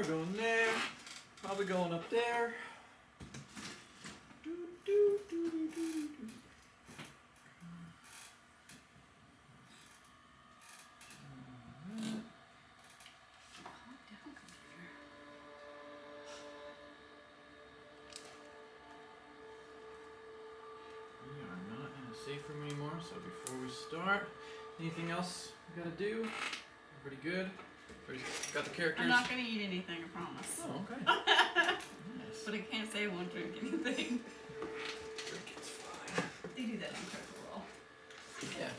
there, we're going there. Probably going up there. Safe room anymore, so before we start, anything else we gotta do? Pretty good. Everybody's got the characters. I'm not gonna eat anything, I promise. Oh, okay. Nice. But I can't say I won't drink anything. Drink it's fine. They do that on Critical Role. Yeah.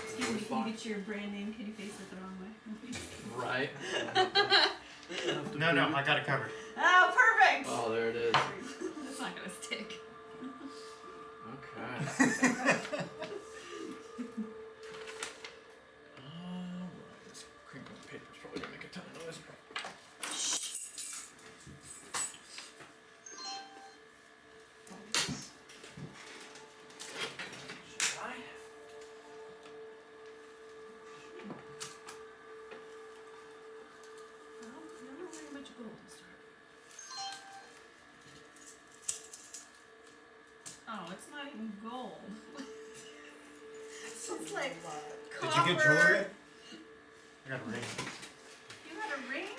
Excuse me, can you get your brand name? Can you face it the wrong way? Right. No, I got it covered. Oh, perfect! Oh, there it is. That's not gonna stick. Okay. Alright, this crinkling paper's probably gonna make a ton of noise. Should I? Well, not very much gold to start. Oh, it's not even gold. It's like Did copper. you get jewelry? I got a ring. You got a ring?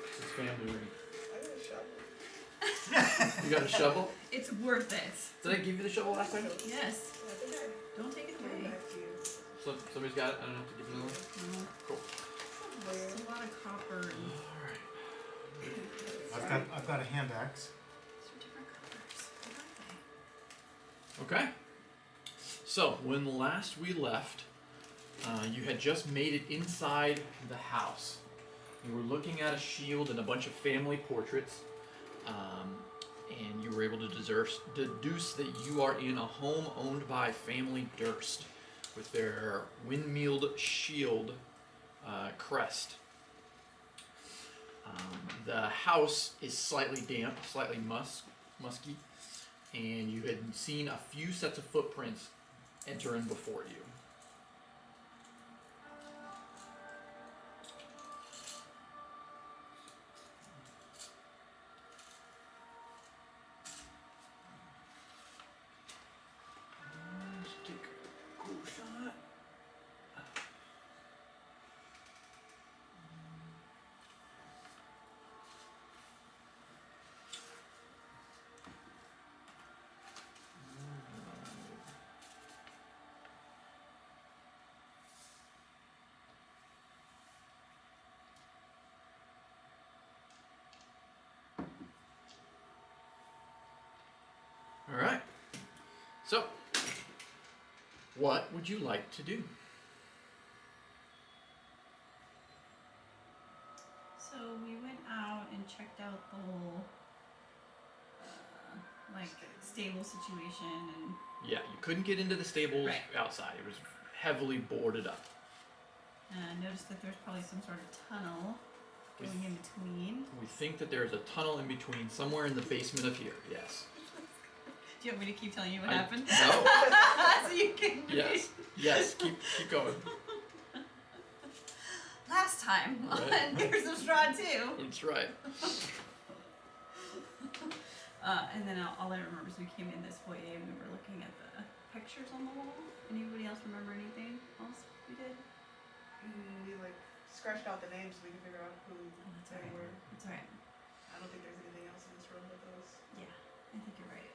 It's his family ring. I got a shovel. You got a shovel? It's worth it. Did I give you the shovel last time? Yes. I think I Don't take it gave it away. back to you. So, somebody's got it. I don't have to give you another one. No. Cool. There's a lot of copper and Alright. I've got a hand axe. these are different colors. What are they? Okay. So, when last we left, you had just made it inside the house. You were looking at a shield and a bunch of family portraits, and you were able to deduce that you are in a home owned by family Durst, with their windmilled shield crest. The house is slightly damp, slightly musky, and you had seen a few sets of footprints enter in before you. Let's take a cool shot. All right. So, what would you like to do? So we went out and checked out the whole like stable situation and Yeah, you couldn't get into the stables Right. outside. It was heavily boarded up. noticed that there's probably some sort of tunnel going in between. We think that there's a tunnel in between, somewhere in the basement of here. Yes. Do you want me to keep telling you what I- happened? No. So you can Yes. Yes. Keep going. Last time Right. on Here's some Strahd too. That's right. And then all I remember is we came in this foyer and we were looking at the pictures on the wall. Anybody else remember anything else we did? We like scratched out the names so we can figure out who That's they alright. were. That's alright. I don't think there's anything else in this room but those. Yeah, I think you're right.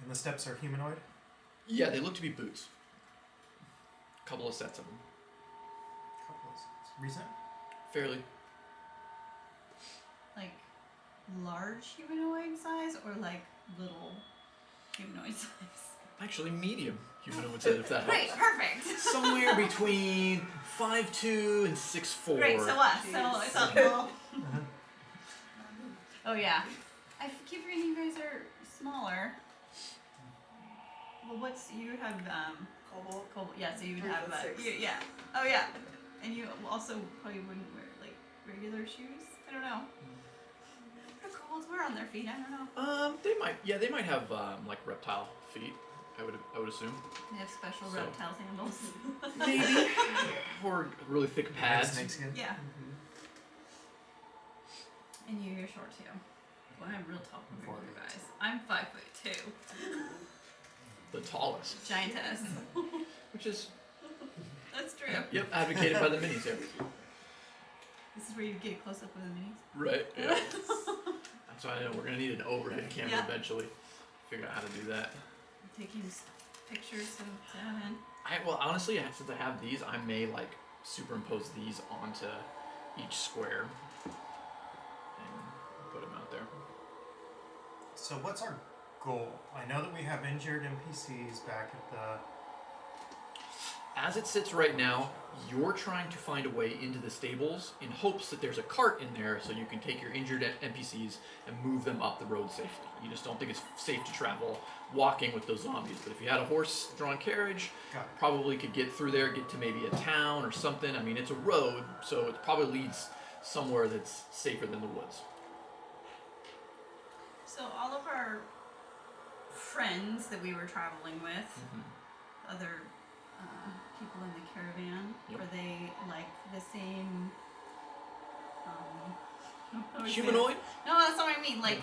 And the steps are humanoid? Yeah, they look to be boots. A couple of sets of them. Couple of sets. Recent? Fairly. Like large humanoid size or like little humanoid size? Actually, medium humanoid size, if that Great, helps. perfect. Somewhere between 5'2" and 6'4". Great, so us. So well. Oh yeah. I keep reading you guys are smaller. Well, you have Cobalt. yeah, so you would 3 have foot 6. yeah. Oh yeah. And you also probably wouldn't wear like regular shoes. I don't know. What do kobolds wear on their feet? I don't know. They might have like reptile feet. I would assume. They have special So- reptile sandals. Maybe. Or really thick pads. Snakeskin. Yeah. And you're short too. Well, I'm real tall compared to you guys. I'm 5'2". The tallest. Giantess. Which is, That's true. yep, advocated by the minis here. This is where you get close up with the minis. Right, yeah. That's why I know we're going to need an overhead camera Yeah. eventually. Figure out how to do that. Taking pictures of Totem. Well, honestly, since I have these, I may, like, superimpose these onto each square. And put them out there. So what's our goal? I know that we have injured NPCs back at the... As it sits right now, you're trying to find a way into the stables in hopes that there's a cart in there so you can take your injured NPCs and move them up the road safely. You just don't think it's safe to travel walking with those zombies. But if you had a horse-drawn carriage, Got it. probably could get through there, get to maybe a town or something. I mean, it's a road, so it probably leads somewhere that's safer than the woods. So all of our friends that we were traveling with, other people in the caravan, Yep. were they like the same? how do I say Humanoid? this? No, that's not what I mean. Like,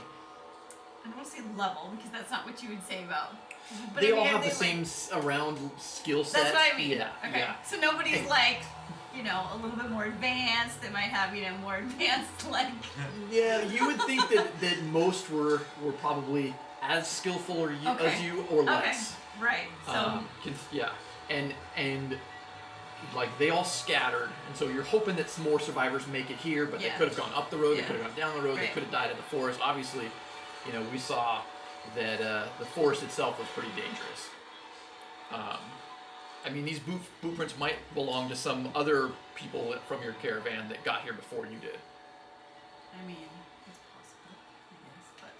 I don't want to say level because that's not what you would say about. But They I mean, all are have the they, same like, around skill set. That's what I mean. Yeah. Okay. Yeah. So nobody's Hey. like, a little bit more advanced. They might have, more advanced like. Yeah, you would think that most were probably as skillful or Okay. as you or less. Right. So. Yeah, and like they all scattered, and so you're hoping that some more survivors make it here, but Yeah. they could have gone up the road, they Yeah. could have gone down the road, they Right. could have died in the forest. Obviously, we saw that the forest itself was pretty dangerous. I mean, these boot prints might belong to some other people from your caravan that got here before you did. I mean, it's possible, I guess, but.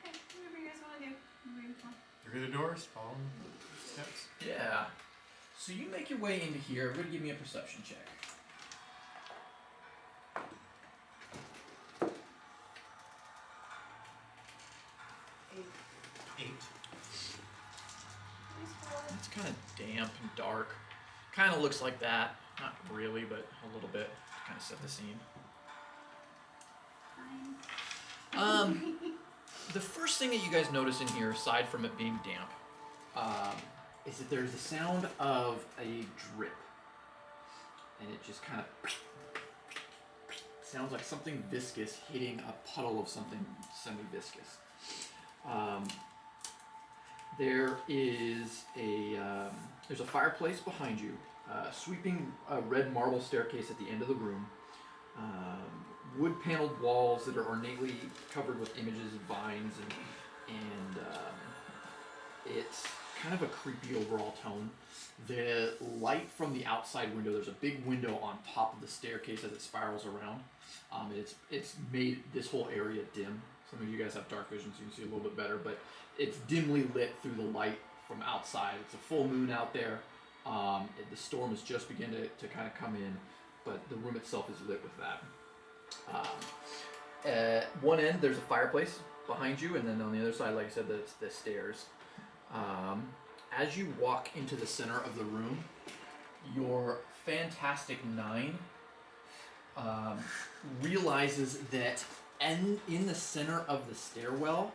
Okay, whatever you guys want to do. Moving on. Through the doors, follow the steps. Yeah. So you make your way into here. Everybody give me a perception check. 8. It's kind of damp and dark. Kind of looks like that. Not really, but a little bit. To kind of set the scene. The first thing that you guys notice in here, aside from it being damp, is that there's the sound of a drip. And it just kind of sounds like something viscous hitting a puddle of something semi-viscous. There is there's a fireplace behind you, sweeping red marble staircase at the end of the room, wood-paneled walls that are ornately covered with images of vines, and it's kind of a creepy overall tone. The light from the outside window, there's a big window on top of the staircase as it spirals around. It's made this whole area dim. Some of you guys have dark vision, so you can see a little bit better, but it's dimly lit through the light from outside. It's a full moon out there. The storm is just beginning to kind of come in, but the room itself is lit with that. At one end, there's a fireplace behind you, and then on the other side, like I said, that's the stairs. As you walk into the center of the room, your Fantastic Nine realizes that in the center of the stairwell,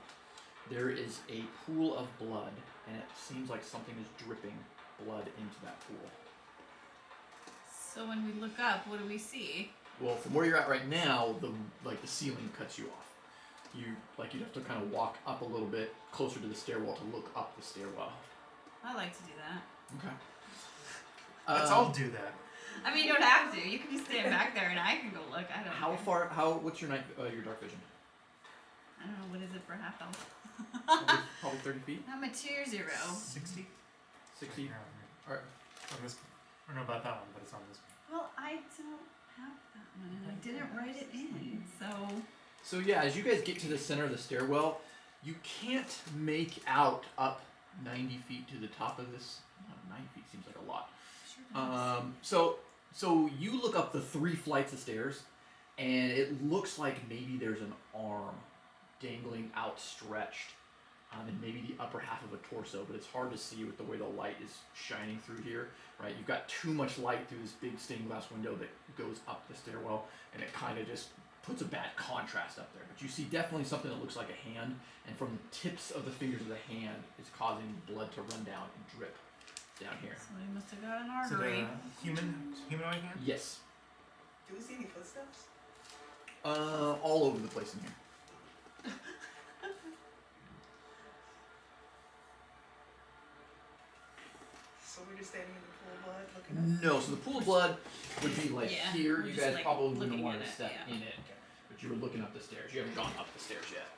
there is a pool of blood, and it seems like something is dripping blood into that pool. So when we look up, what do we see? Well, from where you're at right now, the ceiling cuts you off. You'd have to kind of walk up a little bit closer to the stairwell to look up the stairwell. I like to do that. Okay. Let's all do that. I mean, you don't have to. You can just stand back there and I can go look. I don't How care. far? What's your your dark vision? I don't know. What is it for half elf? Probably 30 feet. I'm a tier 0. 60? 60. Yeah, All right. on this, I don't know about that one, but it's on this one. Well, I don't have that one and I didn't write it in. So yeah, as you guys get to the center of the stairwell, you can't make out up 90 feet to the top of this. 90 feet seems like a lot. Sure So you look up the 3 flights of stairs, and it looks like maybe there's an arm dangling outstretched and maybe the upper half of a torso, but it's hard to see with the way the light is shining through here, right? You've got too much light through this big stained glass window that goes up the stairwell, and it kind of just puts a bad contrast up there. But you see definitely something that looks like a hand, and from the tips of the fingers of the hand, it's causing blood to run down and drip down here. Somebody must have got an Is it artery. a humanoid hand? Yes. Do we see any footsteps? All over the place in here. So we're just standing in the pool of blood looking at No, so the pool of blood would be like Yeah, here. we're You just, guys like, probably wouldn't looking want at to it, step yeah. in it, but you were looking up the stairs. You haven't gone up the stairs yet.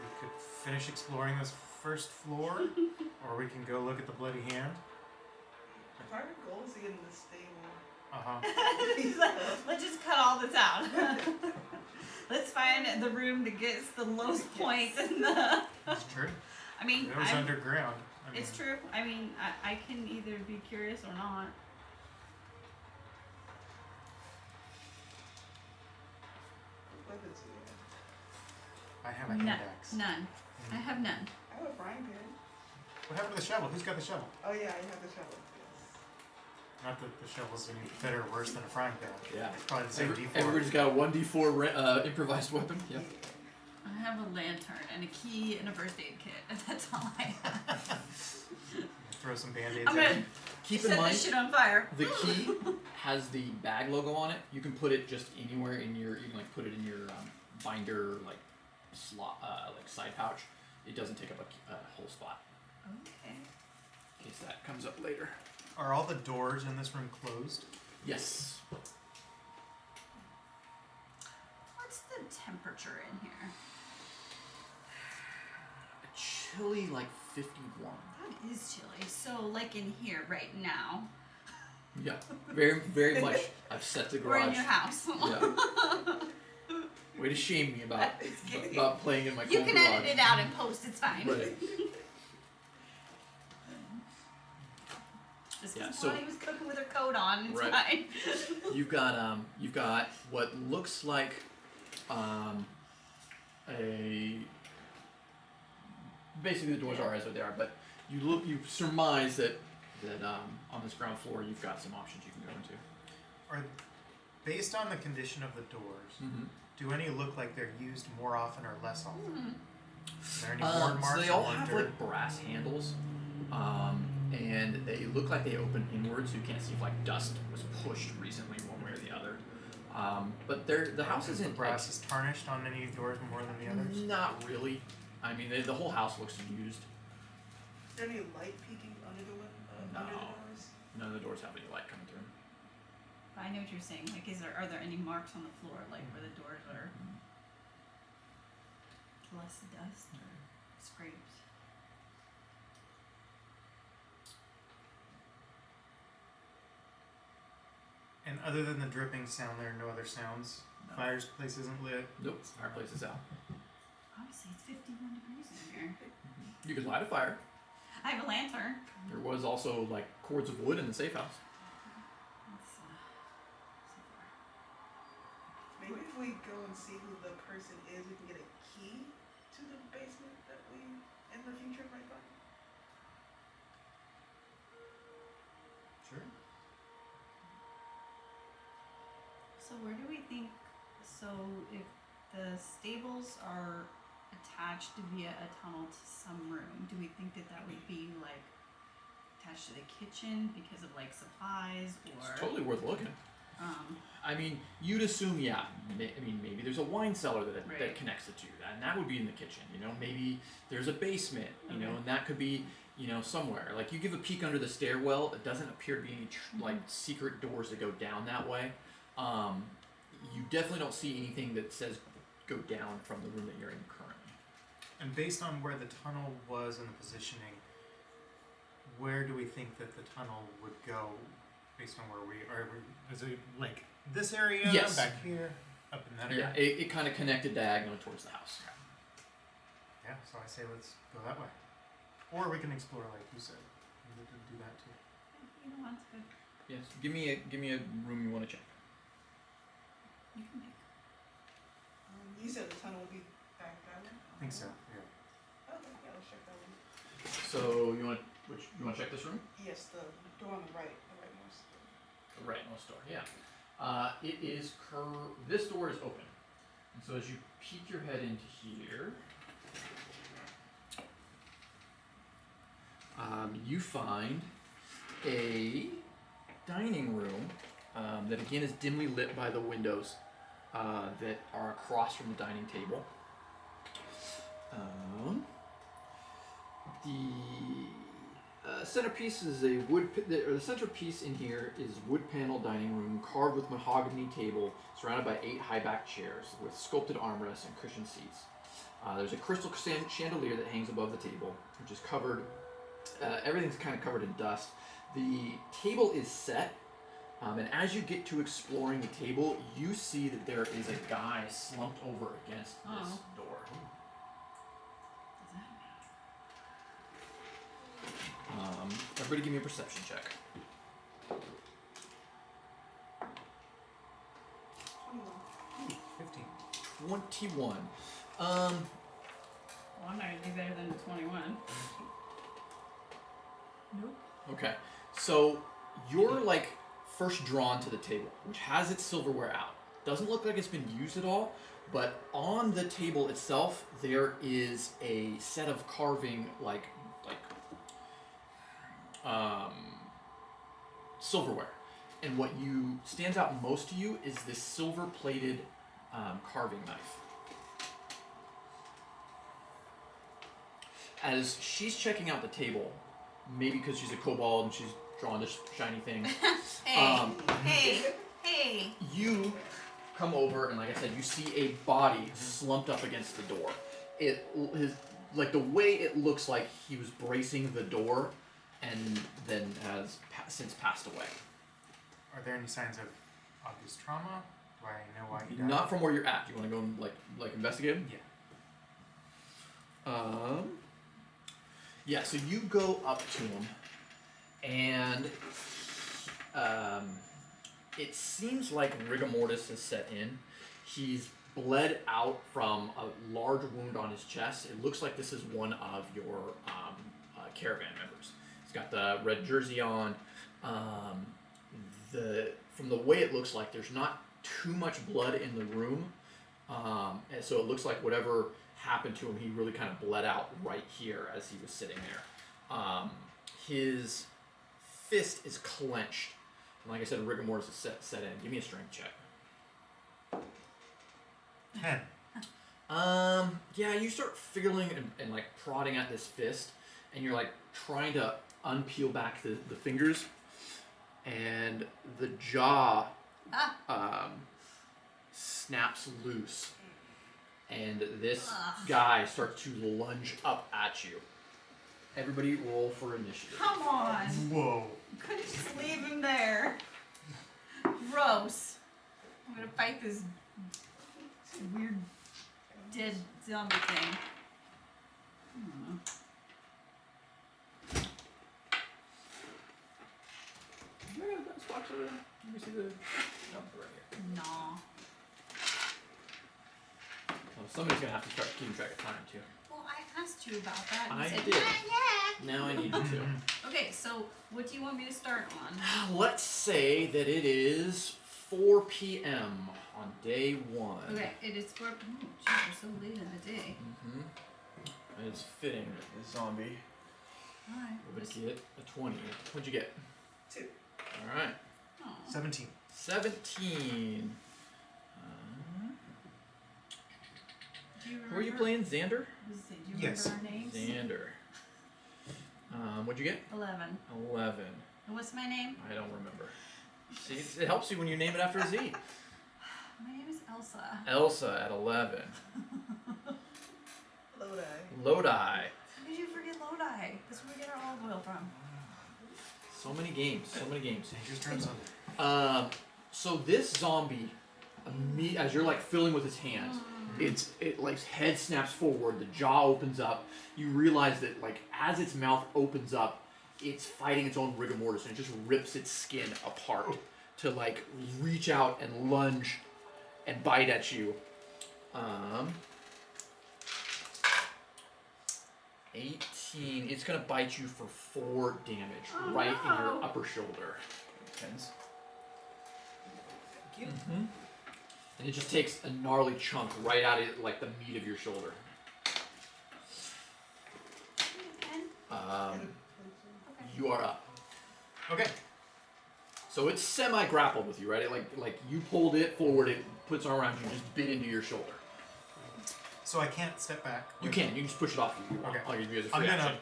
We could finish exploring this first floor, or we can go look at the bloody hand. If our goal is to get in the stable. Uh-huh. Let's just cut all this out. Let's find the room that gets the lowest points in the. That's true. I mean, It was underground. I mean, it's true. I mean, I can either be curious or not. Weapons do we have? I have a None. index. None. I have none. I have a frying pan. What happened to the shovel? Who's got the shovel? Oh yeah, I have the shovel. Yes. Not that the shovel's any better or worse than a frying pan. Yeah. It's probably the same D4. Everybody's got a 1d4 improvised weapon. Yep. I have a lantern and a key and a first aid kit, and that's all I have. Throw some band-aids I'm in. gonna Keep set in mind, this shit on fire. the key has the bag logo on it. You can put it just anywhere in your. You can like put it in your binder, like slot, like side pouch. It doesn't take up a whole spot. Okay. In case that comes up later. Are all the doors in this room closed? Yes. What's the temperature in here? A chilly like 51. That is chilly. So, like in here right now. Yeah. Very very much. I've set the We're garage. in your house. Yeah. Way to shame me about playing in my You cold can garage. edit it out and post. It's fine. Right. Just Yeah, because so- Bonnie was cooking with her coat on, it's Right. fine. You've got what looks like a basically the doors are as they are, but you surmise that on this ground floor you've got some options you can go into. Are, based on the condition of the doors, Mm-hmm. do any look like they're used more often or less often? Hmm. Are there any worn marks So they or all worn have dirt? like brass handles, and they look like they open inward, so you can't see if like dust was pushed recently one way or the other. But the house Is the isn't brass is tarnished on any doors more than the others? Not really. I mean, the whole house looks used. Is there any light peeking under the under the No. doors? None of the doors have any light coming through. I know what you're saying. Like, are there any marks on the floor, like where the doors are less dust or scrapes? And other than the dripping sound, there are no other sounds? No. Fireplace isn't lit? Nope, fireplace is out. Obviously, it's 51 degrees in here. You could light a fire. I have a lantern. There was also like cords of wood in the safe house. That's, so far. Maybe if we go and see who the person is, we can get a key to the basement that we in the future might find. Sure. So where do we think? So if the stables are attached via a tunnel to some room, do we think that would be like attached to the kitchen because of like supplies or? It's totally worth looking. I mean, you'd assume, yeah. I mean, maybe there's a wine cellar that Right. connects the two, and that would be in the kitchen. You know, maybe there's a basement. You know, Okay. and that could be, you know, somewhere. Like you give a peek under the stairwell, it doesn't appear to be any like secret doors that go down that way. You definitely don't see anything that says go down from the room that you're in currently. And based on where the tunnel was and the positioning, where do we think that the tunnel would go based on where we are? Is it like this area, Yes. back here, up in that Yeah, area? it kind of connected diagonally towards the house. Yeah, so I say let's go that way. Or we can explore like you said. We could do that too. You know, that's good. Yes. Give me a room you want to check. You can pick. You said the tunnel would be back that way? I think so. Yeah. Okay, yeah, let's check that one. So you want to check this room? Yes, the door on the right, the rightmost. The rightmost door. Yeah. It is this door is open, and so as you peek your head into here, you find a dining room that again is dimly lit by the windows that are across from the dining table. The centerpiece is a the centerpiece in here is wood panel dining room carved with mahogany table surrounded by 8 high-backed chairs with sculpted armrests and cushioned seats. There's a crystal chandelier that hangs above the table, which is covered. Everything's kind of covered in dust. The table is set, and as you get to exploring the table, you see that there is a guy slumped over against this door. Everybody give me a perception check. 15. 21. Well, I'm not gonna do better than 21. Nope. Okay, so you're like first drawn to the table, which has its silverware out. Doesn't look like it's been used at all, but on the table itself there is a set of carving silverware, and what stands out most to you is this silver-plated carving knife. As she's checking out the table, maybe because she's a kobold and she's drawn to shiny things, Hey! you come over and, like I said, you see a body slumped up against the door. The way it looks like he was bracing the door and then has since passed away. Are there any signs of obvious trauma? Do I know why he died? Not from where you're at. You want to go and like investigate him? Yeah. Yeah, so you go up to him, and it seems like rigor mortis has set in. He's bled out from a large wound on his chest. It looks like this is one of your caravan members. He's got the red jersey on. From the way it looks like, there's not too much blood in the room, and so it looks like whatever happened to him, he really kind of bled out right here as he was sitting there. His fist is clenched, and like I said, rigor mortis is set in. Give me a strength check. 10. Yeah, you start fiddling and like prodding at this fist, and you're like trying to unpeel back the fingers, and the jaw snaps loose, and this guy starts to lunge up at you. Everybody roll for initiative. Come on! Whoa. You couldn't just leave him there. Gross. I'm gonna fight this weird dead zombie thing. Let me see the number right here. No. Oh, somebody's gonna have to start keeping track of time too. Well, I asked you about that. And I you said, did. Yeah. Now I need you to. Okay, so what do you want me to start on? Let's say that it is 4 p.m. on day 1. Okay, it is for. Oh, geez, we're so late in the day. Mm-hmm. It's fitting that the zombie Alright. would get a 20. What'd you get? 2. All right. 17. 17. Do you remember? Who are you playing? Xander? Do you Yes. remember our names? Xander. What'd you get? 11. 11. And what's my name? I don't remember. See, it helps you when you name it after a Z. My name is Elsa. Elsa at 11. Lodi. Lodi. How did you forget Lodi? That's where we get our olive oil from. So many games. So many games. Dangerous turns on. So this zombie, as you're like filling with his hands, it like head snaps forward, the jaw opens up. You realize that like as its mouth opens up, it's fighting its own rigor mortis, and it just rips its skin apart to like reach out and lunge and bite at you. 18. It's gonna bite you for 4 damage, right in your upper shoulder. Tens. Mm-hmm. And it just takes a gnarly chunk right out of like the meat of your shoulder. You are up. Okay. So it's semi-grappled with you, right? Like you pulled it forward, it puts arm around you, just bit into your shoulder. So I can't step back. You can just push it off you. Okay. I'll give you as a free I'm gonna action.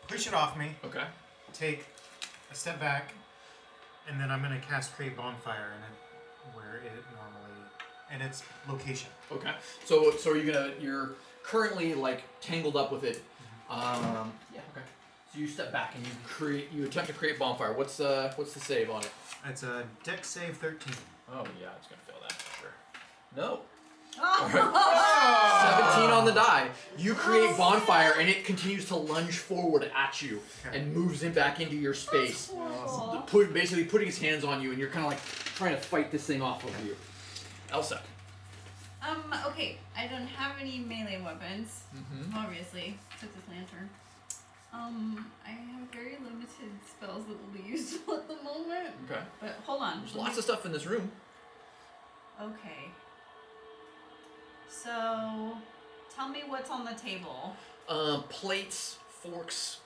push it off me, Okay. take a step back, and then I'm gonna cast Create Bonfire in it where it normally and its location. Okay. So are you gonna? You're currently like tangled up with it. Yeah. Okay. So you step back and you attempt to create bonfire. What's the save on it? It's a Dex save 13. Oh yeah, it's gonna fail that for sure. No. Oh. 17 on the die. You create bonfire and it continues to lunge forward at you and moves back into your space. Basically putting its hands on you, and you're kind of like trying to fight this thing off of you. Elsa. Okay, I don't have any melee weapons, obviously, except this lantern. I have very limited spells that will be useful at the moment. Okay. But hold on. There's lots of stuff in this room. Okay. So, tell me what's on the table. Plates, forks,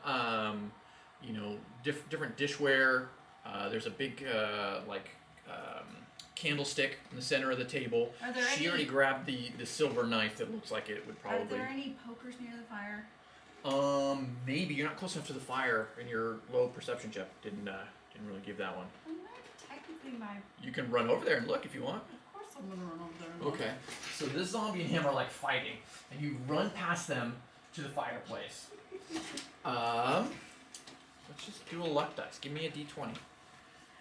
different dishware. There's a big candlestick in the center of the table. Are there She any, already grabbed the silver knife that looks like it would probably. Are there any pokers near the fire? Maybe you're not close enough to the fire, and your low perception check didn't really give that one. Well, technically, my. You can run over there and look if you want. Of course, I'm gonna run over there. And look. Okay. So this zombie and him are like fighting, and you run past them to the fireplace. Let's just do a luck dice. Give me a d20.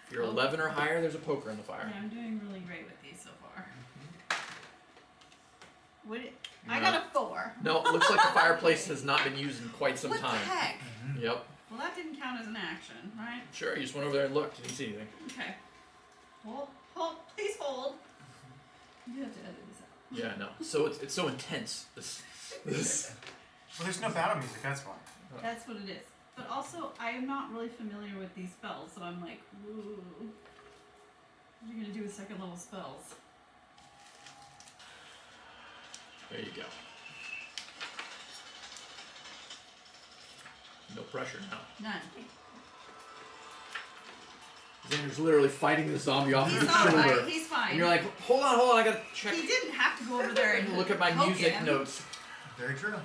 If you're 11 or higher, there's a poker in the fire. Yeah, I'm doing really great with these so far. I got a 4. No, it looks like the fireplace has not been used in quite some what time. the heck? Yep. Well, that didn't count as an action, right? Sure, you just went over there and looked. Didn't see anything. Okay. Hold, please hold. You have to edit this out. Yeah, no. So it's so intense. This. Well, there's no battle music, that's why. That's what it is. But also, I am not really familiar with these spells, so I'm like, ooh. What are you gonna do with second level spells? There you go. No pressure now. None. Xander's literally fighting the zombie off of He's his not shoulder. right. He's fine. And you're like, hold on, I gotta check. He didn't have to go over there and Look at my poke music him. notes. Very true.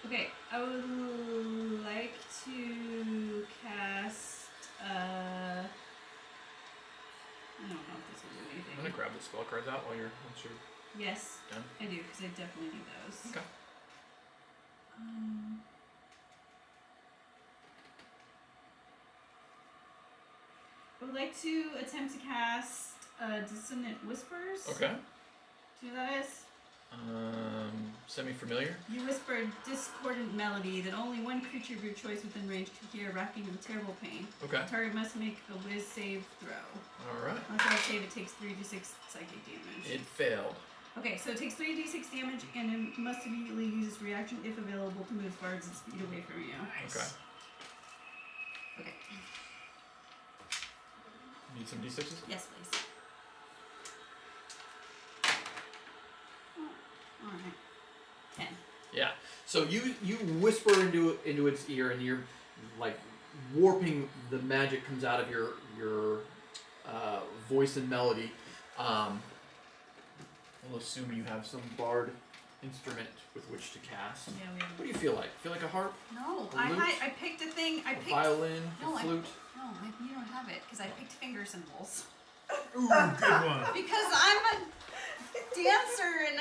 Okay, I would like to cast. I don't know if this will do anything. I'm gonna grab the spell cards out once you're Yes, done. I do, because I definitely need those. Okay. I would like to attempt to cast Dissonant Whispers. Okay. Do you know what that is? Semi-familiar. You whisper a discordant melody that only one creature of your choice within range can hear, racking with terrible pain. Okay. The target must make a whiz save throw. Alright. On a failed save, it takes 3d6 psychic damage. It failed. Okay, so it takes 3d6 damage, and it must immediately use its reaction, if available, to move as far as its speed away from you. Okay. Okay. Need some d6s? Yes, please. Alright. 10. Yeah. So you whisper into its ear, and you're like warping the magic comes out of your voice and melody. We'll assume you have some bard instrument with which to cast. Yeah, we have. What do you feel like? Feel like a harp? No, A lute? I picked a thing. I A picked. violin? No, A flute? No, you don't have it, because I picked finger cymbals. Ooh, good one. Because I'm a dancer and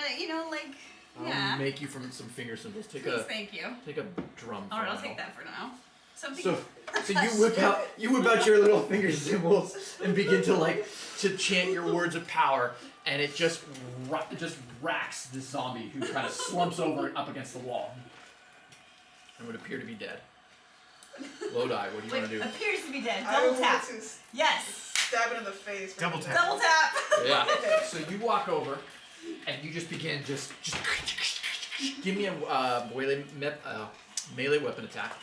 yeah. I'll make you from some finger cymbals. Please, thank you. Take a drum. Alright, for I'll now. take that for now. Something. So you whip out your little finger cymbals and begin to chant your words of power, and it just racks this zombie who kind of slumps over up against the wall and would appear to be dead. Low die. What do you Wait, want to do? appears to be dead. I Double want tap. to Yes. stab it in the face. Double tap. Double tap. Yeah. So you walk over, and you just begin just give me a melee weapon attack.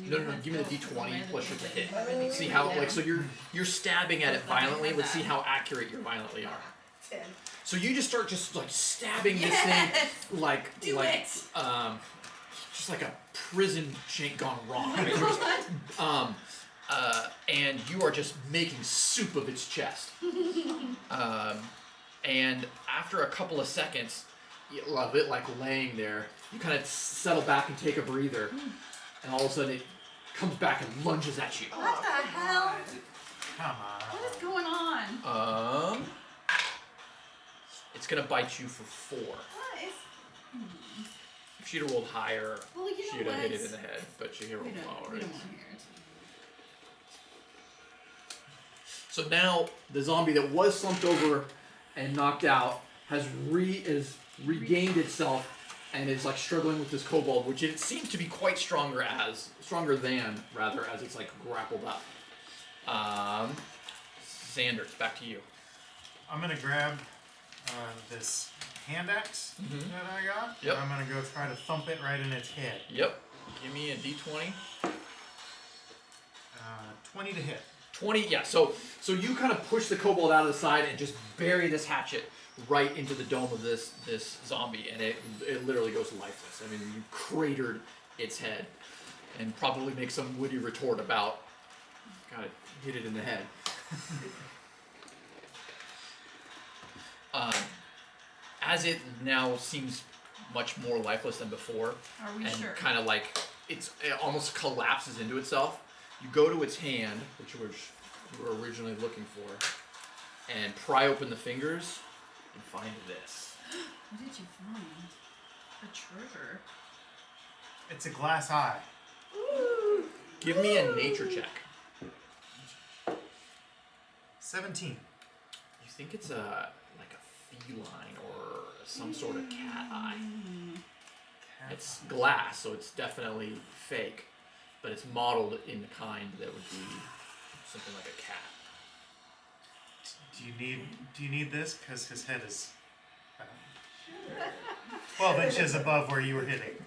No, give me the d20 plus your hit. See how so you're stabbing at it violently. Let's see how accurate you violently are. 10. So you just start stabbing this thing like Do it. just like a prison shank gone wrong. Right? You're just, and you are just making soup of its chest. And after a couple of seconds of it like laying there, you kind of settle back and take a breather, and all of a sudden it comes back and lunges at you. What the hell? Come on. What is going on? It's gonna bite you for 4. What is? If she'd have rolled higher, Well, you know she'd have hit what? it in the head, but she rolled We don't lower. want to hear it. So now the zombie that was slumped over and knocked out has regained itself and is like struggling with this kobold, which it seems to be quite stronger than as it's like grappled up. Xander, it's back to you. I'm gonna grab this hand axe that I got. Yep. And I'm gonna go try to thump it right in its head. Yep. Give me a d20. 20 to hit. 20, yeah. So you kind of push the kobold out of the side and just bury this hatchet right into the dome of this zombie, and it literally goes lifeless. I mean, you cratered its head, and probably make some witty retort about, God, hit it in the head. As it now seems much more lifeless than before, Are we and sure? kind of like it almost collapses into itself. You go to its hand, which you were originally looking for, and pry open the fingers and find this. What did you find? A treasure. It's a glass eye. Ooh. Give me a nature check. 17. You think it's like a feline or some sort of cat eye. It's glass, so it's definitely fake, but it's modeled in the kind that would be something like a cat. Do you need this? Because his head is 12 inches above where you were hitting.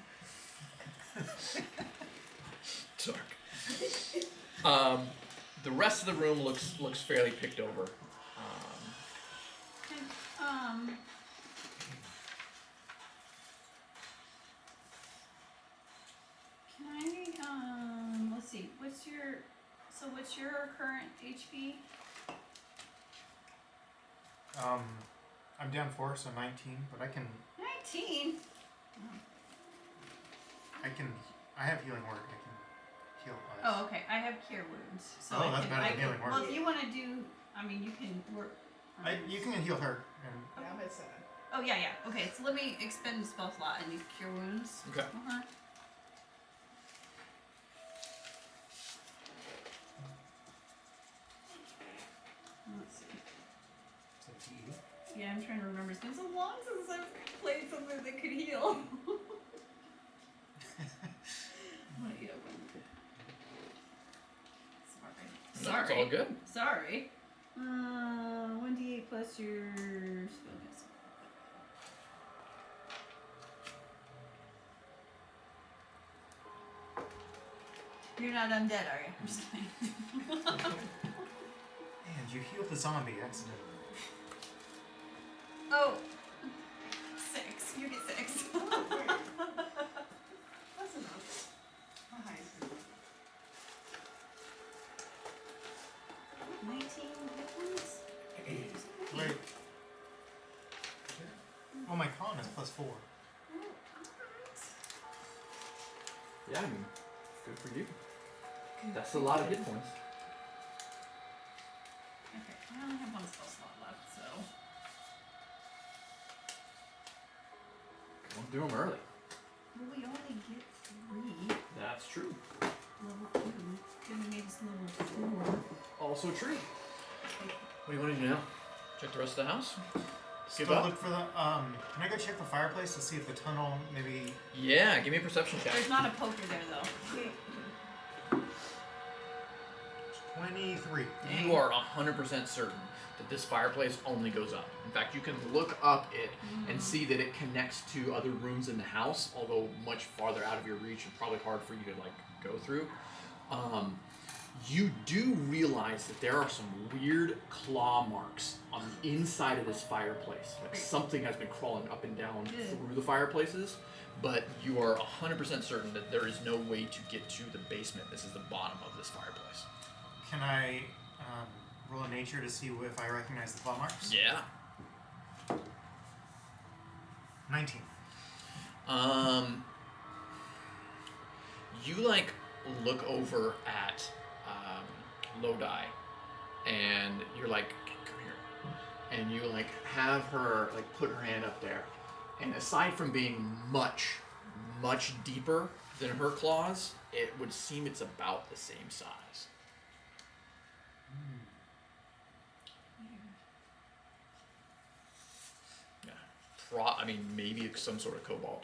Sorry. The rest of the room looks fairly picked over. Can I, let's see, what's your current HP? I'm down 4, so 19, but I can 19? I have healing word. I can heal eyes. Oh, okay, I have cure wounds. So Oh, I that's can, better I than can, healing word. well, if you want to do, I mean, you can work. You can heal her. And Yeah, I'm at 7. Oh, yeah. Okay, so let me expend the spell slot and these cure wounds. Okay. Uh-huh. Let's see. it's a tea. Yeah, I'm trying to remember. It's been so long since I've played something that could heal. I'm gonna eat up one. Sorry. It's all good. Sorry. 1d8 plus your spell cast. You're not undead, are you? I'm just kidding. And you healed the zombie accidentally. Oh. 6. You get 6. Oh, great. That's enough. How high is it? 19 hit points? Wait. Oh, my con is +4. Yeah, I mean, good for you. That's a lot of hit points. Okay, I only have one spell slot left, so. Don't do them early. Well, we only get 3. That's true. level 2. Could have made this level 4. Also true. What do you want to do now? Check the rest of the house? Give Still up? look for the. Can I go check the fireplace to see if the tunnel maybe? Yeah, give me a perception check. There's not a poker there though. 23. You are 100% certain that this fireplace only goes up. In fact, you can look up it and see that it connects to other rooms in the house, although much farther out of your reach and probably hard for you to like go through. You do realize that there are some weird claw marks on the inside of this fireplace. Like something has been crawling up and down through the fireplaces, but you are 100% certain that there is no way to get to the basement. This is the bottom of this fireplace. Can I roll a nature to see if I recognize the claw marks? Yeah. 19. You like look over at Lodi, and you're like, come here, and you like have her like put her hand up there, and aside from being much deeper than her claws, it would seem it's about the same size. Yeah, I mean maybe some sort of cobalt.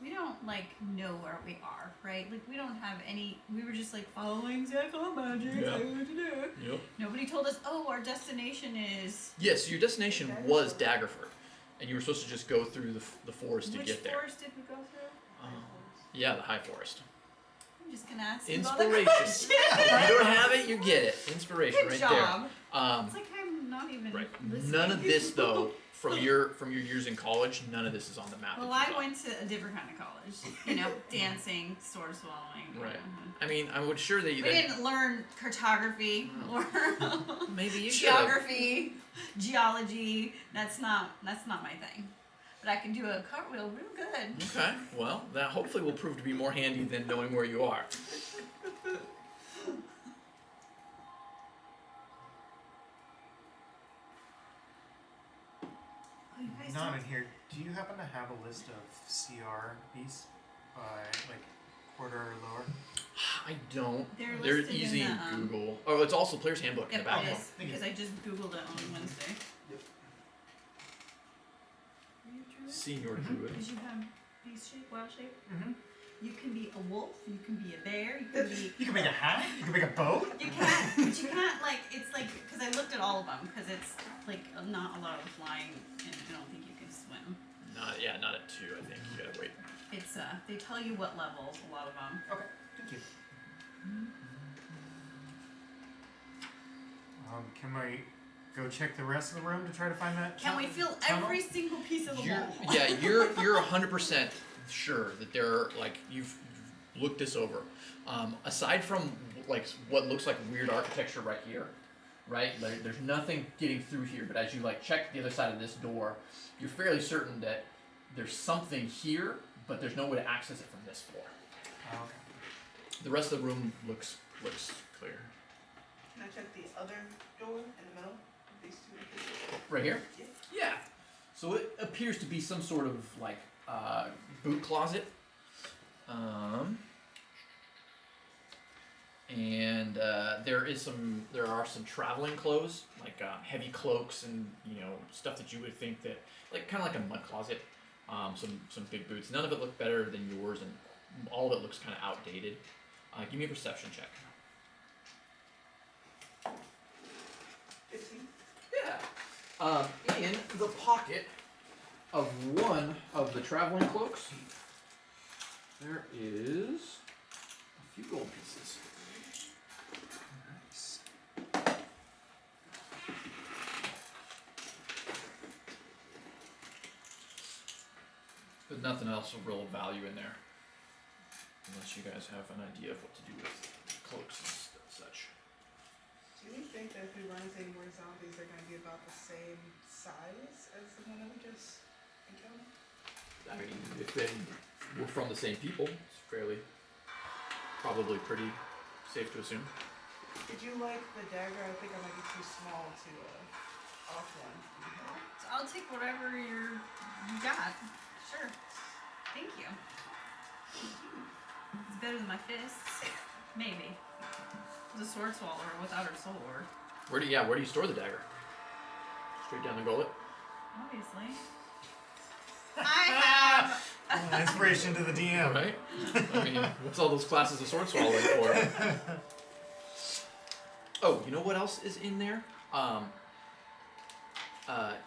We don't like know where we are, right? Like we don't have any. We were just like following Zekla magic. Yeah. Yep. Nobody told us. Oh, our destination is. Yes, your destination was Daggerford, and you were supposed to just go through the forest to Which get there. forest did we go through? Yeah, the High Forest. I'm just gonna ask you about Inspiration. the question. If you don't have it, you get it. Inspiration Good right job. there. It's like I'm not even Right. listening. None of this though, from your years in college, none of this is on the map. Well, that you I got. went to a different kind of college. You know, dancing, sword swallowing. Right. I mean, I would sure that you We didn't learn cartography or maybe you should have. geography, geology. That's not my thing. But I can do a cartwheel real good. Okay. Well, that hopefully will prove to be more handy than knowing where you are. Oh, you guys Not don't- in here. Do you happen to have a list of CR beasts by like quarter or lower? I don't. They're They're listed easy in in the, Google. Oh, it's also Player's Handbook in Yep, the back. it is. Thank you. Because I just Googled it on Wednesday. Yep. Are you a druid? Senior Mhm. Druid. Because you have beast shape, wild shape. Mm-hmm. You can be a wolf, you can be a bear, you can be... You can make a hat. You can make a boat. You can't, but you can't, like, it's like, because I looked at all of them, because it's, like, not a lot of flying, and I don't think you can swim. Not at 2, I think. You gotta wait. It's, they tell you what levels, a lot of them. Okay. Thank you. Can we go check the rest of the room to try to find that? Can we fill tunnel? every single piece of the wall? You're 100% sure that there, like, you've looked this over. Aside from like what looks like weird architecture right here, right? Like, there's nothing getting through here. But as you like check the other side of this door, you're fairly certain that there's something here, but there's no way to access it from this floor. Oh, okay. The rest of the room looks clear. Can I check the other door in the middle? These two. Right here? Yeah. Yeah. So it appears to be some sort of like boot closet. And there are some traveling clothes, like heavy cloaks and stuff that you would think that like kind of like a mud closet. Some big boots. None of it look better than yours, and all of it looks kind of outdated. Give me a perception check. 15. Yeah. In the pocket of one of the traveling cloaks, there is a few gold pieces. Nice. But nothing else of real value in there. Unless you guys have an idea of what to do with cloaks and such. Do you think that if we run into any more zombies, they're going to be about the same size as the one that we just encountered? I mean, if they were from the same people, it's probably pretty safe to assume. Did you like the dagger? I think I might be too small to off one. So I'll take whatever you got. Sure. Thank you. better than my fists. Maybe. The sword swallower without her sword. Where do you store the dagger? Straight down the gullet. Obviously. I have. Inspiration to the DM. Right? I mean, what's all those classes of sword swallowing for? Oh, you know what else is in there?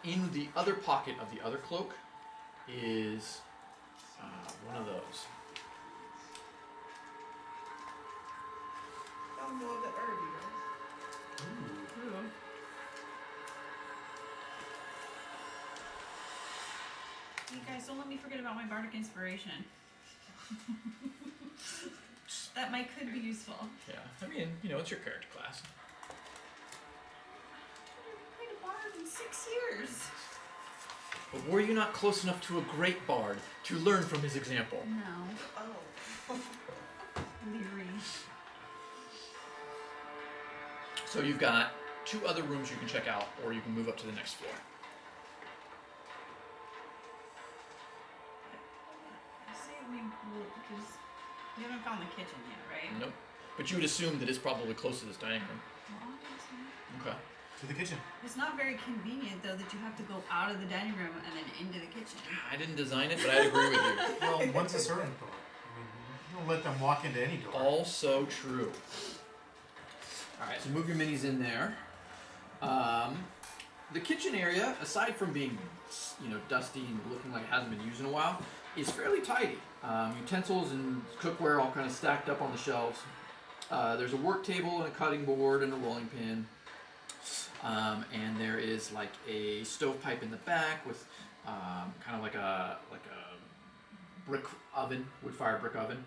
In the other pocket of the other cloak is one of those. I don't know the herb, you guys. Ooh. You guys, don't let me forget about my bardic inspiration. That could be useful. Yeah, I mean, you know, it's your character class. I played a bard in 6 years. But were you not close enough to a great bard to learn from his example? No. Oh. Leery. So you've got 2 other rooms you can check out, or you can move up to the next floor. I say because we haven't found the kitchen yet, right? Nope. But you would assume that it's probably close to this dining room. Well, obviously. Okay. To the kitchen. It's not very convenient though that you have to go out of the dining room and then into the kitchen. I didn't design it, but I'd agree with you. Well, one's a servant door. I mean, you don't let them walk into any door. Also true. Alright, so move your minis in there. The kitchen area, aside from being, you know, dusty and looking like it hasn't been used in a while, is fairly tidy. Utensils and cookware all kind of stacked up on the shelves. There's a work table and a cutting board and a rolling pin. And there is like a stovepipe in the back with kind of like a brick oven, wood-fired brick oven,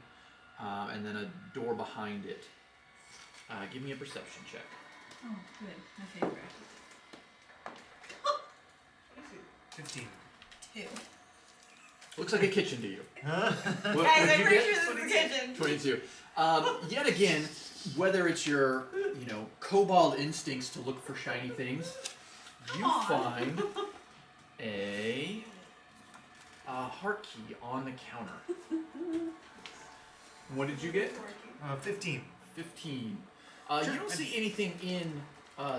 and then a door behind it. Give me a perception check. Oh, good. My favorite. What is it? 15. 2. Looks like a kitchen to you. Huh? What Guys, did I'm you pretty get? sure this is the kitchen. 22. Yet again, whether it's your, you know, kobold instincts to look for shiny things, you Come on. find a heart key on the counter. What did you get? 15. 15. Sure. You don't see anything in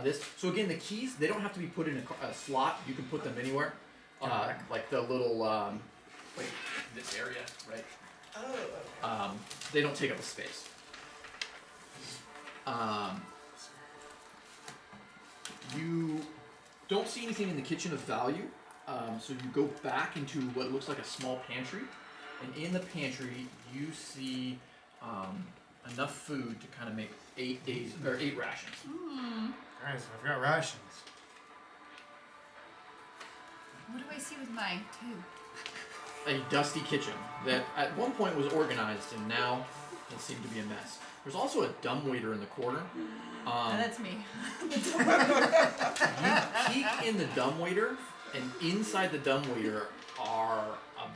this. So again, the keys, they don't have to be put in a slot. You can put them anywhere. Like the little, like this area, right? Oh. They don't take up a space. You don't see anything in the kitchen of value, so you go back into what looks like a small pantry, and in the pantry you see enough food to kind of make 8 days or 8 rations. Alright, so I've got rations. What do I see with my 2? A dusty kitchen that at one point was organized and now it seemed to be a mess. There's also a dumbwaiter in the corner. That's me. You peek in the dumbwaiter, and inside the dumbwaiter are a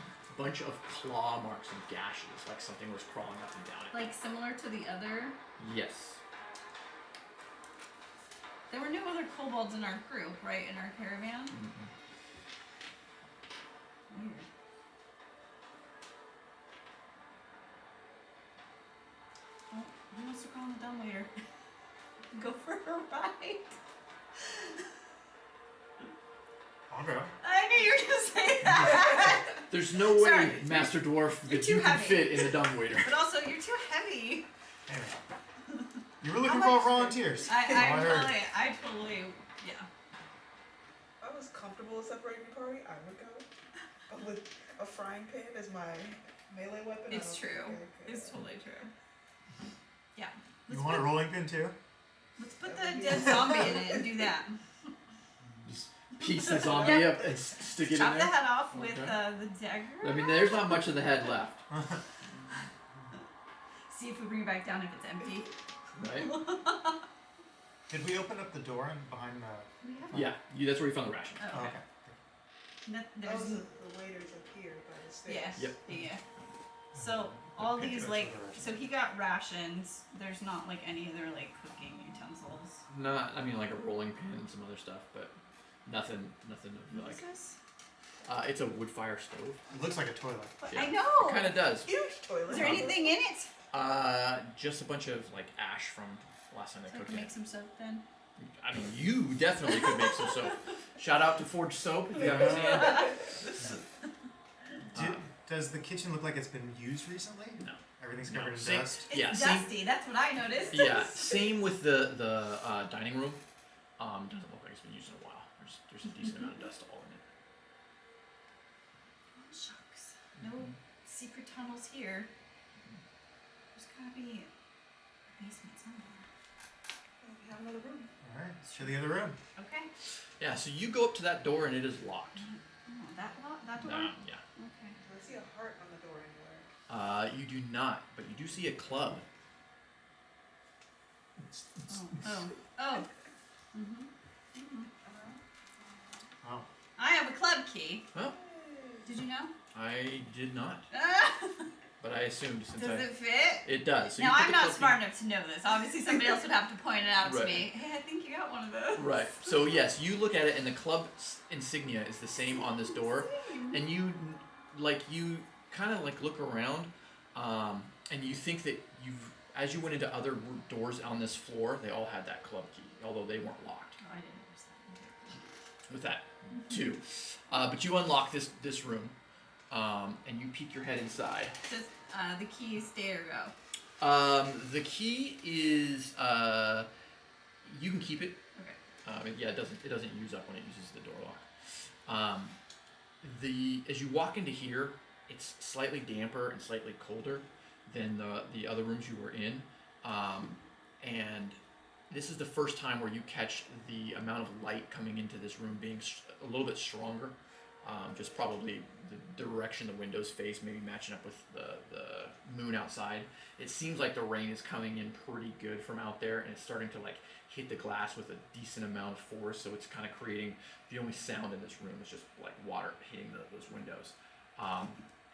bunch of claw marks and gashes, like something was crawling up and down it. Like similar to the other. Yes. There were no other kobolds in our group, right? In our caravan. Mm-hmm. Weird. Oh, who wants to call on the dumbwaiter? Go for a ride. I'll go. I knew you were gonna say that. There's no way, Sorry. Master Dwarf, You're that too you can heavy. fit in the dumbwaiter. But also, you're too heavy. Anyway. You were looking How for much- volunteers. I heard. totally, yeah. If I was comfortable with separating the party, I would go. But with a frying pan as my melee weapon, I It's don't true. think I could. It's totally true. Yeah. You want a rolling pin too? Let's put the dead zombie in it and do that. Just piece the zombie up and stick it Chop in the there. head off with Okay. the dagger. I mean, there's not much of the head left, See if we bring it back down if it's empty. right? Did we open up the door and behind the... We have one. Yeah, that's where you found the ration. Oh, Oh, okay. okay. There's Oh, the waiters up here by the stairs. yeah. Yep. Yeah. So all Pick it these up like for the rations. so he got rations. There's not like any other like cooking utensils. Not, I mean, like a rolling pin and some other stuff, but nothing of What like. is this? It's a wood fire stove. It looks like a toilet. But Yeah. I know. It kind of does. Huge toilet. Is there anything in it? Just a bunch of like ash from last time they So I cooked can it. make some soap then. I mean, you definitely could make some soap. Shout out to Forge Soap if you haven't seen it. Does the kitchen look like it's been used recently? No. Everything's No, covered in same- dust. It's Yeah, same- dusty. That's what I noticed. Yeah, same with the dining room. Doesn't look like it's been used in a while. There's a decent amount of dust all in it. Oh, shucks. No secret tunnels here. There's gotta be a basement somewhere. We have another room. All right, let's show the other room. Okay. Yeah, so you go up to that door and it is locked. Oh, that door? Yeah. Okay. Do I see a heart on the door anywhere? You do not, but you do see a club. Oh. Mm-hmm. Oh, I have a club key. Well, Did you know? I did not, but I assumed since Does I. it fit? It does. So you Now, put I'm the not club key- smart enough to know this. Obviously, somebody else would have to point it out to Right. me. Hey, I think you got one of those. Right. So yes, you look at it, and the club insignia is the same on this door, and you kind of like look around, and you think that as you went into other doors on this floor, they all had that club key, although they weren't locked. Oh, I didn't notice that. With that, too. But you unlock this room, and you peek your head inside. Does the key stay or go? The key is you can keep it. Okay. It doesn't use up when it uses the door lock. As you walk into here, it's slightly damper and slightly colder than the other rooms you were in, and this is the first time where you catch the amount of light coming into this room being a little bit stronger. Just probably the direction the windows face, maybe matching up with the moon outside. It seems like the rain is coming in pretty good from out there, and it's starting to like hit the glass with a decent amount of force. So it's kind of creating the only sound in this room is just like water hitting those windows.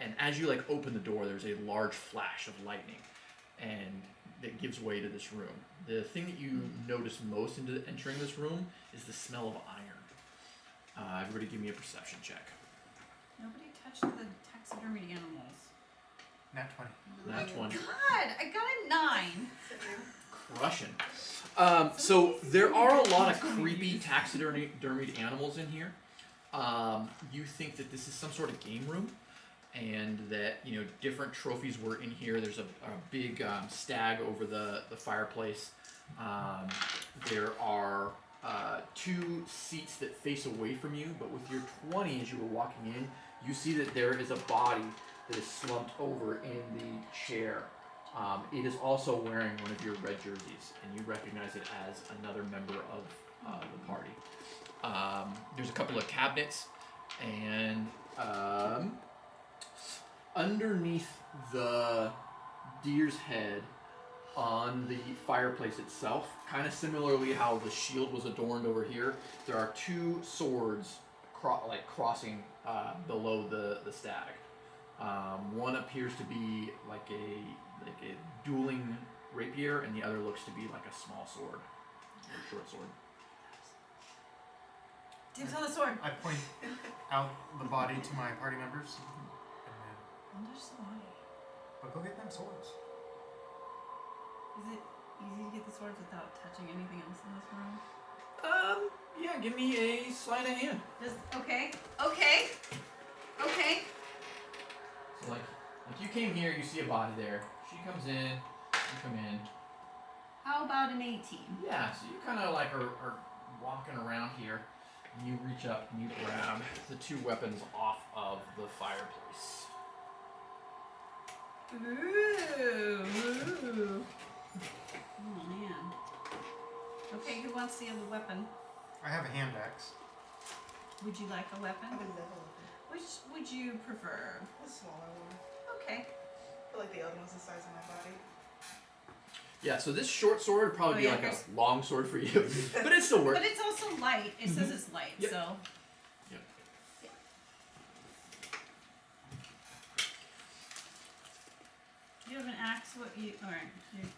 And as you like open the door, there's a large flash of lightning, and that gives way to this room. The thing that you notice most into entering this room is the smell of iron. Everybody give me a perception check. Nobody touched the taxidermy animals. nat 20. Nat 20. God, I got a 9. Crushing. So there are a lot of creepy taxidermied animals in here. You think that this is some sort of game room, and that different trophies were in here. There's a big stag over the fireplace. There are 2 seats that face away from you, but with your 20 as you were walking in, you see that there is a body that is slumped over in the chair. It is also wearing one of your red jerseys, and you recognize it as another member of the party. There's a couple of cabinets, and underneath the deer's head on the fireplace itself, kind of similarly how the shield was adorned over here, there are 2 swords crossing below the stag. One appears to be like a dueling rapier, and the other looks to be like a small sword, or a short sword. Dibs on the sword. I point out the body to my party members. I'll touch the body. But go get them swords. Is it easy to get the swords without touching anything else in this room? Yeah, give me a sleight of hand. Okay. So like you came here, you see a body there. She comes in, you come in. How about an 18? Yeah, so you kind of like are walking around here, and you reach up and you grab the 2 weapons off of the fireplace. Ooh. Oh man. Okay, who wants the other weapon? I have a hand axe. Would you like a weapon? I would love one. Which would you prefer? A smaller one. Okay. I feel like the other one's the size of my body. Yeah, so this short sword would probably Oh, be yeah, like there's- a long sword for you, but it still works. But it's also light. It says it's light, Yep. so. Yep. You have an axe. What you? All right.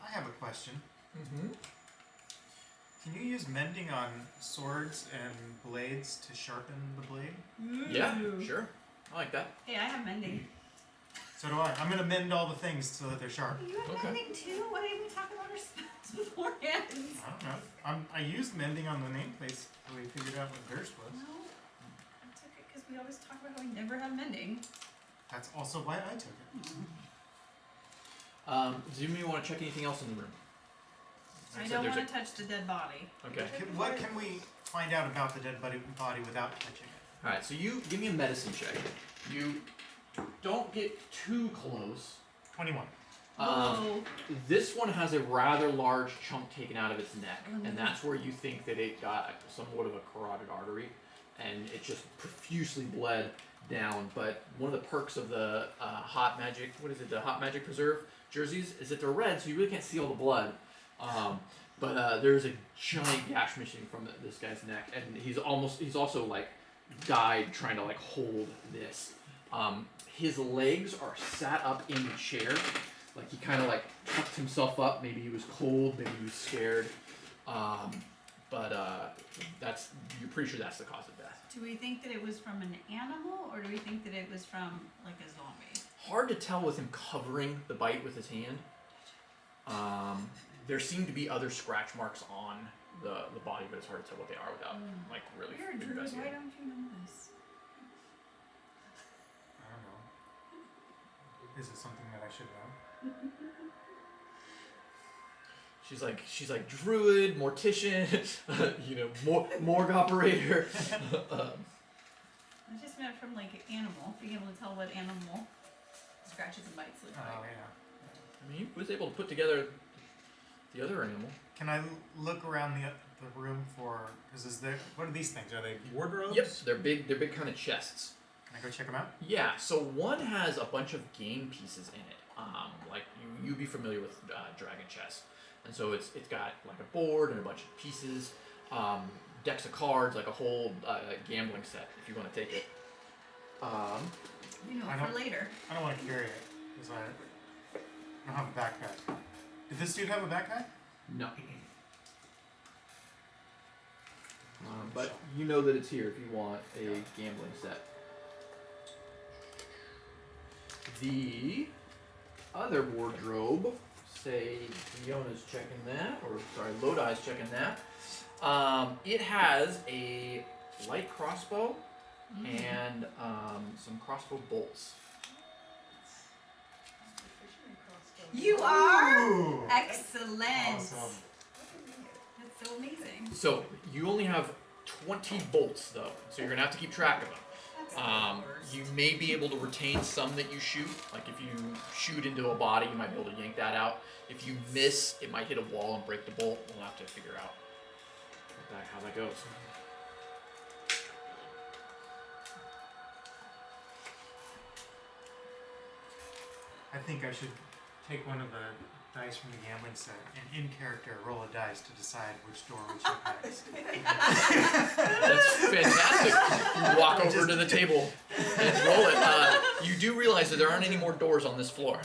I have a question. Mm-hmm. Can you use mending on swords and blades to sharpen the blade? Yeah, sure. I like that. Hey, I have mending. So do I. I'm gonna mend all the things so that they're sharp. You have Okay. mending too? Why didn't we talk about our spells beforehand? I don't know. I used mending on the nameplates so we figured out what theirs was. No, I took it because we always talk about how we never have mending. That's also why I took it. Do you want to check anything else in the room? I Like said, don't there's want to touch the dead body. Okay. What can we find out about the dead body without touching it? All right. So you give me a medicine check. You don't get too close. 21. Whoa. This one has a rather large chunk taken out of its neck, and that's where you think that it got somewhat of a carotid artery, and it just profusely bled down. But one of the perks of the hot magic, the hot magic preserve jerseys, is that they're red, so you really can't see all the blood. But there's a giant gash missing from this guy's neck, and he's also like died trying to like hold this. His legs are sat up in the chair. Like he kind of like tucked himself up. Maybe he was cold. Maybe he was scared. But you're pretty sure that's the cause of death. Do we think that it was from an animal, or do we think that it was from like a zombie? Hard to tell with him covering the bite with his hand. There seem to be other scratch marks on the body, but it's hard to tell what they are without like really You're a druid. Why investigating. don't you know this? I don't know. Is it something that I should know? She's like druid, mortician, morgue operator. I just meant from like animal, being able to tell what animal scratches and bites look Oh, like. yeah. I mean, he was able to put together the other animal. Can I look around the room for? What are these things? Are they wardrobes? Yep, they're big kind of chests. Can I go check them out? Yeah, so one has a bunch of game pieces in it. Like you'd be familiar with dragon chess, and so it's got like a board and a bunch of pieces, decks of cards, like a whole gambling set if you want to take it. For later. I don't want to carry it because I don't have a backpack. Did this dude have a backpack? No. But you know that it's here if you want a gambling set. The other wardrobe, say Fiona's checking that, or sorry, Lodi's checking that. It has a light crossbow and some crossbow bolts. You are Ooh. excellent. Awesome. That's so amazing. So you only have 20 bolts though, so you're gonna have to keep track of them. That's the worst. You may be able to retain some that you shoot. Like if you shoot into a body, you might be able to yank that out. If you miss, it might hit a wall and break the bolt. We'll have to figure out how that goes. I think I should take one of the dice from the gambling set and in character roll a dice to decide which door we should next. That's fantastic. You walk over to the table and roll it. You do realize that there aren't any more doors on this floor.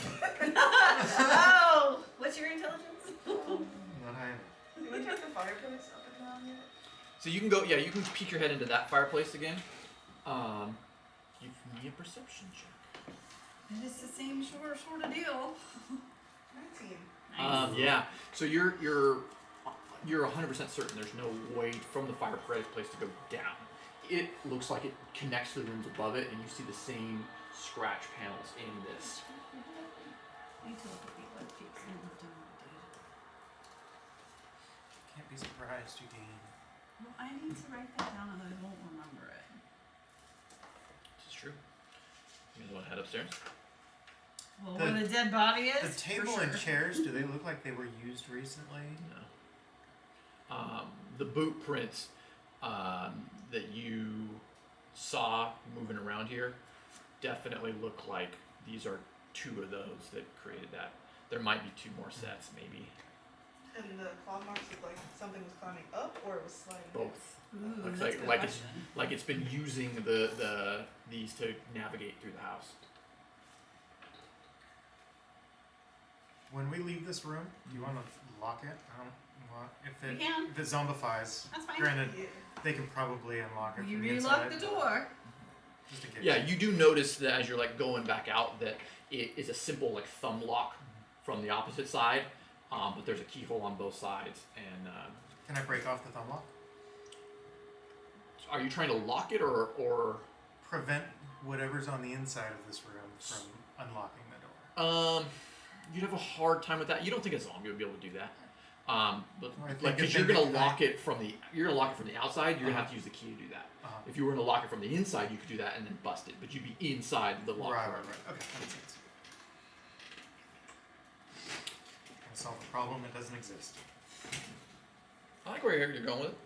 Oh, what's your intelligence? Not high. Did we check the fireplace up and down yet? So you can go, you can peek your head into that fireplace again. Give me a perception check. It's the same sort of deal. 19. Yeah. So you're 100% certain there's no way from the fireplace to go down. It looks like it connects to the rooms above it, and you see the same scratch panels in this. I need to look at the blood peaks and dude. Can't be surprised you gain. Well, I need to write that down and I won't remember it. This is true. You guys want to head upstairs? Well, where the dead body is? The table for and sure. chairs, do they look like they were used recently? No. The boot prints that you saw moving around here definitely look like these are two of those that created that. There might be two more sets, maybe. And the claw marks look like something was climbing up or it was sliding down? Both. Ooh, Looks that's a good like question. it's been using these to navigate through the house. When we leave this room, do you want to lock it? I don't want We can. if it zombifies. That's fine. Granted, Yeah. they can probably unlock it You from the relock inside. the door. Just in case. Yeah, you do notice that as you're like going back out that it is a simple like thumb lock from the opposite side, but there's a keyhole on both sides. And Can I break off the thumb lock? are you trying to lock it or? Prevent whatever's on the inside of this room from unlocking the door. You'd have a hard time with that. You don't think a zombie would be able to do that. But I think like, if because you're they gonna make lock it from the outside, you're gonna Uh-huh. have to use the key to do that. Uh-huh. If you were gonna lock it from the inside, you could do that and then bust it, but you'd be inside the lock. Right. part. Okay, that makes sense. Can I solve a problem that doesn't exist? I like where you're going with it.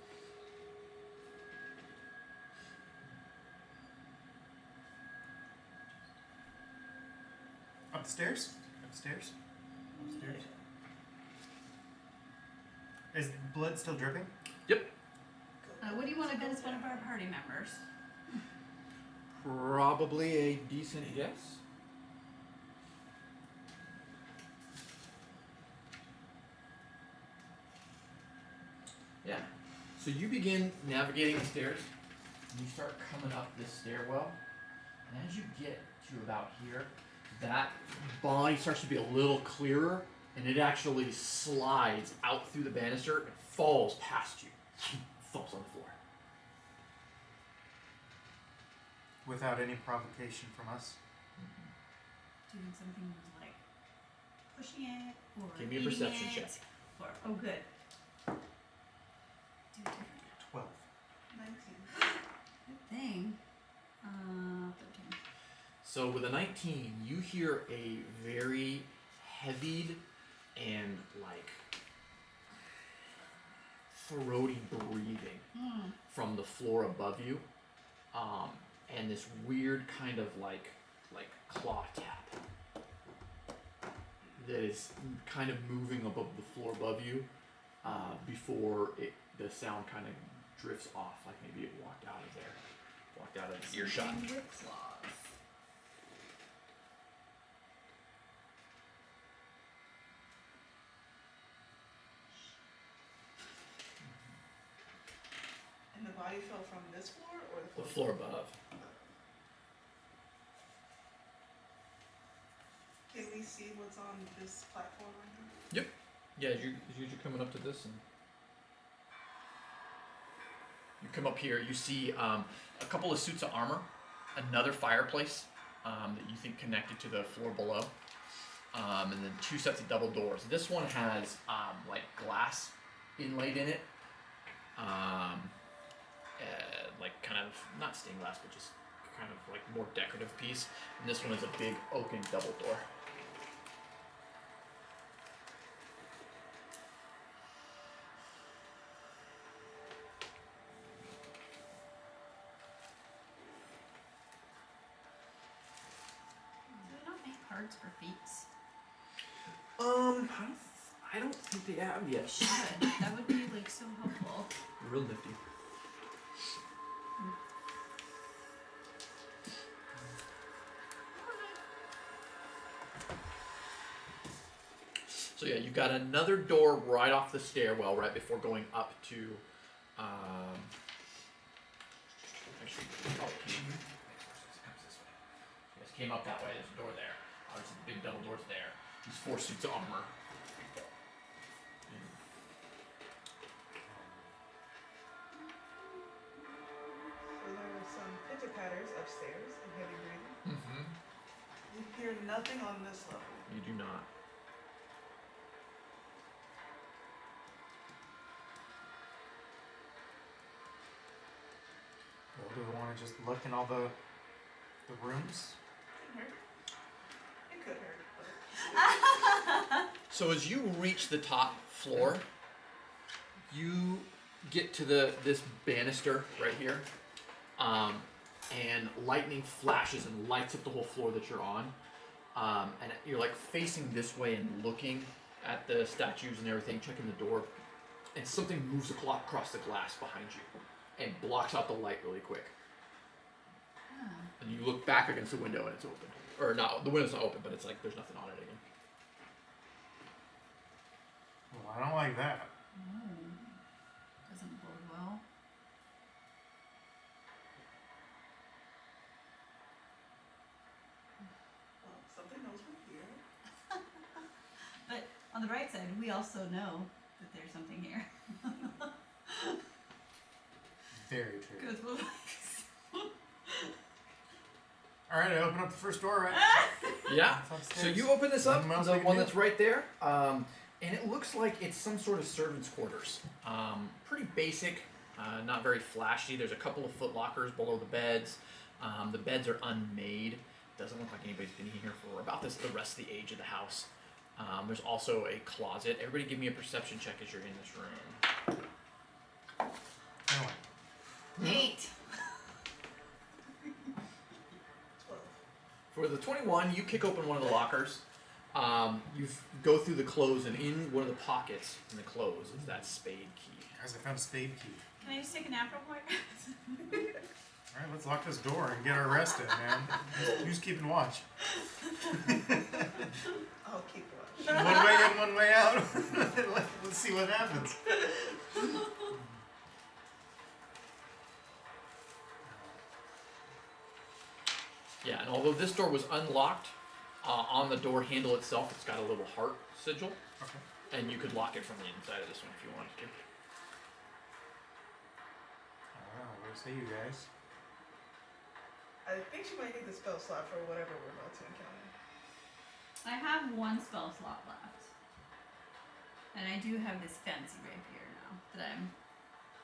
Upstairs? Upstairs? Is blood still dripping? What do you want to bet is one of our party members? Probably a decent guess. Yeah. So you begin navigating the stairs, and you start coming up this stairwell. And as you get to about here, that body starts to be a little clearer, and it actually slides out through the banister and falls past you. Thumps on the floor. Without any provocation from us? Doing something with like pushing it or Give me a eating perception it, check. Or, oh, good. Do different. 12. 19. Good thing. 13. So with a 19, you hear a very heavied and like throaty breathing from the floor above you, and this weird kind of like claw tap that is kind of moving above the floor above you before the sound kind of drifts off, like maybe it walked out of earshot. Something with claws. And the body fell from this floor or The the floor above. Can we see what's on this platform right now? Yeah, as you're coming up to this, and you come up here, you see a couple of suits of armor, another fireplace that you think connected to the floor below, and then two sets of double doors. This one has like glass inlaid in it, like kind of not stained glass, but just kind of like more decorative piece. And this one is a big oaken double door. Do they not make cards for feats? I don't think they have yet. Should. That would be like so helpful. Real nifty. So yeah, you've got another door right off the stairwell, right before going up to. Actually, this way. You guys came up that way. There's a door there. Obviously, the big double doors there. These four suits of armor. So there are some pitter-patters upstairs and heavy breathing. Mm-hmm. We hear nothing on this level. You do not. Well, do we want to just look in all the rooms? Could hurt. It could hurt, but So as you reach the top floor, you get to this banister right here, and lightning flashes and lights up the whole floor that you're on, and you're like facing this way and looking at the statues and everything, checking the door, and something moves across the glass behind you and blocks out the light really quick. And you look back against the window and it's open. Or not, the window's not open, but it's like there's nothing on it again. Well, I don't like that. Doesn't bode well. On the bright side, we also know that there's something here. Very true. Because we'll Alright, I open up the first door, right? Yeah. It's upstairs. So you open this up, Nothing else the we can one do? that's right there, and it looks like it's some sort of servant's quarters. Pretty basic, not very flashy. There's a couple of foot lockers below the beds. The beds are unmade. Doesn't look like anybody's been in here for about the rest of the age of the house. There's also a closet. Everybody give me a perception check as you're in this room. Anyway, 8. 12. For the 21, you kick open one of the lockers. You go through the clothes, and in one of the pockets in the clothes is that spade key. guys, I found a spade key. Can I just take a nap real quick? Alright, let's lock this door and get our rest in, man. Who's keeping watch? I'll keep watch. One way in, one way out. Let's see what happens. Yeah, and although this door was unlocked, on the door handle itself, it's got a little heart sigil, Okay. and you could lock it from the inside of this one if you wanted to. What say you guys? I think she might need the spell slot for whatever we're about to encounter. I have one spell slot left. And I do have this fancy rapier now that I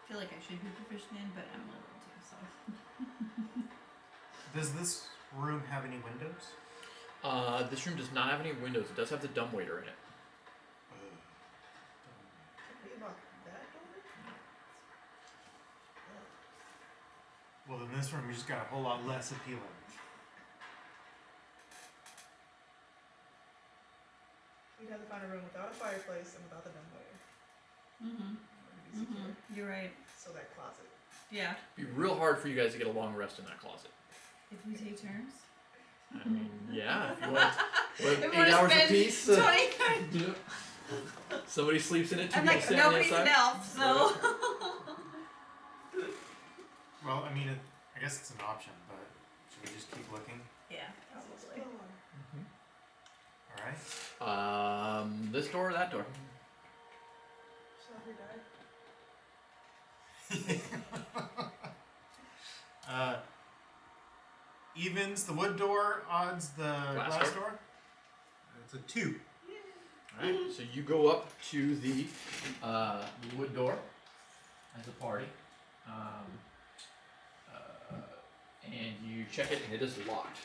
feel like I should be proficient in, but I'm level 2, so. Does this room have any windows? This room does not have any windows. It does have the dumbwaiter in it. Can we lock that door? Well, in this room, you just got a whole lot less appealing. We'd have to find a room without a fireplace and without the dumbwaiter. Mm-hmm. To be secure. You're right. So that closet. Yeah. It'd be real hard for you guys to get a long rest in that closet. If we take turns. I mean, yeah, if you want If we 8 wanna hours spend apiece. 20 Somebody sleeps in it, 2 I'm people like, stand on the nobody's an outside. elf, so. Well, I mean, I guess it's an option, but should we just keep looking? Yeah, Let's probably. Alright. This door or that door? Shall we die? Evens the wood door, odds the glass door. It's a 2. Alright, so you go up to the wood door as a party. And you check it, and it is locked.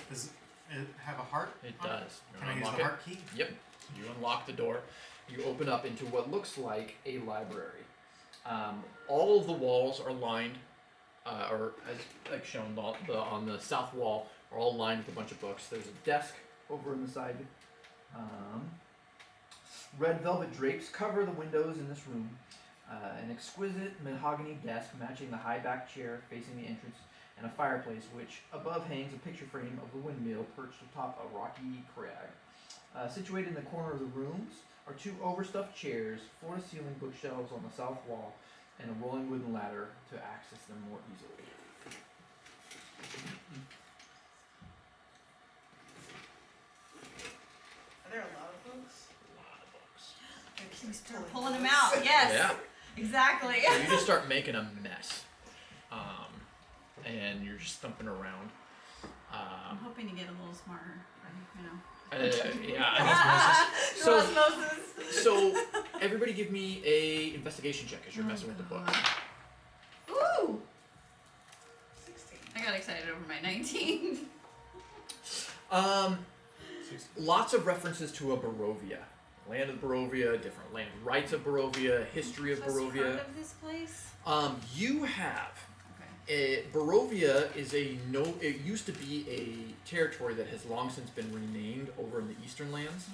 Does it have a heart? It on does. Can I use Unlock the it. heart key? Yep. You unlock the door. You open up into what looks like a library. All of the walls are lined, or as like shown on the south wall, are all lined with a bunch of books. There's a desk over on the side. Red velvet drapes cover the windows in this room. An exquisite mahogany desk matching the high-backed chair facing the entrance, and a fireplace which above hangs a picture frame of the windmill perched atop a rocky crag. Situated in the corner of the rooms are 2 overstuffed chairs, floor-to-ceiling bookshelves on the south wall, and a rolling wooden ladder to access them more easily. Are there a lot of books? A lot of books. We start pulling them out. Yes. Yeah. Exactly. So you just start making a mess, and you're just thumping around. I'm hoping to get a little smarter, you know. Yeah. So, Osmosis. so everybody, give me a investigation check as you're messing with the book. Ooh! 16. I got excited over my 19. Lots of references to a Barovia. Land of Barovia, different land rights of Barovia, history of Just heard Barovia. of this place? You have. Okay. Barovia is it used to be a territory that has long since been renamed over in the Eastern Lands.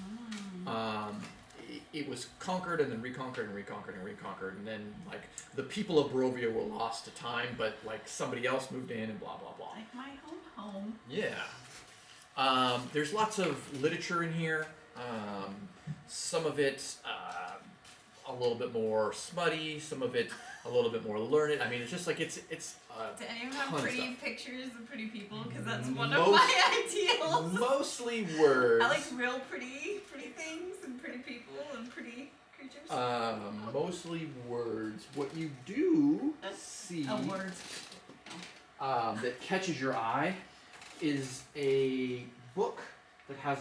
It was conquered and then reconquered and reconquered and reconquered, and then like the people of Barovia were lost to time, but like somebody else moved in and blah blah blah. Like my home. Yeah. There's lots of literature in here. Some of it a little bit more smutty, some of it a a little bit more learned. I mean, it's just like it's. Do any of them ton have of pretty stuff. pictures of pretty people? Because that's one of Most- my ideals. Mostly words. I like real pretty things and pretty people and pretty creatures. Mostly words. What you do see Words. that catches your eye is a book that has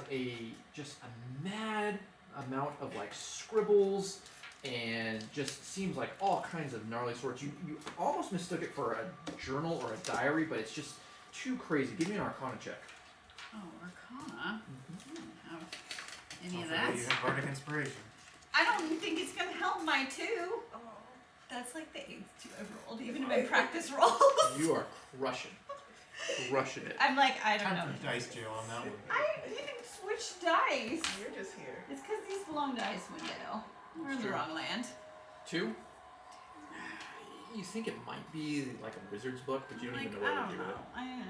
just a mad amount of like scribbles and just seems like all kinds of gnarly sorts. You almost mistook it for a journal or a diary, but it's just too crazy. Give me an Arcana check. Oh, Arcana. I don't have any of Hopefully that. you have bardic inspiration. I don't think it's gonna help my 2. Oh. That's like the 8th 2 I've rolled, even in my practice rolls. You are crushing it. I'm like, I don't Time know. for dice jail on that one. I didn't switch dice. You're just here. It's because these belong to Icewind Dale. We're in the True. wrong land. 2? You think it might be like a wizard's book, but you don't even know I what don't to do with know. it. I don't know.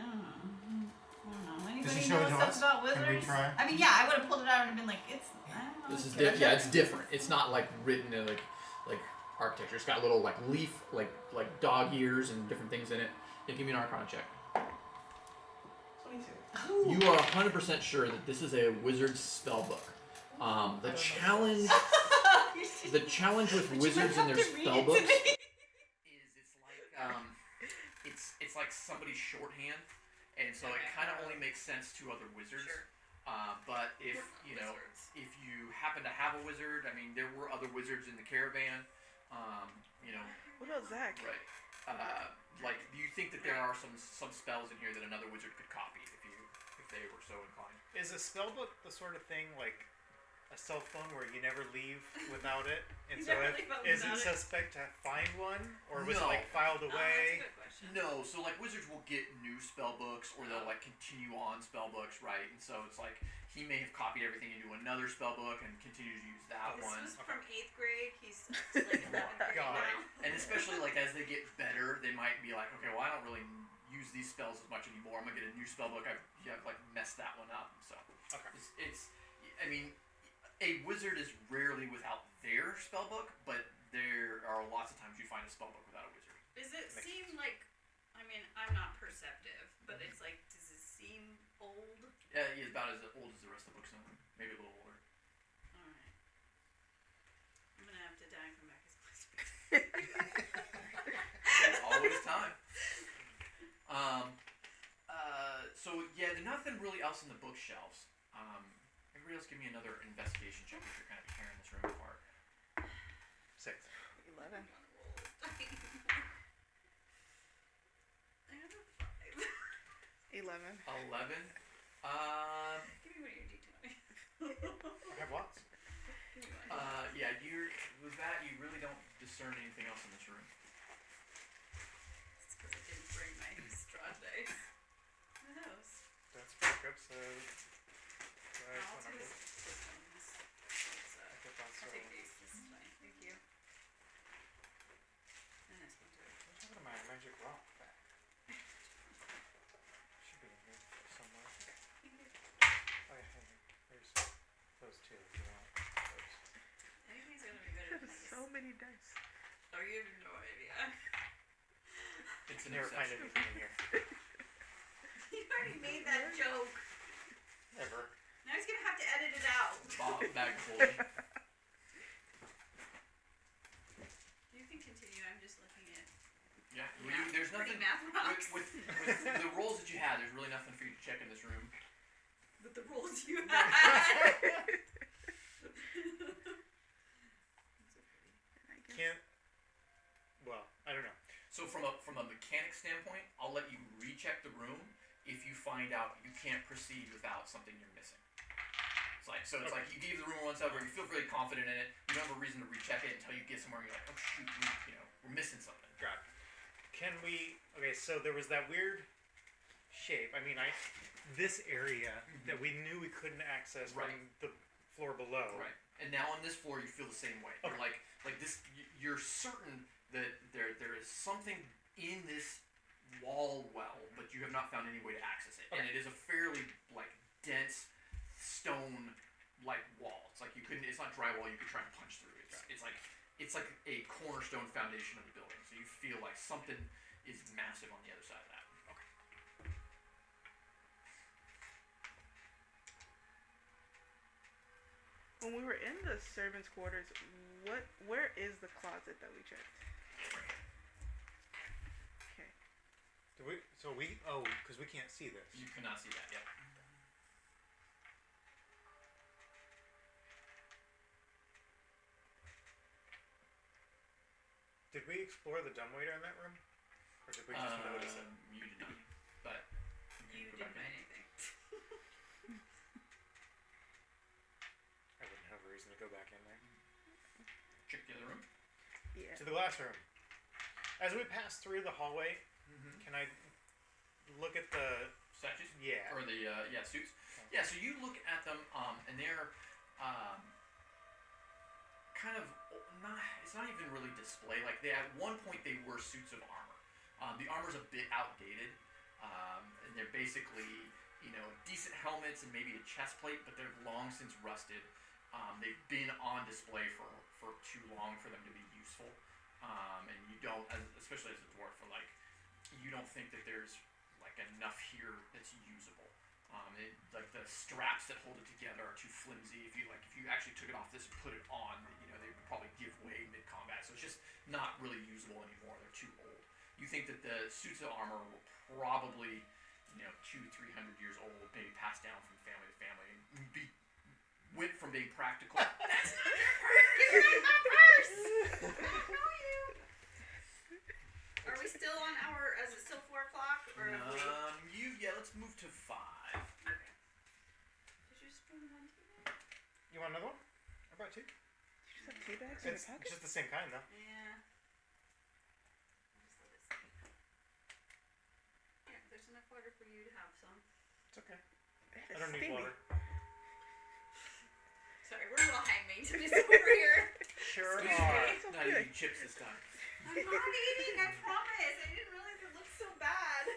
Does Anybody he show know it to stuff us? about Can wizards? we try? I mean, yeah, I would have pulled it out and been like, it's. I don't know. This is it's yeah, it's different. It's not like written in like architecture. It's got little like leaf like dog ears and different things in it. Yeah, give me an Arcana check. 22. Ooh. You are 100% sure that this is a wizard's spell book. The challenge with But wizards you and might their have to read spell it to books me. is it's like somebody's shorthand, and so it kind of only makes sense to other wizards. Sure. But if if you happen to have a wizard, I mean, there were other wizards in the caravan. What about Zach? Right. Like, do you think that there are some spells in here that another wizard could copy if they were so inclined? Is a spellbook the sort of thing like a cell phone where you never leave without it? And You so never if, leave out is it without it? suspect to find one? Or was it No. like filed Oh, away? that's a good question. No, so like wizards will get new spell books, or they'll like continue on spell books, right? And so it's like he may have copied everything into another spell book and continued to use that This one. was from 8th grade. He's up to like 11th grade God. now. And especially like as they get better, they might be like, okay, well I don't really use these spells as much anymore. I'm gonna get a new spell book. I've like messed that one up. So Okay. I mean, a wizard is rarely without their spell book, but there are lots of times you find a spell book without a wizard. Does it Makes seem like? I mean, I'm not perceptive, but it's like, does it seem old? Yeah, he's about as old as the rest of the books, and maybe a little older. All right. I'm gonna have to die and come back as close. There's always time. So yeah, there's nothing really else in the bookshelves. Everybody else give me another investigation check if you're kind of tearing this room apart. 6. 11. I have a 5. 11. 11. Give me one of your D20. I have lots. Give me one. Yeah, with that, you really don't discern anything else in this room. It's because I didn't bring my Strahd dice. Who knows? That's backups. I'll Guys, take whatever. this one. I think that's I'll take these. This is fine. Thank you. And this one too. What's happened to my magic rock back? Should be in here somewhere. Thank you. Oh yeah, hey, there's those two if you want those. Anything's gonna be better than this. So many dice. Oh, you have no idea. It's an Never find exception. anything in here. You already made that joke. Ever. Now he's gonna have to edit it out. Bob bag of holding. You can continue. I'm just looking at Yeah, math, there's pretty nothing math rocks. with the rolls that you had. There's really nothing for you to check in this room. With the rules you had. Can't. Well, I don't know. So from a mechanic standpoint, I'll let you recheck the room if you find out you can't proceed without something you're missing. It's like you gave the room once over, you feel really confident in it. You don't have a reason to recheck it until you get somewhere. And you're like, oh shoot, we're missing something. God. Can we? Okay, so there was that weird shape. I mean, this area that we knew we couldn't access Right. from the floor below. Right. And now on this floor, you feel the same way. Okay. You're like this. You're certain that there is something in this wall well, but you have not found any way to access it. Okay. And it is a fairly dense stone wall. It's like you couldn't. It's not drywall. You could try and punch through. It's like it's like a cornerstone foundation of the building. So you feel like something is massive on the other side of that. Okay. When we were in the servants' quarters, where is the closet that we checked? Okay. Because we can't see this. You cannot see that yet. Did we explore the dumbwaiter in that room? Or did we just notice it? You did not. But You can go didn't back buy in. anything. I wouldn't have a reason to go back in there. Check the other room. Yeah. To the glass room. As we pass through the hallway, can I look at the... Statues? Yeah. Or the, suits. Yeah, so you look at them, and they're, kind of, it's not even really display. Like, at one point they were suits of armor. The armor's a bit outdated, and they're basically, decent helmets and maybe a chest plate, but they're long since rusted. They've been on display for too long for them to be useful. And you don't, especially as a dwarf, you don't think that there's enough here that's usable. Like the straps that hold it together are too flimsy. If you actually took it off this and put it on, they would probably give way mid combat. So it's just not really usable anymore. They're too old. You think that the suits of armor were probably 200-300 years old, maybe passed down from family to family, and went from being practical. That's not your purse. You're not my purse. I don't know you. Are we still on our? Is it still 4 o'clock or? have we... Let's move to 5. Okay. Did you just bring one too? You want another one? I brought 2. Did you just have tea bags in your It's pocket? just the same kind, though. Yeah. I'll just let it sit. Yeah, there's enough water for you to have some. It's okay. It's I don't need steamy. water. Sorry, we're a little high maintenance over here. Sure Excuse are. me. It's Not okay. eating chips this time. I'm not eating, I promise. I didn't realize it looked so bad.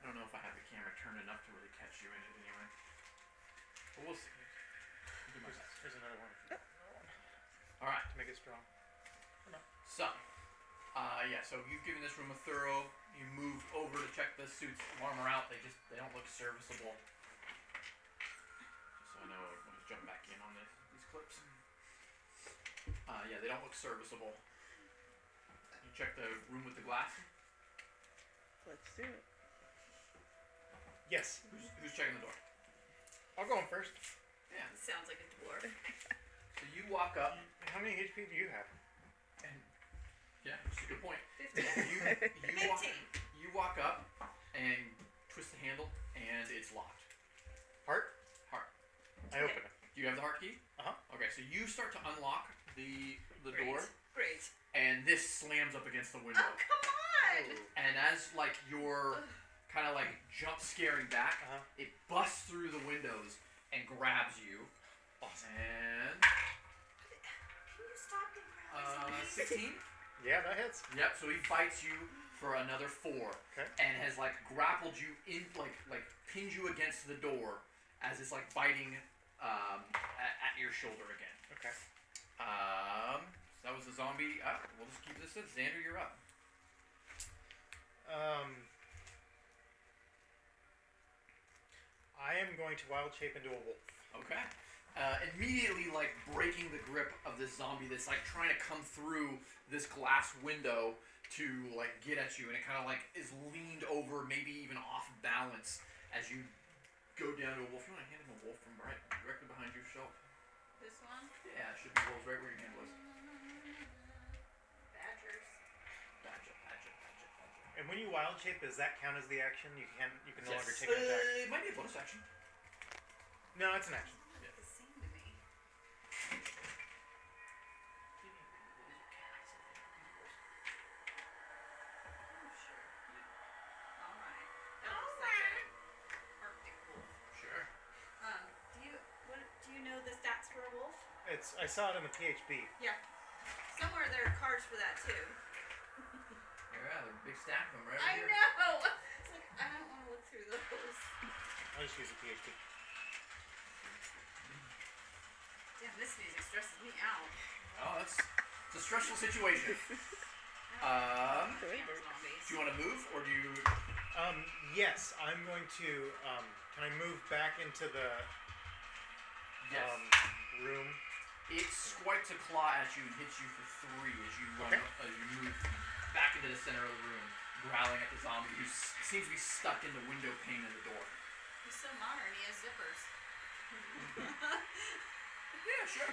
I don't know if I have the camera turned enough to really catch you in it anyway. But we'll see. I'll do my best. Here's another one. Alright, To make it strong. so, so you've given this room a thorough, you moved over to check the suits of armor out, they don't look serviceable. Just so I know, I'll just jump back in on these clips. They don't look serviceable. You check the room with the glass? Let's do it. Yes. Who's checking the door? I'll go in first. Yeah. It sounds like a dwarf. So you walk up, How many HP do you have? and yeah, that's a good point. 15. You walk up and twist the handle, and it's locked. Heart? Heart. I open it. Do you have the heart key? Uh-huh. Okay, so you start to unlock the Great. door, Great. and this slams up against the window. Oh, come on! And as you're kind of jump scaring back, Uh-huh. it busts through the windows and grabs you. Awesome. And Can you stop and grab me some 16. Yeah, that hits. Yep. So he bites you for another 4. Okay. And has grappled you in pinned you against the door as it's biting at your shoulder again. Okay. So that was the zombie. We'll just keep this. Xander, you're up. I am going to wild shape into a wolf. Okay. Immediately, breaking the grip of this zombie that's trying to come through this glass window to get at you, and it kind of is leaned over, maybe even off balance as you go down to a wolf. You want to hand him a wolf from directly behind your shelf? This one? Yeah, it should be wolves right where your hand was. Badgers. Gotcha. And when you wild shape, does that count as the action? You can no longer Yes. take an attack. It might be a bonus action. No, it's an action. Look the same to me. Oh, sure. Alright. That looks like an Arctic wolf. Sure. Do you know the stats for a wolf? I saw it in the PHB. Yeah. Somewhere there are cards for that too. Yeah, there's a big stack of them right I here. know! It's I don't want to look through those. I'll just use the PHB. Damn, this music stresses me out. Oh, it's a stressful situation. Damn zombies. Do you want to move, or do you... Yes, I'm going to, can I move back into the, Yes. room? It swipes a claw at you and hits you for 3 as you run, as you move back into the center of the room, growling at the zombie who seems to be stuck in the window pane of the door. He's so modern, he has zippers. Yeah, sure.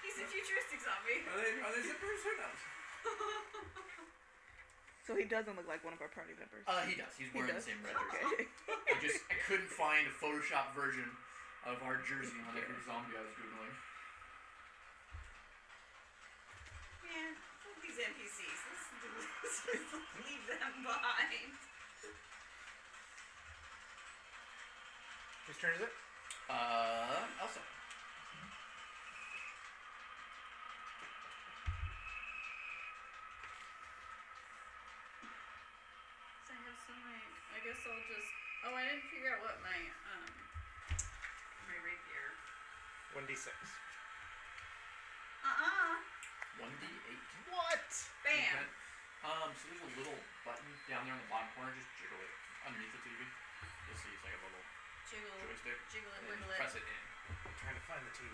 He's a futuristic zombie. Are they zippers? Who knows? So he doesn't look like one of our party members. He does. He's wearing the same red jersey. Okay. I couldn't find a Photoshop version of our jersey on every zombie I was Googling. Man, fuck these NPCs. Let's leave them behind. Whose turn is it? Elsa. So I have so many. I guess I'll just. Oh, I didn't figure out what my rapier. 1d6. 1d8. What? Bam. Okay. So there's a little button down there on the bottom corner. Just jiggle it underneath the TV. You'll see it's like a little Jiggle. joystick. Jiggle it, And then wiggle it. press it in. I'm trying to find the TV.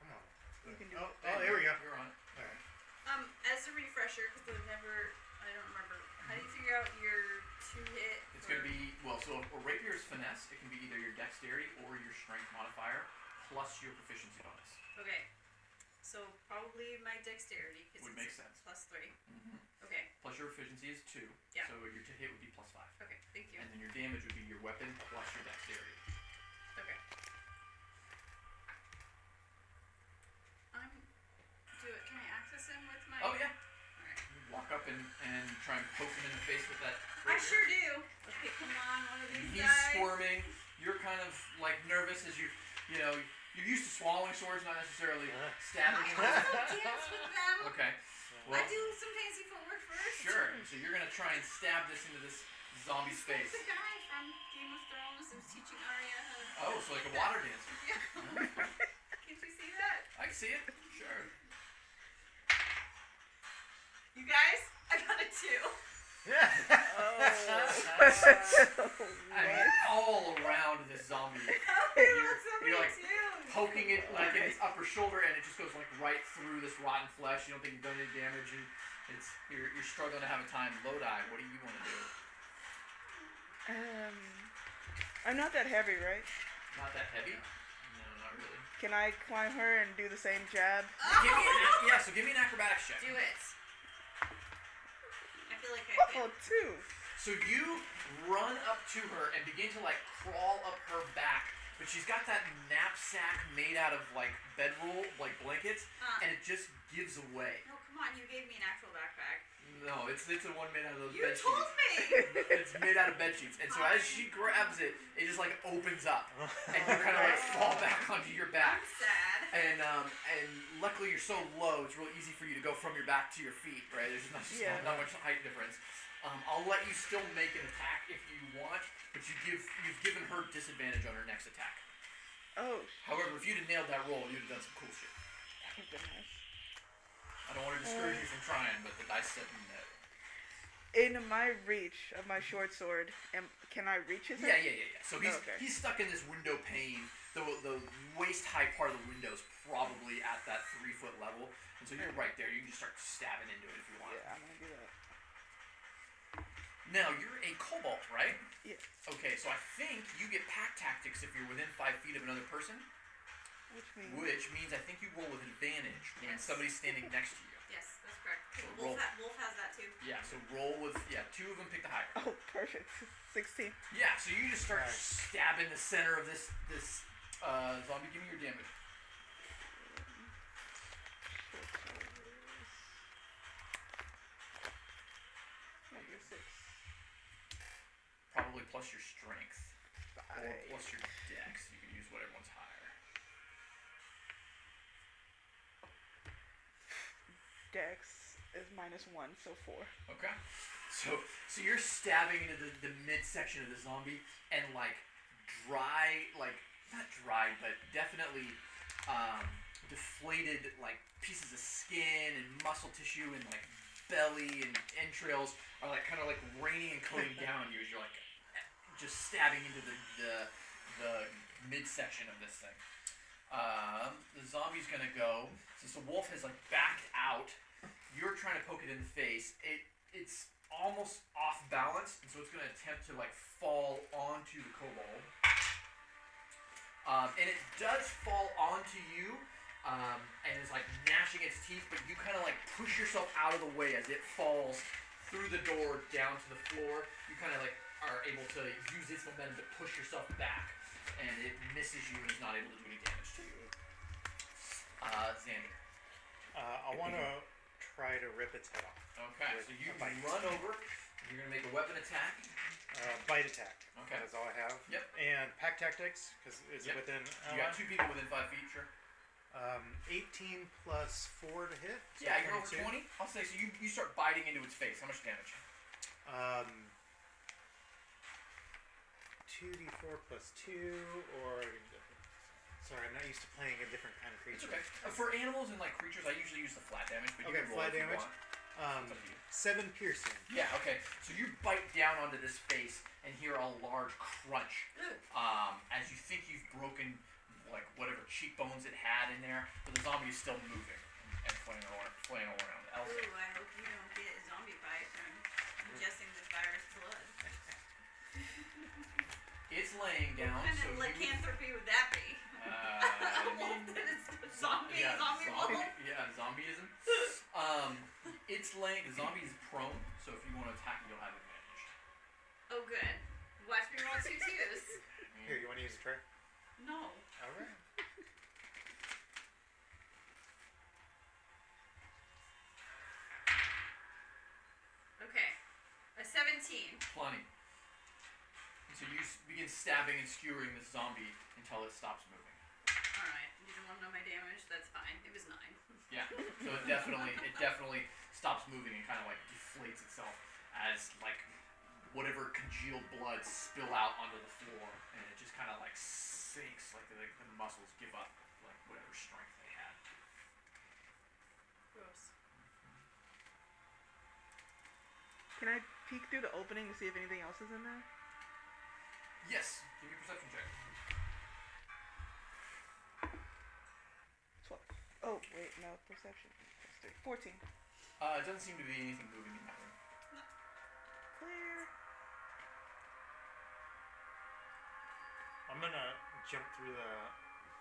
Come on. You can do Oh, it. oh, there we go. You're on it. Alright. As a refresher, because I don't remember. How do you figure out your 2-hit? It's going to be, well, so a rapier is finesse. It can be either your dexterity or your strength modifier plus your proficiency bonus. Okay. So probably my dexterity, because Would it's make sense. +3. Mm-hmm. Okay. Plus your proficiency is 2. Yeah. So your hit would be +5. Okay. Thank you. And then your damage would be your weapon plus your dexterity. Okay. Can I access him with my? Oh, yeah. Alright. You walk up and try and poke him in the face with that I rapier. sure do. Okay, come on, one of these He's guys. squirming. You're kind of like nervous as you're used to swallowing swords, not necessarily stabbing I them. also dance with them. Okay. I Well, do some fancy footwork first. sure. So you're gonna try and stab this into this zombie's It's like face. the guy from Game of Thrones who's teaching Arya how to. Oh, so like a water dancer. Yeah. Can't you see that? I can see it. Sure. You guys, I got a 2. I mean, all around this zombie. You're like poking it like in its upper shoulder, and it just goes like right through this rotten flesh. You don't think you've done any damage, and you're struggling to have a time. Lodi, what do you want to do? I'm not that heavy, right? Not that heavy? No, not really. Can I climb her and do the same jab? So give me an acrobatics check. Do it. I feel like I Oh, can. 2. So you run up to her and begin to like crawl up her back, but she's got that knapsack made out of like bedroll, like blankets, and it just gives away. No, come on, you gave me an actual backpack. No, it's the one made out of those You bed told sheets. me! It's made out of bed sheets, and so as she grabs it, it just like opens up, and you kind of like fall back onto your back. I'm sad. And luckily you're so low, it's real easy for you to go from your back to your feet, right? There's not much height difference. I'll let you still make an attack if you want, but you've given her disadvantage on her next attack. Oh. However, if you'd have nailed that roll, you'd have done some cool shit. Goodness. I don't want to discourage you from trying, but the dice said no. In my reach of my short sword, can I reach his head? Yeah. So he's stuck in this window pane. The waist high part of the window is probably at that 3-foot level, and so you're right there. You can just start stabbing into it if you want. Yeah, I'm gonna do that. Now you're a kobold, right? Yeah. Okay, so I think you get pack tactics if you're within 5 feet of another person, Which means which means I think you roll with advantage when Yes. somebody's standing next to you. Yes, that's correct. So Wolf, roll. Wolf has that too. Yeah, so roll with 2 of them pick the higher. oh, perfect. 16. Yeah, so you just start Nice. stabbing the center of this zombie. Give me your damage. Probably plus your strength. Or plus your dex. You can use whatever one's higher. Dex is -1, so 4. Okay. So you're stabbing into the midsection of the zombie and like dry, like not dry, but definitely deflated, like pieces of skin and muscle tissue and like belly and entrails are like kind of like raining and coating down on you as you're like just stabbing into the midsection of this thing. The zombie's gonna go. Since the wolf has like backed out, you're trying to poke it in the face. It's almost off balance, and so it's gonna attempt to like fall onto the kobold. And it does fall onto you, and is like gnashing its teeth, but you kind of like push yourself out of the way as it falls through the door down to the floor. You kind of like are able to use its momentum to push yourself back, and it misses you and is not able to do any damage to you. Xander. I want to try to rip its head off. Okay, With so you a bite. run over. You're gonna make a weapon attack. Bite attack. Okay. That's all I have. Yep. And pack tactics, because it's Yep. within. You got 2 people within 5 feet, sure. 18 plus 4 to hit. So Yeah, you're over 22. 20. I'll say so. You start biting into its face. How much damage? 2d4 plus 2, or. Sorry, I'm not used to playing a different kind of It's creature. okay. For animals and like creatures, I usually use the flat damage, but you Okay, can roll flat if you damage. want. It's up to you. 7 piercing. Yeah, okay. So you bite down onto this face and hear a large crunch as you think you've broken like whatever cheekbones it had in there, but the zombie is still moving and flailing around. Elsa. Ooh, I hope you don't get zombie bite from ingesting this virus blood. It's laying down, What kind so of you. lycanthropy would that be? Wolf that is zombie wolf? Yeah, zombieism. It's laying. The zombie is prone, so if you want to attack, you'll have advantage. Oh, good. Watch me roll 2 twos. Here, you want to use a tray? No. Alright. Okay. A 17. Plenty. And so you begin stabbing and skewering this zombie until it stops moving. Alright. You don't want to know my damage? That's fine. It was 9. Yeah. So it definitely stops moving and kind of like deflates itself as like whatever congealed blood spill out onto the floor, and it just kind of like sinks, like the muscles give up like whatever strength they had. Gross. Can I peek through the opening to see if anything else is in there? Yes. Give me a perception check. 12. Oh, wait, no, perception. Plus 3. 14. It doesn't seem to be anything moving in that room. Clear. I'm gonna jump through the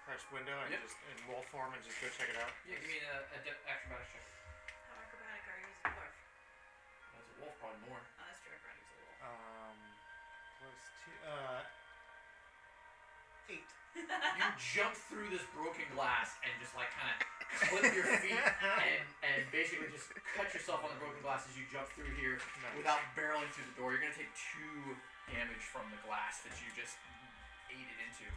crashed window and Yep. just in wolf form and just go check it out. Yeah, give me an acrobatics check. How acrobatic are you as a dwarf? That's a wolf, probably more. Oh, that's true. I forgot he was a wolf. Plus 2, 8. You jump through this broken glass and just like kind of clip your feet and basically just cut yourself on the broken glass as you jump through here Nice. without barreling through the door. You're gonna take 2 damage from the glass that you just ate it into. Do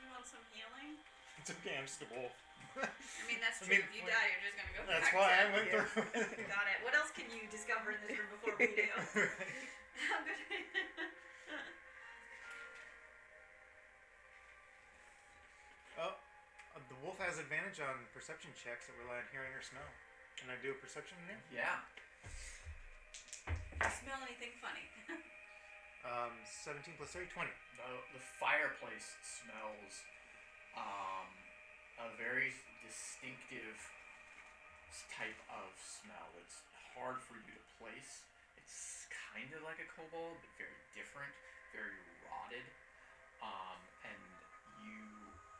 you want some healing? It's okay, I'm just a wolf. I mean, that's I true. mean, If you die, you're just gonna go That's back why to I went Yeah. through. Got it. What else can you discover in this room before we do? How good. Oh, the wolf has advantage on perception checks that rely on hearing or smell. Can I do a perception here? Yeah. Do you smell anything funny? 17 plus 3, 20. The fireplace smells a very distinctive type of smell. It's hard for you to place. It's kind of like a kobold, but very different, very rotted, and you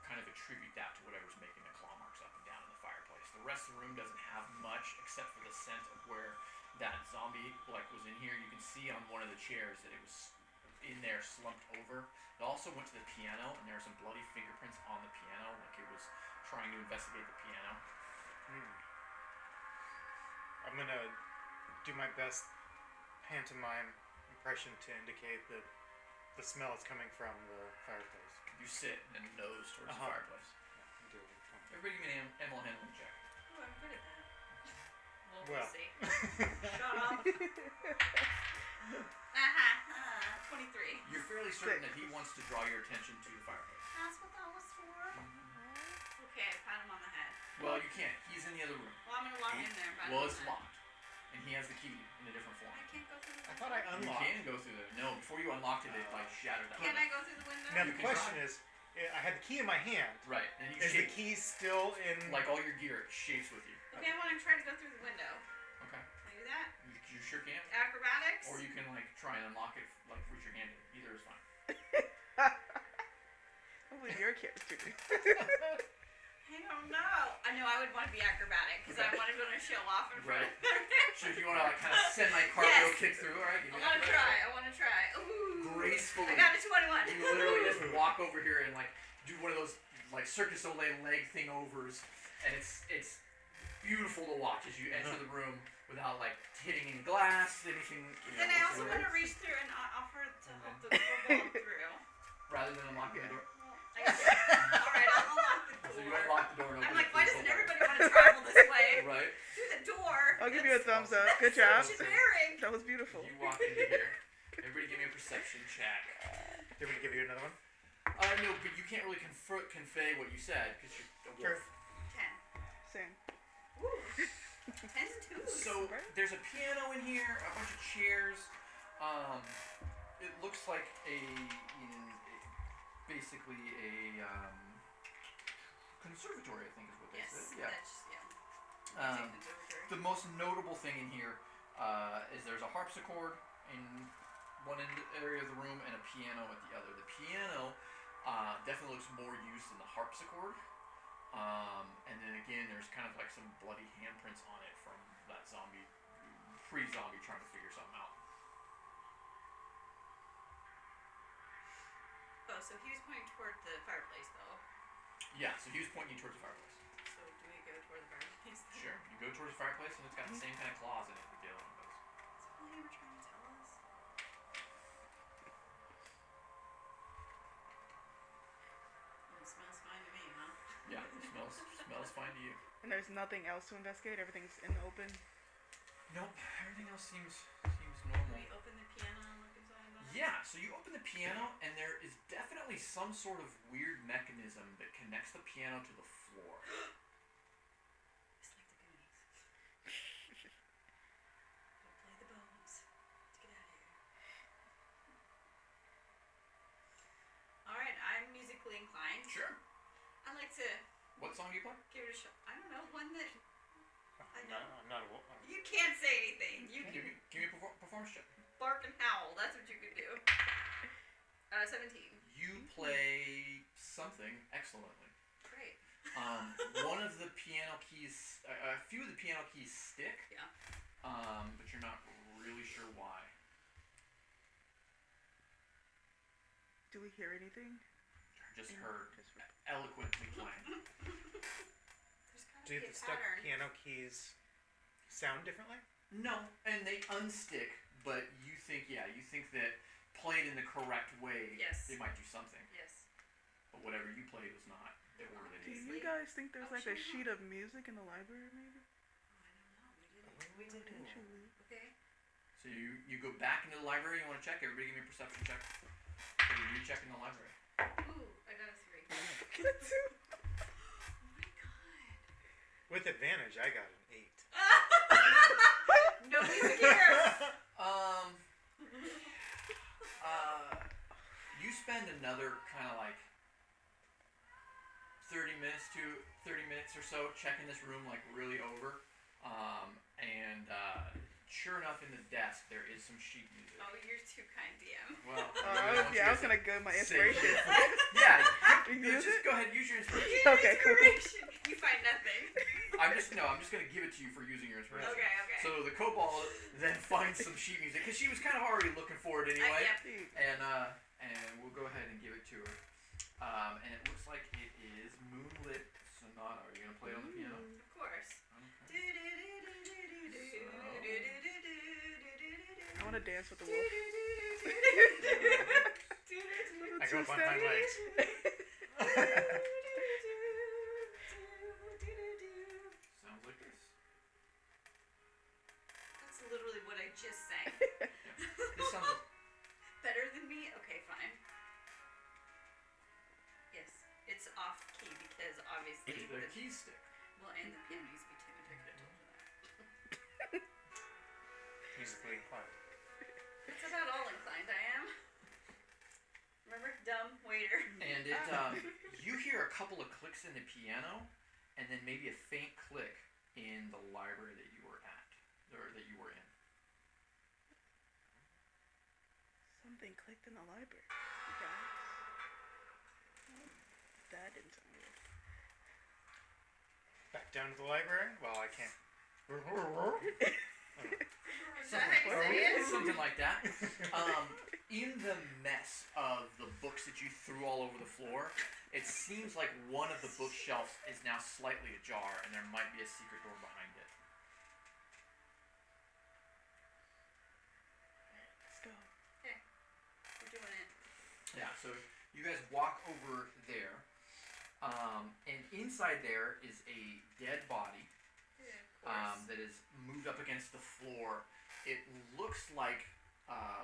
kind of attribute that to whatever's making the claw marks up and down in the fireplace. The rest of the room doesn't have much except for the scent of where that zombie like was in here. You can see on one of the chairs that it was in there slumped over. It also went to the piano, and there were some bloody fingerprints on the piano, like it was trying to investigate the piano. I'm gonna do my best pantomime impression to indicate that the smell is coming from the fireplace. You sit and nose towards the Uh-huh. fireplace. Do it. Everybody give me an animal handling check. Ooh, I'm good at that. Well, Well. we'll see. Shut up. 23. You're fairly certain that he wants to draw your attention to the fireplace. That's what that was for? Okay, I pat him on the head. Well, you can't. He's in the other room. Well, I'm gonna lock in there. Pat him Well, on it's the head. locked, and he has the key in a different form. I can't go through the I window. thought I You unlocked. can go through the no. Before you unlocked it, it like shattered that. Can window. I go through the window? Now You the can question try. is, I had the key in my hand. Right, and you Is the shake, key still in? like all your gear, it shakes with you. Okay, I want to try to go through the window. Okay, Can I do that? you sure can. Acrobatics? Or you can like try and unlock it like with your hand. Either is fine. I believe your character. I don't know. I know I would want to be acrobatic because I want to be able to show off in front Right. of them. So if you want to like kind of send my cartwheel Yes. kick through, all right? Give I me want to that. try. I want to try. Ooh. Gracefully. I got a 21. You literally just walk over here and like do one of those like Circus Soleil leg thing overs, and it's beautiful to watch as you enter the room without like hitting any glass, anything. Then I also want to reach through and offer to help the kobold through. rather than unlocking the door. Alright, I'll unlock the So you door. unlock the door and open I'm like, it why for the doesn't kobold. everybody want to travel this way? Right. Through the door. I'll give you a thumbs up. That's Good job. such a daring. That was beautiful. You walk into here. Everybody give me a perception check. Did we give you another one? No, but you can't really convey what you said because you're a wolf. 10. Same. Woo. 10's twos. So there's a piano in here, a bunch of chairs. It looks like basically a conservatory, I think is what they yes, said. Yeah. that's Um, the most notable thing in here is there's a harpsichord in one area of the room and a piano at the other. The piano definitely looks more used than the harpsichord. And then again, there's kind of like some bloody handprints on it from that zombie, pre-zombie trying to figure something out. Oh, so he was pointing toward the fireplace, though. Yeah, so he was pointing you towards the fireplace. So do we go toward the fireplace? Then? Sure. You go towards the fireplace and it's got the same kind of claws in it that the other one does. Is that what you were trying to tell us? It smells fine to me, huh? Yeah, it smells fine to you. And there's nothing else to investigate. Everything's in the open. Nope, everything else seems Can normal. we open the piano and look inside that? Yeah, so you open the piano and there is definitely some sort of weird mechanism that connects the piano to the floor. It's like the Goonies. Go play the bones. Let's get out of here. Alright, I'm musically inclined. Sure. I'd like to What song do you play? give it a shot. I don't know, one that I know. I'm not a wolf. You can't say anything. You Give can me a performance check. bark and howl. That's what you could do. 17. You play something excellently. Great. One of the piano keys, a few of the piano keys stick. Yeah. But you're not really sure why. Do we hear anything? Just heard Just eloquently playing. There's gotta Do be the a stuck pattern. piano keys sound differently? No, and they unstick, but you think that played in the correct way, Yes. they might do something. Yes. But whatever you played was not the order they Do needed. you guys think there's Oh, like a sure. sheet of music in the library, maybe? Oh, I don't know. We didn't. Potentially. Okay. So you go back into the library, you want to check? Everybody give me a perception check. So you recheck in the library. Ooh, I got a 3. Get two. Oh my god. With advantage, I got an 8. No music here. You spend another kind of like 30 minutes or so checking this room like really over, and sure enough, in the desk there is some sheet music. Oh, you're too kind, DM. Well, I was gonna go my inspiration. Yeah, You use just it? go ahead, use your inspiration. Your Okay, cool. inspiration. You find nothing. I'm just gonna give it to you for using your inspiration. Okay, okay. So the kobold then finds some sheet music because she was kind of already looking for it anyway, Yep. and we'll go ahead and give it to her. And it looks like it is Moonlit Sonata. Are you gonna play it on the piano? Of course. Okay. I want to dance with the wolf. I go up on hind legs. Sounds like this. That's literally what I just sang. This sounds Better than off key because obviously The keys stick. well, and the piano needs to be tuned. I could have told you that. Musically inclined. That's about all inclined I am. Remember, dumb waiter. And it, you hear a couple of clicks in the piano, and then maybe a faint click in the library that you were at, or that you were in. Something clicked in the library. Okay. That didn't sound good. Back down to the library? Well, I can't. Is that how you say it? Something like that. In the mess of the books that you threw all over the floor, it seems like one of the bookshelves is now slightly ajar, and there might be a secret door behind it. Let's go. We're doing it. Yeah, so you guys walk over there, and inside there is a dead body Yeah, of course. that is moved up against the floor. It looks like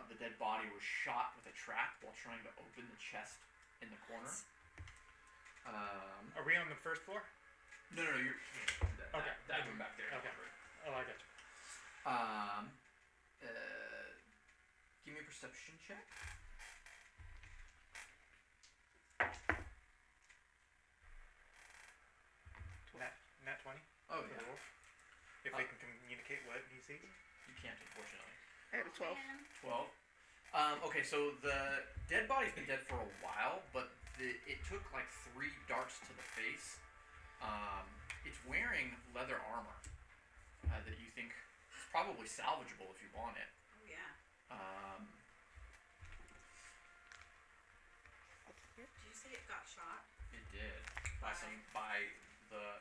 the dead body was shot with a trap while trying to open the chest in the corner. Are we on the first floor? No, you're Okay. that one back there. Okay. Oh, I got you. Give me a perception check. Nat 20? Oh yeah, If they can communicate what he sees? you can't unfortunately. I had a 12. Man. 12. Okay, so the dead body's been dead for a while, but it took like 3 darts to the face. It's wearing leather armor that you think is probably salvageable if you want it. Oh yeah. Did you say it got shot? It did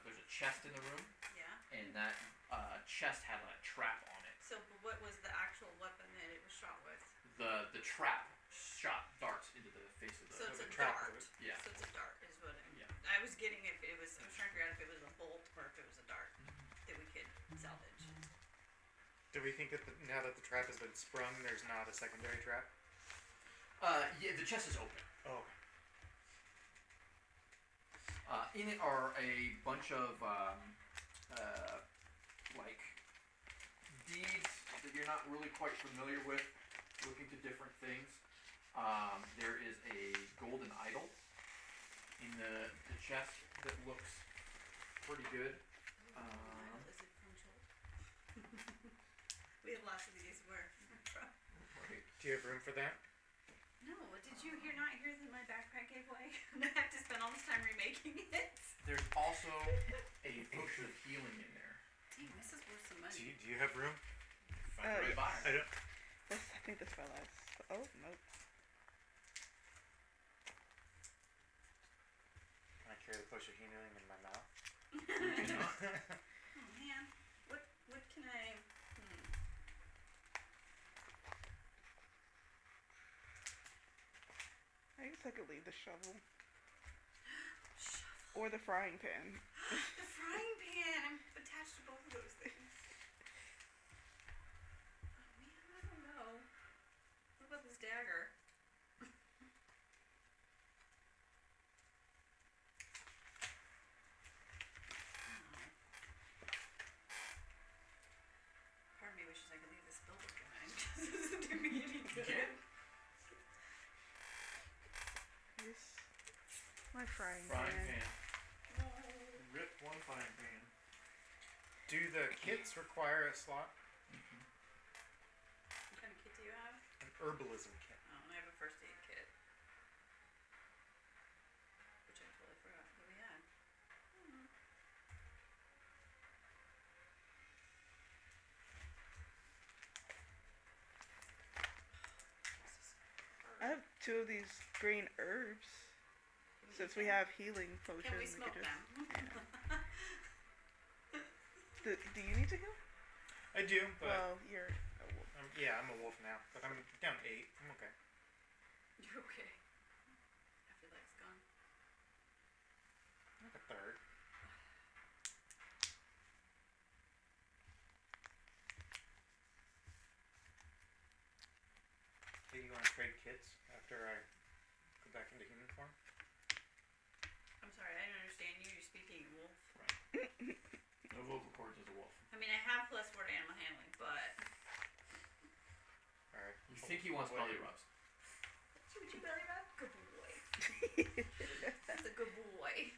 there's a chest in the room, Yeah. and that chest had a trap on it. So, but what was the actual weapon that it was shot with? The trap shot darts into the face of the. So it's a trap dart. was- Yeah. So it's a dart, is what Yeah. I was getting. If it was, I was trying to figure out if it was a bolt or if it was a dart that we could salvage. Do we think that now that the trap has been sprung, there's not a secondary trap? Yeah, the chest is open. Oh. In it are a bunch of like deeds that you're not really quite familiar with, looking to different things. There is a golden idol in the chest that looks pretty good. Is it from Joel? We have lots of these where. Right. Do you have room for that? No, did you not hear that my backpack gave way? And I have to spend all this time remaking it. There's also a potion of healing in there. Dang, this is worth some money. Do you have room? Find the right buyer. I don't. I think this fell out. Oh, nope. Can I carry the potion of healing in my mouth? You cannot. Oh man, what can I? I guess I could leave the shovel. Shovel. Or the frying pan. The frying pan. I'm attached to both of those things. Oh man, I don't know. What about this dagger? Part of me wishes I could leave this spellbook behind. This doesn't do me any good. Okay. This. My frying Frying pan. pan. No. Rip one frying pan. Do the kits require a slot? What kind of kit do you have? An herbalism kit. Oh, I have a first aid kit. Which I totally forgot that we had. I have 2 of these green herbs. Since we have healing potions, Can we smoke could them? Do you need to heal? I do, but Well, you're a wolf. yeah, I'm a wolf now, but I'm down 8. I'm okay. You're okay. I feel like it's gone. I'm like a third. Do you want to trade kits after I go back into human form? I'm sorry, I No vocal cords as a wolf. I mean, I have +4 to animal handling, but. Alright. You think he wants belly rubs? Would you belly rub? Good boy. That's a good boy.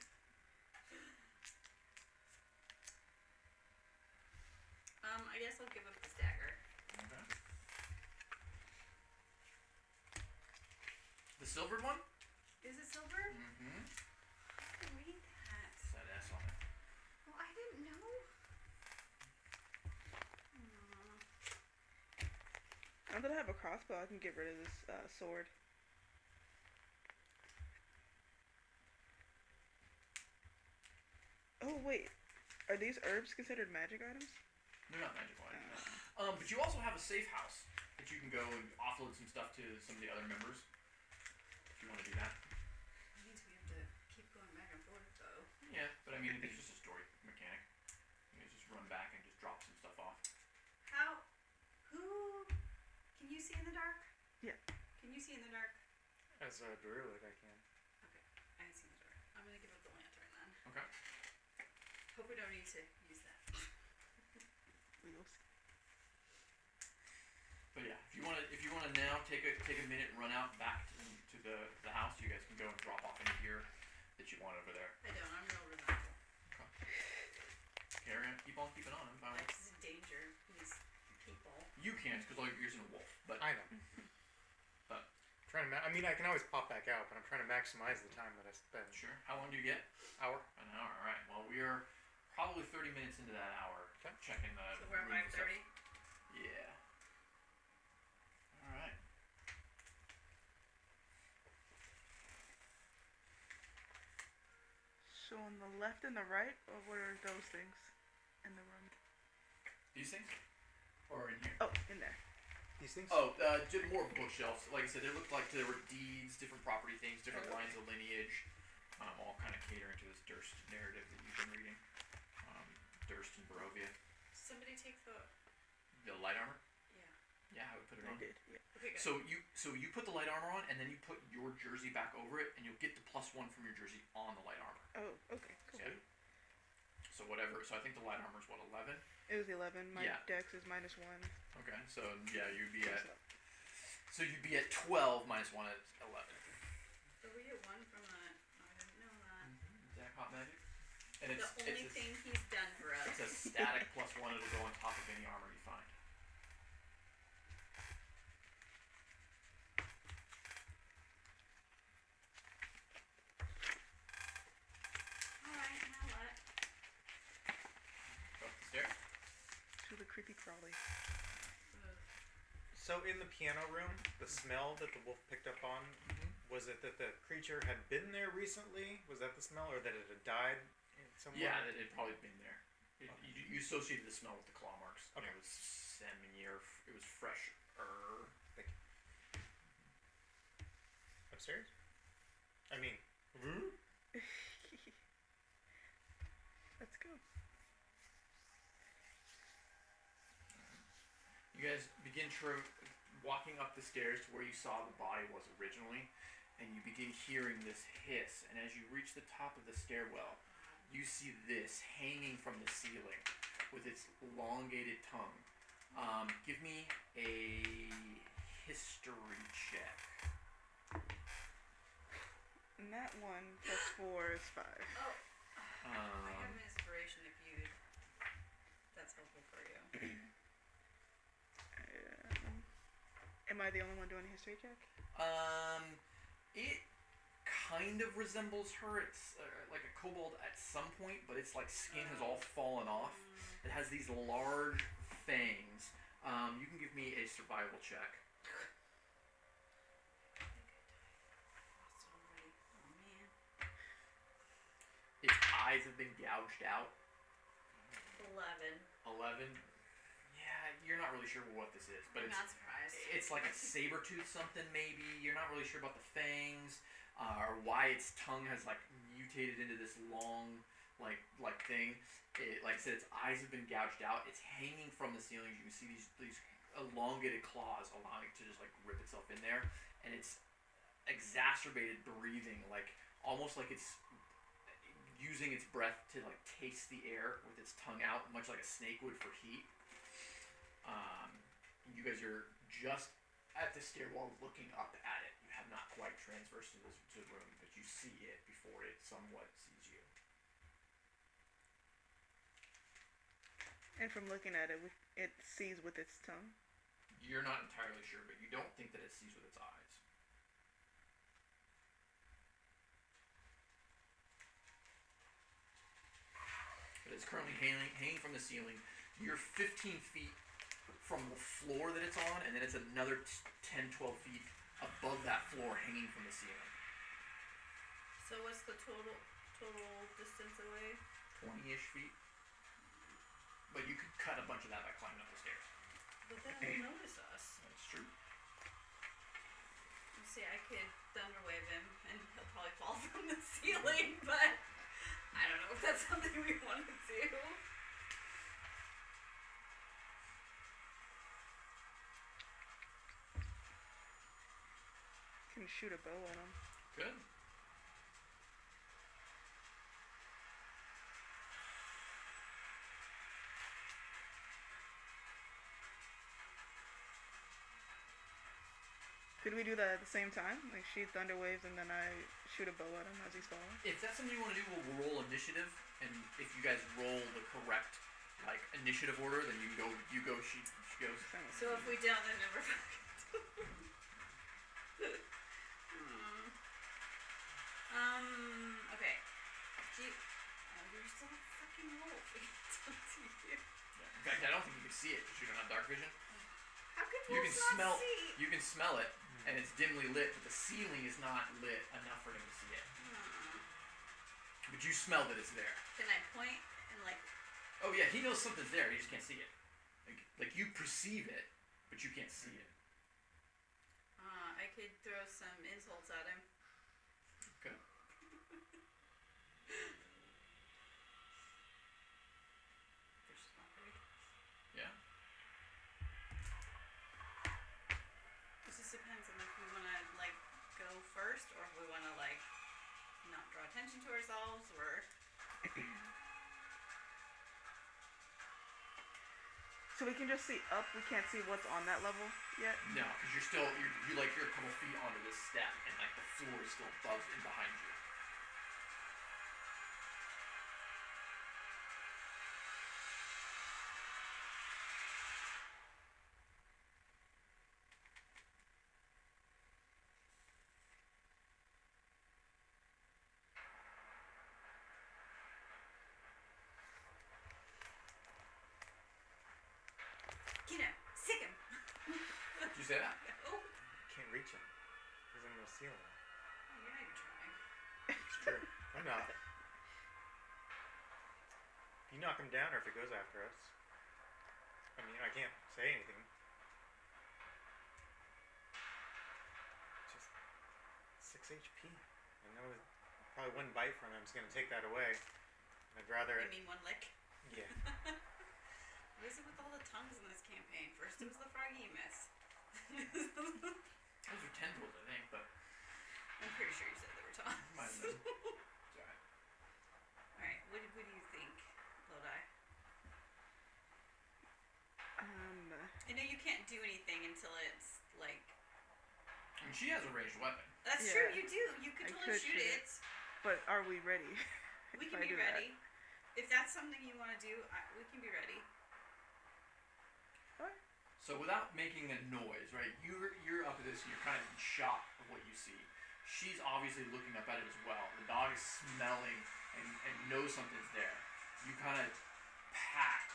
I guess I'll give up the dagger. Okay. The silvered one? Is it silver? Mm-hmm. Read that. It's that S on it. Well, I didn't know. Now that I have a crossbow, I can get rid of this sword. Oh wait, are these herbs considered magic items? They're not magical items. No. But you also have a safe house that you can go and offload some stuff to some of the other members. If you want to do that. That means we have to keep going back and forth, though. Yeah, but I mean, it's just a story mechanic. You can just run back and just drop some stuff off. How? Who? Can you see in the dark? Yeah. Can you see in the dark? As a druid, I can. Okay, I can see in the dark. I'm gonna give up the lantern then. Okay. Hope we don't need to use that. We will see. But yeah, if you wanna now take a minute and run out back to the house, you guys can go and drop off any gear that you want over there. I don't. I'm real resentful. Carry on, keep on keeping on. I'm fine. Lex is in danger. These people. You can't because all you're using a wolf. But I know. But Trying to. I mean, I can always pop back out, but I'm trying to maximize the time that I spend. sure. How long do you get? Hour. An hour. All right. Well, we are probably 30 minutes into that hour. Okay. Checking the. So we're at rooms and stuff. 5:30. Yeah. All right. So on the left and the right, or what are those things in the room? These things, or in here? Oh, in there. These things. Oh, just more bookshelves. Like I said, they looked like there were deeds, different property things, different lines of lineage, all kind of catering to this Durst narrative that you've been reading. Durst and Barovia. Somebody take the. The light armor. Yeah. Yeah, I would put it I on. did. Yeah. Okay, good. So you put the light armor on, and then you put your jersey back over it, and you'll get the +1 from your jersey on the light armor. Oh, okay. Cool. Yeah. So whatever. So I think the light armor is what 11. It was 11. My Yeah. dex is -1. Okay. So yeah, you'd be at. So you'd be at 12 minus 1 at 11. So we get 1 from that. I didn't know that. Zach Hot Magic. And The only it's thing he's done for us. It's a static +1. It'll go on top of any armor you find. Alright, now what? Go up the stairs. To the creepy crawly. So in the piano room, the smell that the wolf picked up on, was it that the creature had been there recently? Was that the smell, or that it had died in somewhere? Yeah, it had probably been there. You associated the smell with the claw marks. Okay. It was salmon-y, it was fresh. Upstairs? I mean, Let's go. You guys begin walking up the stairs to where you saw the body was originally, and you begin hearing this hiss. And as you reach the top of the stairwell, you see this hanging from the ceiling with its elongated tongue. Give me a history check. And that 1 + 4 is 5. Oh, I have Um, an inspiration if you. That's helpful for you. Am I the only one doing a history check? It kind of resembles her. It's like a kobold at some point, but its like skin has all fallen off. It has these large fangs. You can give me a survival check. Lost it already. Oh man. Its eyes have been gouged out. 11. 11. Yeah, you're not really sure what this is, but I'm not surprised. it's like a saber tooth something maybe. You're not really sure about the fangs, or why its tongue has like mutated into this long like thing. Like I said, its eyes have been gouged out. It's hanging from the ceiling. You can see these elongated claws allowing it to just like rip itself in there, and it's exacerbated breathing, like almost like it's using its breath to like taste the air with its tongue out, much like a snake would for heat. You guys are just at the stairwell looking up at it. You have not quite transversed to the room, but you see it before it somewhat sees you. And from looking at it, it sees with its tongue. You're not entirely sure, but you don't think that it sees with its eyes. But it's currently hanging from the ceiling. You're 15 feet from the floor that it's on, and then it's another 10, 12 feet above that floor hanging from the ceiling. So what's the total distance away? 20-ish feet. But you could cut a bunch of that by climbing up the stairs. But then it'll notice us. That's true. You see, I could thunder wave him, and he'll probably fall from the ceiling, but I don't know if that's something we want to do. Can shoot a bow at him. Good. Could we do that at the same time? Like she thunder waves and then I shoot a bow at him as he's falling? If that's something you want to do, we'll roll initiative, and if you guys roll the correct like initiative order, then you go, she goes. So if we don't, then never fucking okay. You're still a fucking wolf. It's up to you. In fact, I don't think you can see it because you don't have dark vision. How can You wolves can not smell. see? You can smell it, and it's dimly lit, but the ceiling is not lit enough for him to see it. But you smell that it's there. Can I point and like? Oh yeah, he knows something's there. He just can't see it. Like you perceive it, but you can't see it. I could throw some insults at him. Okay. Which is not very. Yeah. This just depends on if we want to like go first, or if we want to like not draw attention to ourselves, or. So we can just see up, we can't see what's on that level yet? No, because you're a couple feet onto this step, and like the floor is still above and behind you. Get him! Sick him! Did you say that? Oh, Can't reach him. He's in the ceiling. yeah, you're trying. It's true. I'm not. If you knock him down or if he goes after us, I mean, I can't say anything. Just 6 HP. I know that probably one bite from him is going to take that away. I'd rather. I mean, one lick. Yeah. What is it with all the tongues in this campaign? First it was the froggy you miss. Those are tendrils, I think, but I'm pretty sure you said they were tongues. might have been. Sorry. Alright, what do you think, Lodi? I know you can't do anything until it's like. I mean, she has a ranged weapon. That's Yeah. true, you do. You could I totally could shoot shoot it. But are we ready? We if can I be do that? ready. If that's something you want to do, we can be ready. So without making a noise, right? You're up at this and you're kind of in shock of what you see. She's obviously looking up at it as well. The dog is smelling and knows something's there. You kind of pat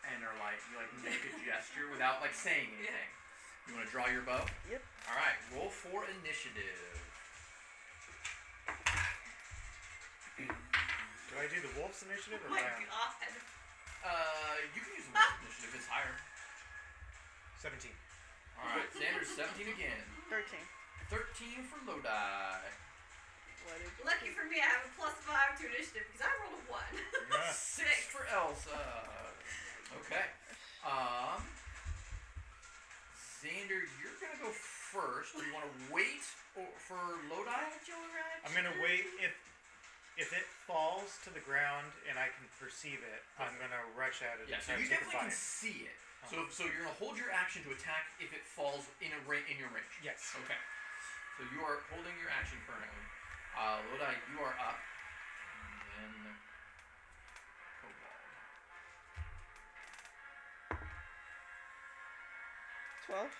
and are like, you like make a gesture without like saying anything. You want to draw your bow? Yep. All right, roll for initiative. Do I do the wolf's initiative Oh or my my own? god. You can use the wolf initiative. It's higher. 17. All right, Xander's 17 again. 13. 13 for Lodi. What did you Lucky for me, I have a +5 to initiative because I rolled a 1. Yeah. 6 for Elsa. Okay. Xander, you're gonna go first. Do you want to wait for Lodi? I'm gonna wait. If it falls to the ground and I can perceive it, I'm gonna rush at it. Yeah, and so try you to take a definitely can bite. see it. So you're gonna hold your action to attack if it falls in in your range. Yes. Okay. So you are holding your action currently. Lodi, you are up. And then Kobold. 12.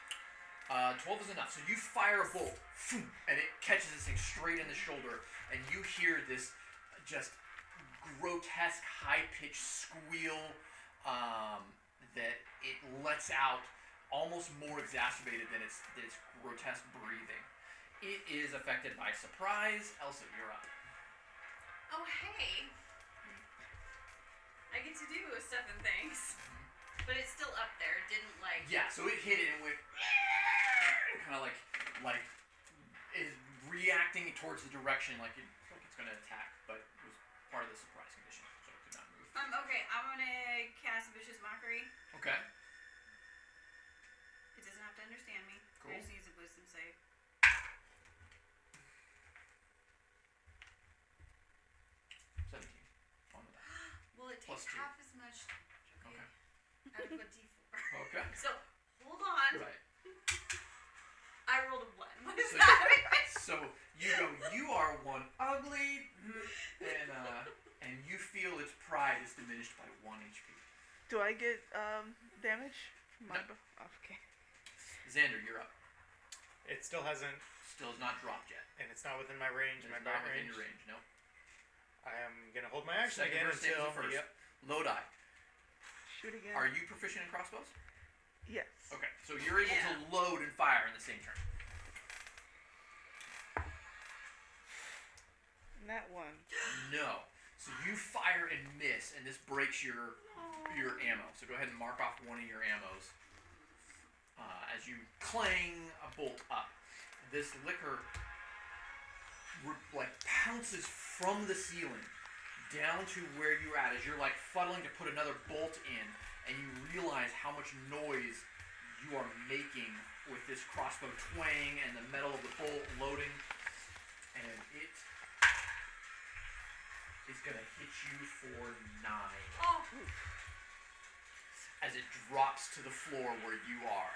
12 is enough. So you fire a bolt, and it catches this thing straight in the shoulder, and you hear this just grotesque, high-pitched squeal that it lets out, almost more exacerbated than its grotesque breathing. It is affected by surprise. Elsa, you're up. Oh, hey. I get to do stuff and things. But it's still up there. It didn't like. Yeah, so it hit it and went kind of like is reacting towards the direction like it's going to attack, but it was part of the surprise condition, so it could not move. Okay, I'm gonna cast Vicious Mockery. Okay. It doesn't have to understand me. Cool. I just use a wisdom save. 17. On with that. Well, it Plus takes 2. half as much. Okay. Out of a d4. Okay. So, hold on. Right. I rolled a 1. What is So that? So you are one ugly, and you feel its pride is diminished by 1 HP. Do I get damage? No. Okay. Xander, you're up. It still hasn't, Still has not dropped yet. and it's not within my range. It My is not bite within range. your range. No. I am gonna hold my action Second again verse saves until. the first. Yep. Lodi, Shoot again. are you proficient in crossbows? Yes. Okay, so you're able to load and fire in the same turn. That one. No. So you fire and miss, and this breaks your ammo. So go ahead and mark off one of your ammos. As you clang a bolt up, this liquor pounces from the ceiling down to where you're at as you're like fuddling to put another bolt in, and you realize how much noise you are making with this crossbow twang and the metal of the bolt loading, and it is going to hit you for 9 Oh. as it drops to the floor where you are.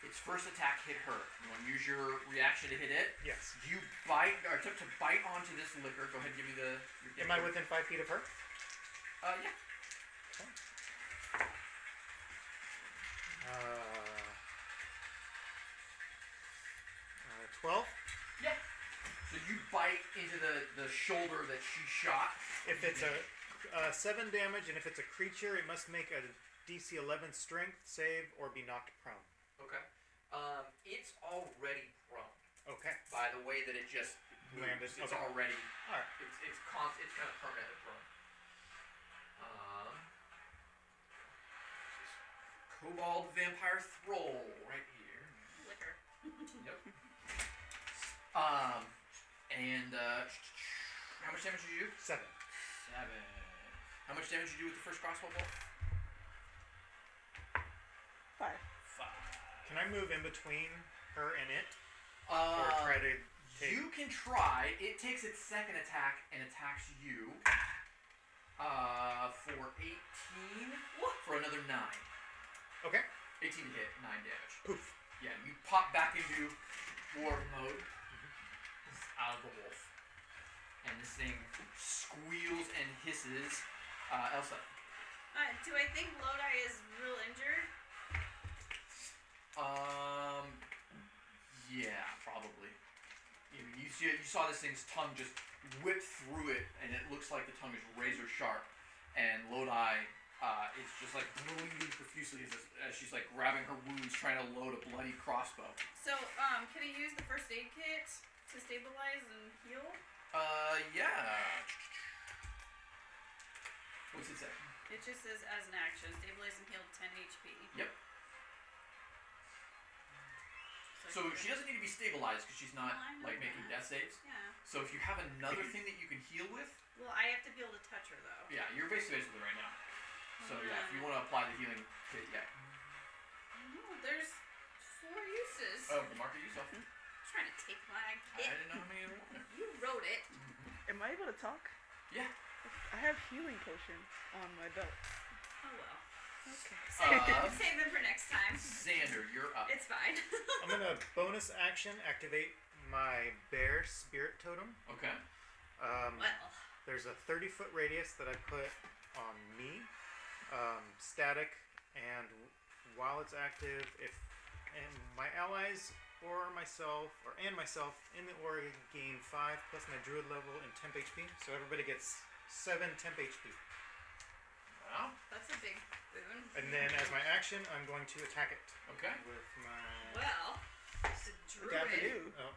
Its first attack hit her. You want to use your reaction to hit it? Yes. You bite, or attempt to bite onto this liquor. Go ahead and give me the... Am I within 5 feet of her? Yeah. 12. Yeah. So you bite into the shoulder that she shot. If it's a 7 damage, and if it's a creature, it must make a DC 11 Strength save or be knocked prone. Okay. It's already prone. Okay. By the way that it just Landed. moves. It's Okay. already... All right. It's kind of permanent prone. Kobold Vampire Thrall right here. Liquor. Yep. And how much damage did you do? 7. 7. How much damage did you do with the first crossbow bolt? 5. 5. Can I move in between her and it? Or Uh, try to take... you can try. It takes its second attack and attacks you. For 18. For another 9. Okay. 18 to hit, 9 damage. Poof. Yeah, you pop back into war mode. Out of the wolf. And this thing squeals and hisses. Elsa. Do I think Lodi is real injured? Yeah, probably. You saw this thing's tongue just whip through it, and it looks like the tongue is razor sharp. And Lodi is just like bleeding profusely as she's like grabbing her wounds, trying to load a bloody crossbow. So, can I use the first aid kit to stabilize and heal? Yeah. What's it say? It just says as an action, stabilize and heal 10 HP. Yep. So she doesn't need to be stabilized because she's not Well, I know like making that. death saves. Yeah. So if you have another thing that you can heal with, Well, I have to be able to touch her though. yeah, you're basically right now. So yeah, if you want to apply the healing kit, yeah. No, there's 4 uses. Oh, the market yourself. I'm trying to take my I kit. didn't know how many there were. You wrote it. It Am I able to talk? Yeah. I have healing potion on my belt. Oh well. Okay. Save them for next time. Xander, you're up. It's fine. I'm gonna bonus action activate my bear spirit totem. Okay. Well. There's a 30-foot radius that I put on me, static, and while it's active, if and my allies or myself in the aura gain 5 plus my druid level and temp HP, so everybody gets 7 temp HP. Wow. That's a big boon. And then as my action, I'm going to attack it Okay. with my. Well, it's a Attack it. druid. Oh,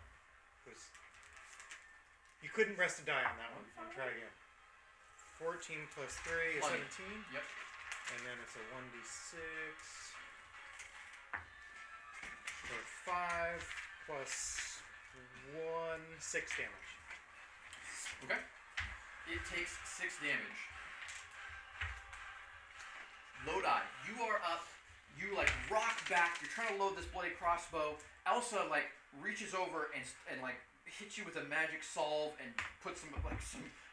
you couldn't rest a die on that one. I'll try again. 14 plus 3 is 20. 17. Yep. And then it's a 1d6. So 5 plus 1, 6 damage. Okay. It takes 6 damage. Lodi, you are up. You like rock back. You're trying to load this bloody crossbow. Elsa like reaches over and like hits you with a magic salve and puts some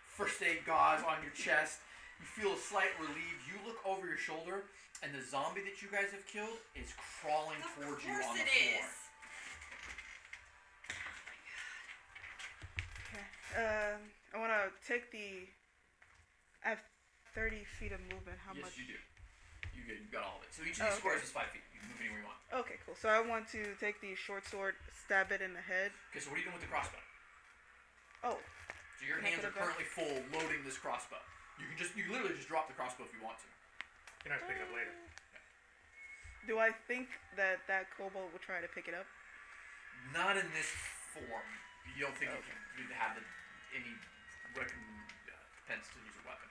first aid gauze on your chest. You feel a slight relief. You look over your shoulder, and the zombie that you guys have killed is crawling towards you on the floor. Okay. I want to take the. I have 30 feet of movement. How Yes, much? you do. You good? You got all of it. So each of these squares is 5 feet. You can move anywhere you want. Okay, cool. So I want to take the short sword, stab it in the head. Okay, so what are you doing with the crossbow? Oh. So your Can I hands put are it back? currently full loading this crossbow. You literally just drop the crossbow if you want to. You can have to pick it up later. Do I think that kobold will try to pick it up? Not in this form. You don't think you can have any recompense to use a weapon.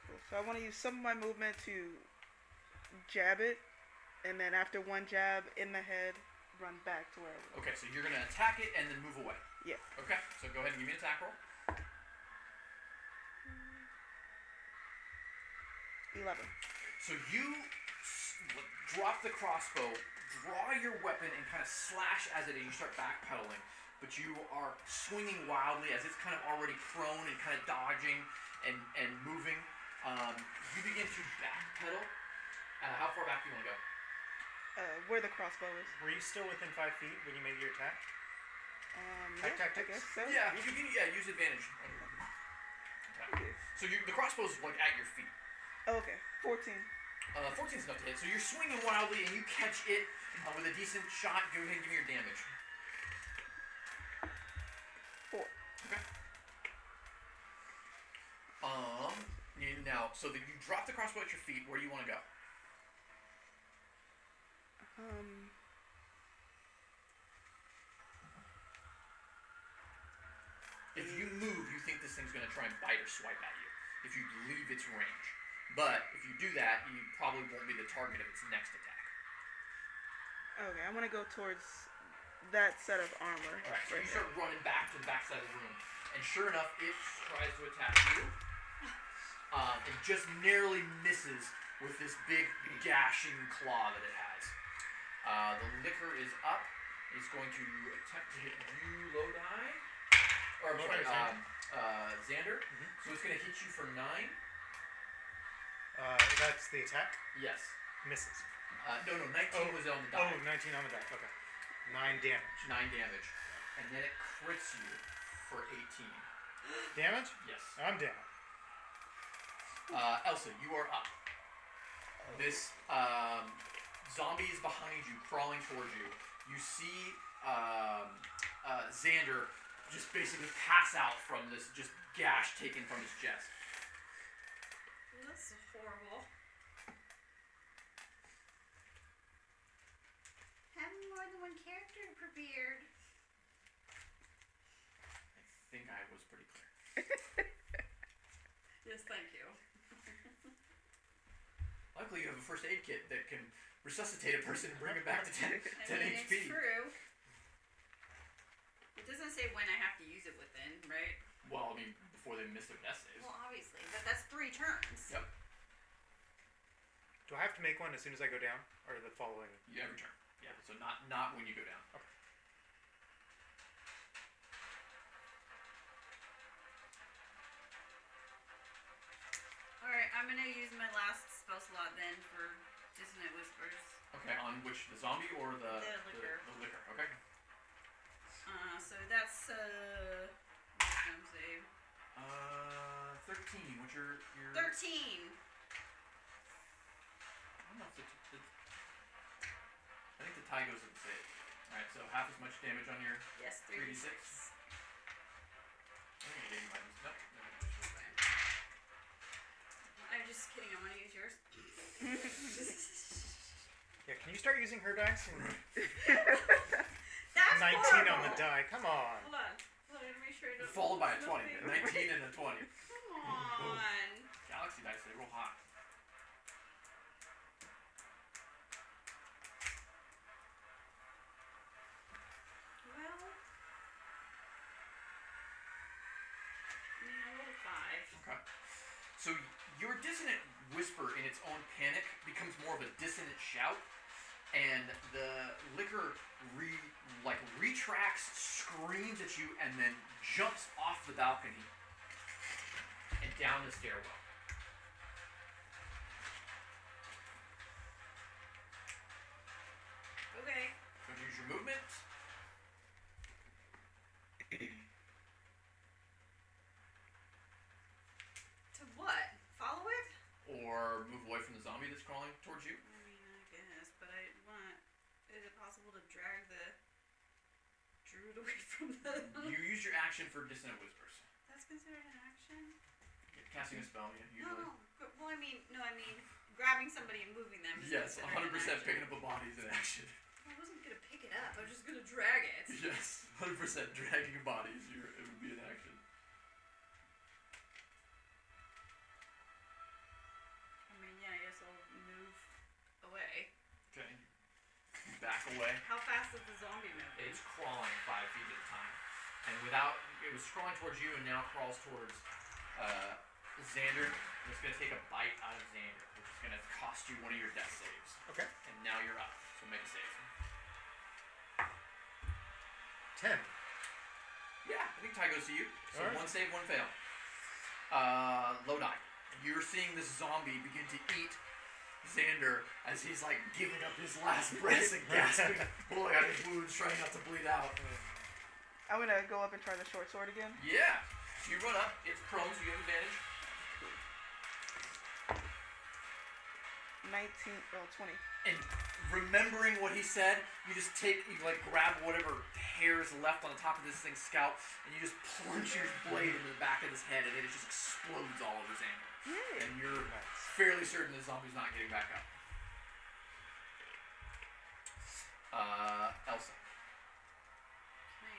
Cool. So I want to use some of my movement to jab it, and then after one jab in the head, run back to where I was. Okay, so you're gonna attack it and then move away. Yeah. Okay, so go ahead and give me an attack roll. 11. So you drop the crossbow, draw your weapon, and kind of slash as it, and you start backpedaling. But you are swinging wildly as it's kind of already prone and kind of dodging and moving. You begin to backpedal. How far back do you want to go? Where the crossbow is. Were you still within 5 feet when you made your attack? Yeah, tactics? I guess so. Yeah, you can use advantage. Okay. So the crossbow's like at your feet. Oh, okay. 14. 14 is enough to hit. So you're swinging wildly and you catch it with a decent shot. Go ahead and give me your damage. 4. Okay. Now, so that you drop the crossbow at your feet. Where do you want to go? If you move, you think this thing's going to try and bite or swipe at you. If you leave its range. But if you do that, you probably won't be the target of its next attack. Okay, I want to go towards that set of armor. Alright, so you start running back to the back side of the room. And sure enough, it tries to attack you. And just narrowly misses with this big gashing claw that it has. The liquor is up. It's going to attempt to hit you, Lodi. Or, I'm sorry, Xander. Mm-hmm. So it's going to hit you for 9. That's the attack? Yes. Misses. No, 19 was on the die. Oh, 19 on the die. Okay. 9 damage. 9 damage. And then it crits you for 18. Damage? Yes. I'm down. Elsa, you are up. This zombie is behind you, crawling towards you. You see Xander just basically pass out from this just gash taken from his chest. This is horrible. Having more than one character prepared. I think I was pretty clear. Yes, thank you. Luckily, you have a first aid kit that can resuscitate a person and bring him back to 10 I mean, HP. it's true. It doesn't say when I have to use it within, right? Well, I mean, before they miss their death saves. Well, obviously, but that's 3 turns. Yep. Do I have to make one as soon as I go down? Or the following? You every turn. Yeah, so not when you go down. Okay. I'm gonna use my last spell slot then for Dissonant Whispers. Okay, on which, the zombie or the liquor. The liquor. Okay. So that's wisdom save. 13. What's your 13. I don't know if I think the tie goes with the save. Alright, so half as much damage on your Yes, 3d6. 3d6. I think you gave me my nope. I'm just kidding. I'm gonna use yours. Yeah, can you start using her dice? That's 19 horrible. on the die. Come on. Hold on. Hold on. Let me show you. Followed by a 20. A 19 and a 20. Come on. Galaxy dice, they roll hot. Well, I rolled a 5. Okay. So your dissonant whisper in its own panic becomes more of a dissonant shout, and the liquor retracts, screams at you, and then jumps off the balcony and down the stairwell. Okay. So use your movement. To what? Follow it? Or move away from the zombie that's crawling towards you. I mean, I guess, but I want. Is it possible to drag the druid away from the? You use your action for dissonant whispers. That's considered an action. You're casting a spell, yeah, usually. No, but well, I mean, grabbing somebody and moving them. Is Yes, considered 100% an action. picking up a body is an action. I wasn't gonna pick it up. I was just gonna drag it. Yes, 100% dragging a body is it would be an action. I mean, yeah, I guess I'll move away. Okay. Back away. How fast is the zombie moving? It's crawling 5 feet at a time. And it was crawling towards you and now crawls towards Xander. And it's going to take a bite out of Xander, which is going to cost you one of your death saves. Okay. And now you're up, so make a save. 10. Yeah, I think tie goes to you. So Alright. one save, one fail. Low die. You're seeing this zombie begin to eat Xander as he's like giving up his last breaths and gasping, pulling out his wounds, trying not to bleed out. I'm gonna go up and try the short sword again. Yeah. So you run up, it's prone, so you have advantage. 20. And remembering what he said, you grab whatever hair is left on the top of this thing's scalp, and you just plunge your blade into the back of his head, and then it just explodes all over Xander. Yay. And you're fairly certain the zombie's not getting back up. Elsa. Can I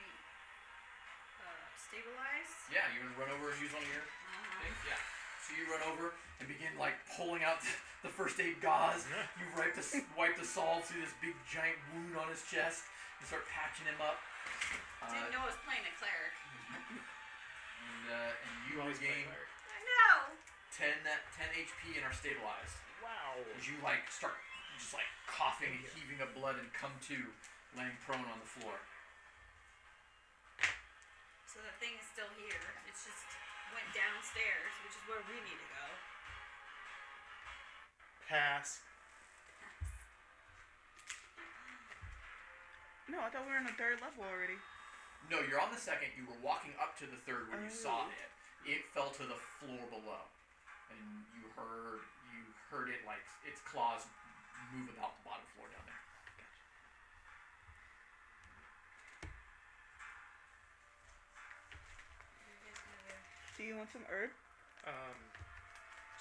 stabilize? Yeah, you're gonna run over and use one of your things? Yeah. So you run over and begin pulling out the first aid gauze. You wipe the salt, see this big giant wound on his chest, and start patching him up. Didn't know I was playing a cleric. And you regain I know. 10 HP and are stabilized. Wow. As you start just coughing and heaving up blood and come to laying prone on the floor. So the thing is still here. It's just went downstairs, which is where we need to go. Pass. No, I thought we were on the 3rd level already. No, you're on the 2nd. You were walking up to the 3rd when you saw Oh. it. It fell to the floor below, and you heard it its claws move about the bottom floor down there. What are you guys gonna do? Do you want some herb?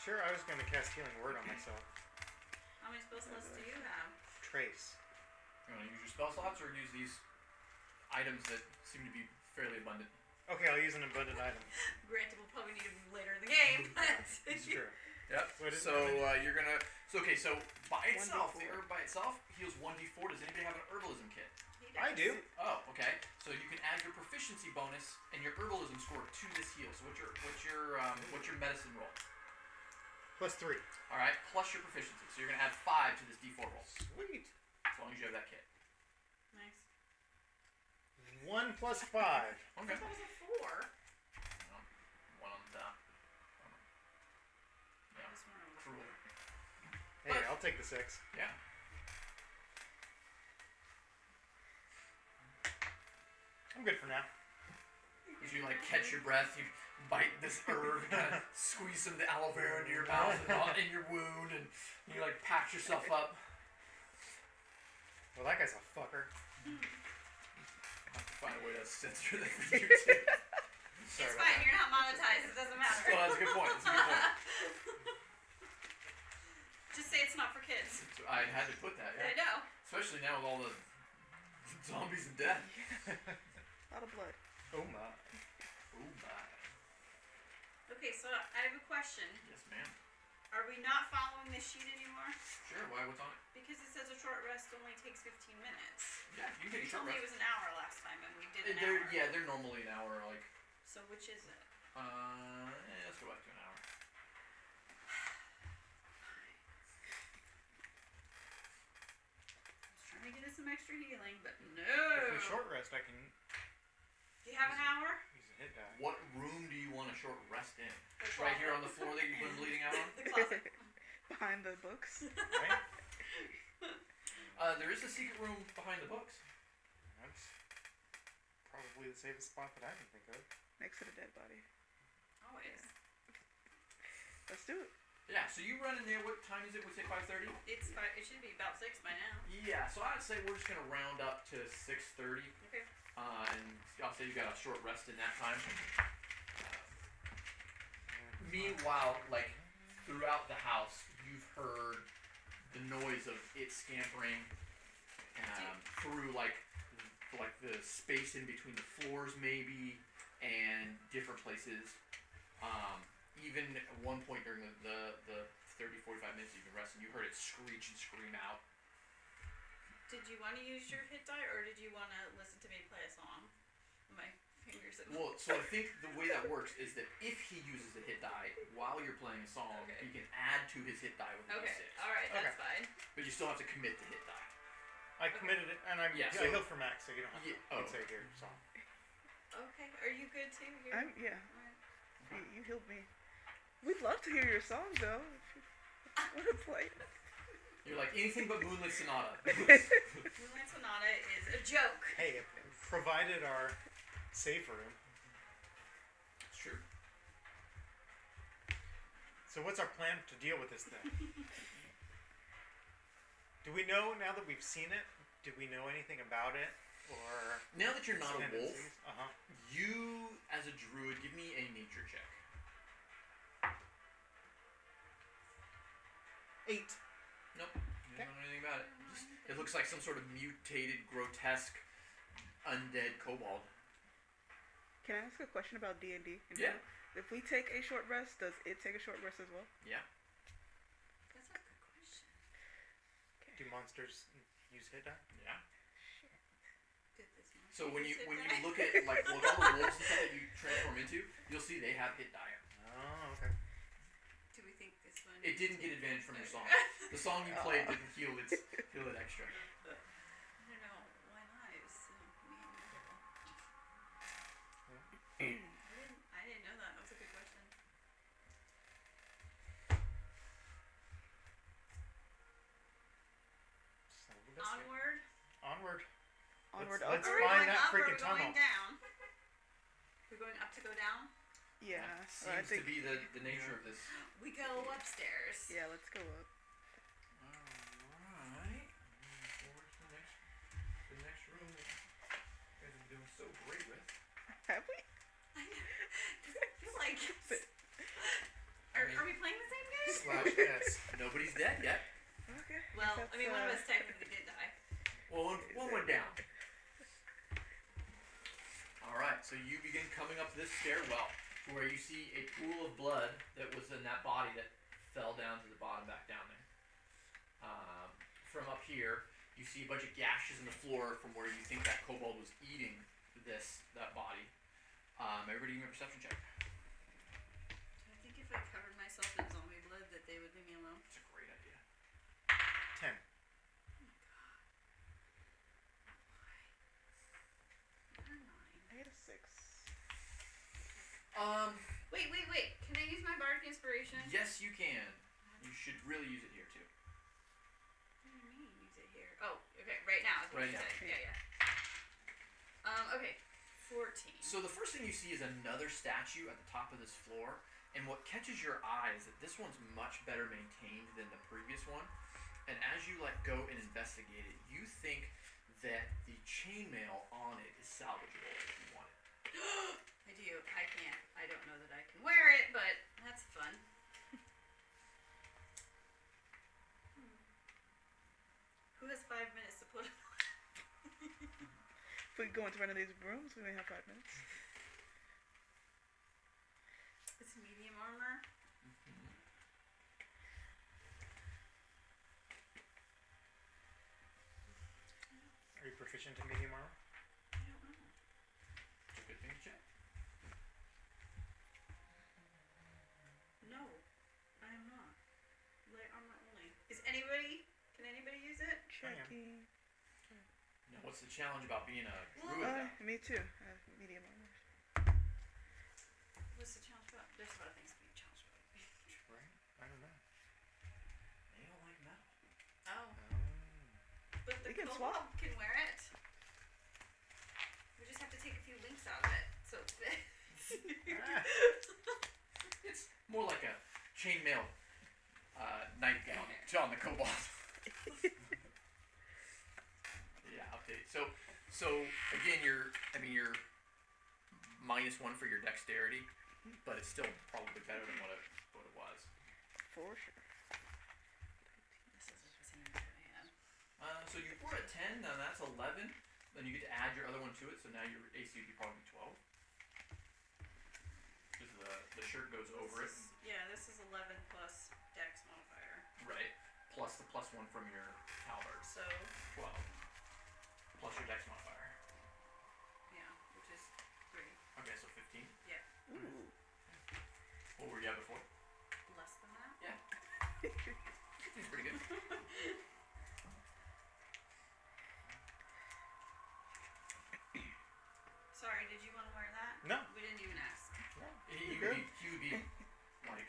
Sure, I was going to cast Healing Word on myself. How many spell slots do you have? Trace. You want to use your spell slots or use these items that seem to be fairly abundant? Okay, I'll use an abundant item. Granted, we'll probably need them later in the game, but It's true. Yep. What is So you're gonna. So by itself, 1d4. the herb by itself heals 1d4. Does anybody have an herbalism kit? he I does. do. Oh, okay. So you can add your proficiency bonus and your herbalism score to this heal. So what's your medicine roll? +3. All right, plus your proficiency. So you're gonna add 5 to this d4 roll, Sweet. as long as you have that kit. Nice. 1 + 5. I Okay. thought that was a 4. One on the top. I just want take the 6. Yeah. I'm good for now. As you like catch your breath, you bite this herb, kind of squeeze some of the aloe vera into your mouth and not in your wound, and you like patch yourself up. Well, that guy's a fucker. I'll have to find a way to censor that for you too. Sorry It's about fine. that. You're not monetized. It doesn't matter. Oh, that's a good point. That's a good point. Just say it's not for kids. So I had to put that, I yeah. know. Especially now with all the zombies and death. A lot of blood. Oh my. Oh my. Okay, so I have a question. Yes, ma'am. Are we not following this sheet anymore? Sure. Why? What's on it? Because it says a short rest only takes 15 minutes. Yeah, you can take a You short told me it rest. was an hour last time, and we did an They're, hour. yeah, they're normally an hour. Like, So which is it? let's go back to an hour. I was trying to get us some extra healing, but no. If we short rest, I can Do you have an hour? use a hit die. What room do you want a short rest in? The Right here on closet. the floor that you've been bleeding out on? The closet. Behind the books. Right? There is a secret room behind the books. That's probably the safest spot that I can think of. Next to the dead body. Always. Let's do it. Yeah, so you run in there. What time is it? We say 5:30. It should be about 6 by now. Yeah, so I'd say we're just gonna round up to 6:30, Okay. and I'll say you got a short rest in that time. Meanwhile, like throughout the house, you've heard the noise of it scampering through like the space in between the floors, maybe, and different places. Even at one point during the 30-45 minutes you've been resting, you heard it screech and scream out. Did you want to use your hit die, or did you want to listen to me play a song? My fingers. Well, so I think the way that works is that if he uses a hit die while you're playing a song, Okay. he can add to his hit die with a Okay. D6. All right. That's fine. But you still have to commit the hit die. I committed it, and I'm Yeah, I so- healed for max, so you don't have to Yeah, oh. say here. So Okay. Are you good too? You're... Yeah. All right. You healed me. We'd love to hear your song though. If you want to play it. You're like anything but Moonlit Sonata. Moonlight Sonata is a joke. hey, it provided our safe room. It's true. So what's our plan to deal with this thing? Do we know now that we've seen it? Do we know anything about it, or Now that you're not a wolf, Uh-huh. you as a druid, give me a nature check. 8. Nope. You don't know anything about it. It looks like some sort of mutated, grotesque, undead kobold. Can I ask a question about D&D? Yeah. If we take a short rest, does it take a short rest as well? Yeah. That's a good question. Do monsters use hit die? Yeah. Did this one So when you use hit when you die? look at like all the wolves and stuff that you transform into, you'll see they have hit die. Oh, okay. Do we think this one? It didn't get advantage from your song. The song you played didn't heal it extra. I don't know. Why not? It was so mean. I didn't know that. That was a good question. Son of a biscuit. Onward. Onward. Onward, Let's Are we find going that up or are freaking we going tunnel. down? We're going up to go down? Yeah. That I seems to think. be the nature of this. We go upstairs. Yeah. Let's go up. Alright. Forward to the next room that you guys are doing so great with. Have we? I know. 'Cause I feel like. Are we playing the same game? Slash S. Nobody's dead yet. Okay. Well, That's, I mean, one of us technically did die. Well, one went down. Alright, so you begin coming up this stairwell where you see a pool of blood that was in that body that fell down to the bottom, back down there. From up here, you see a bunch of gashes in the floor from where you think that kobold was eating that body. Everybody give me a perception check. Do I think if I covered myself in zombie blood that they would leave me alone? It's a great idea. 10. I had a 6. Wait. Can I use my bardic inspiration? Yes, you can. You should really use it here too. what Right you now. say. Yeah. Okay. 14. So the first thing you see is another statue at the top of this floor, and what catches your eye is that this one's much better maintained than the previous one. And as you go and investigate it, you think that the chainmail on it is salvageable if you want it. I do. I can't. I don't know that I can wear it, but that's fun. Who has 5 minutes to put it on? If we go into one of these rooms, we may have 5 minutes. It's medium armor. Are you proficient in medium armor? I don't know. It's a good thing to check. No, I am not. Light armor only. Can anybody use it? Checking. Now, what's the challenge about being a druid? now? Me too. Medium armor. What's the challenge about? There's a lot of things to be challenged about. Right? I don't know. They don't like metal. Oh. But the You can kobold can wear it. We just have to take a few links out of it so it fits. It's more like a chainmail nightgown on the kobold. Yeah, update. So again, you're -1 for your dexterity, but it's still probably better than what it was. For sure. This is the same as what I had. So you were at 10, now that's 11. Then you get to add your other one to it, so now your AC would be probably 12. Because the shirt goes over it. This is 11 plus dex modifier. Right. Plus the +1 from your halberd. So, 12. Plus your dex modifier. yeah, which is 3. Okay, so 15. Ooh. What were you at before? Less than that? Yeah. Seems pretty good. Sorry, did you want to wear that? No. We didn't even ask. He would be like,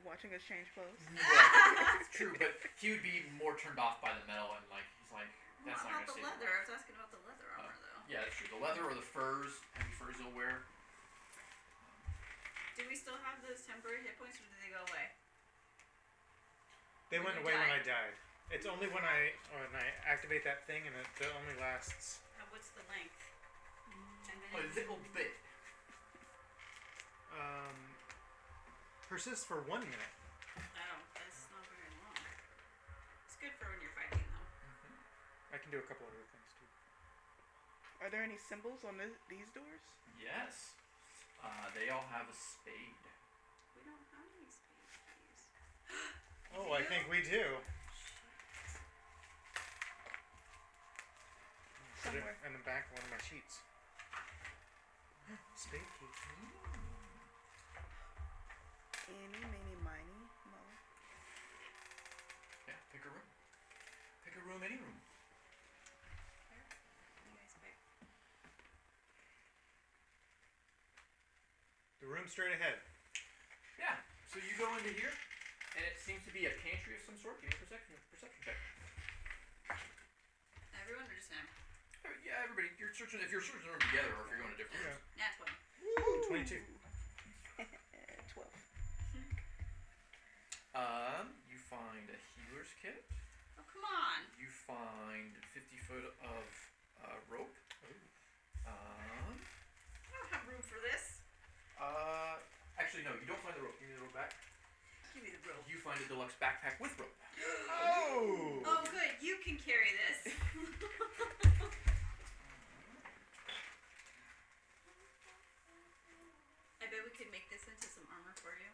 Watching us change clothes. well, it's true, but he would be more turned off by the metal and he's like, that's What not about gonna the save leather? him. I was asking about the leather armor though. Yeah, that's true. The leather or the furs, heavy furs they'll wear. Do we still have those temporary hit points or did they go away? They When went you away when I died. died. It's only when I activate that thing and it only lasts. What's the length? 10 A minutes? little bit. Persists for 1 minute. Oh, that's not very long. It's good for when you're fighting though. I can do a couple other things too. Are there any symbols on these doors? Yes. They all have a spade. We don't have any spades to use. Oh, I think we do. Put it Somewhere. in the back of one of my sheets. Spade key. Eeny, meeny, miny, mo. Yeah, pick a room. Pick a room, any room. Here, you guys pick. The room straight ahead. Yeah. So you go into here, and it seems to be a pantry of some sort. Give me a perception check. Everyone or just him? Yeah, everybody. You're searching. If you're searching the room together, or if you're going to different rooms. Nat 20. Woo! 22. 12. You find a healer's kit. Oh, come on. You find 50 foot of rope. I don't have room for this. Actually, no, you don't find the rope. Give me the rope back. Give me the rope. You find a deluxe backpack with rope. Oh! Oh, good. You can carry this. I bet we could make this into some armor for you.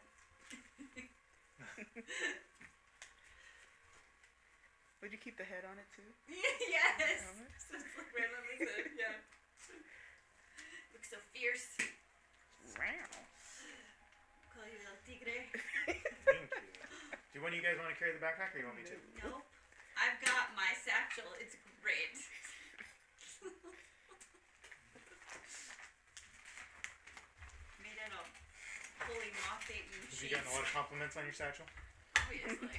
Would you keep the head on it too? Yes. Armor? So it's like randomly good. Yeah. Looks so fierce. Wow. Call you little tigre. Thank you. Do one of you guys want to carry the backpack or you want me to? Nope. I've got my satchel. It's great. Made out of fully moth-eaten Have sheets. you gotten a lot of compliments on your satchel? Obviously.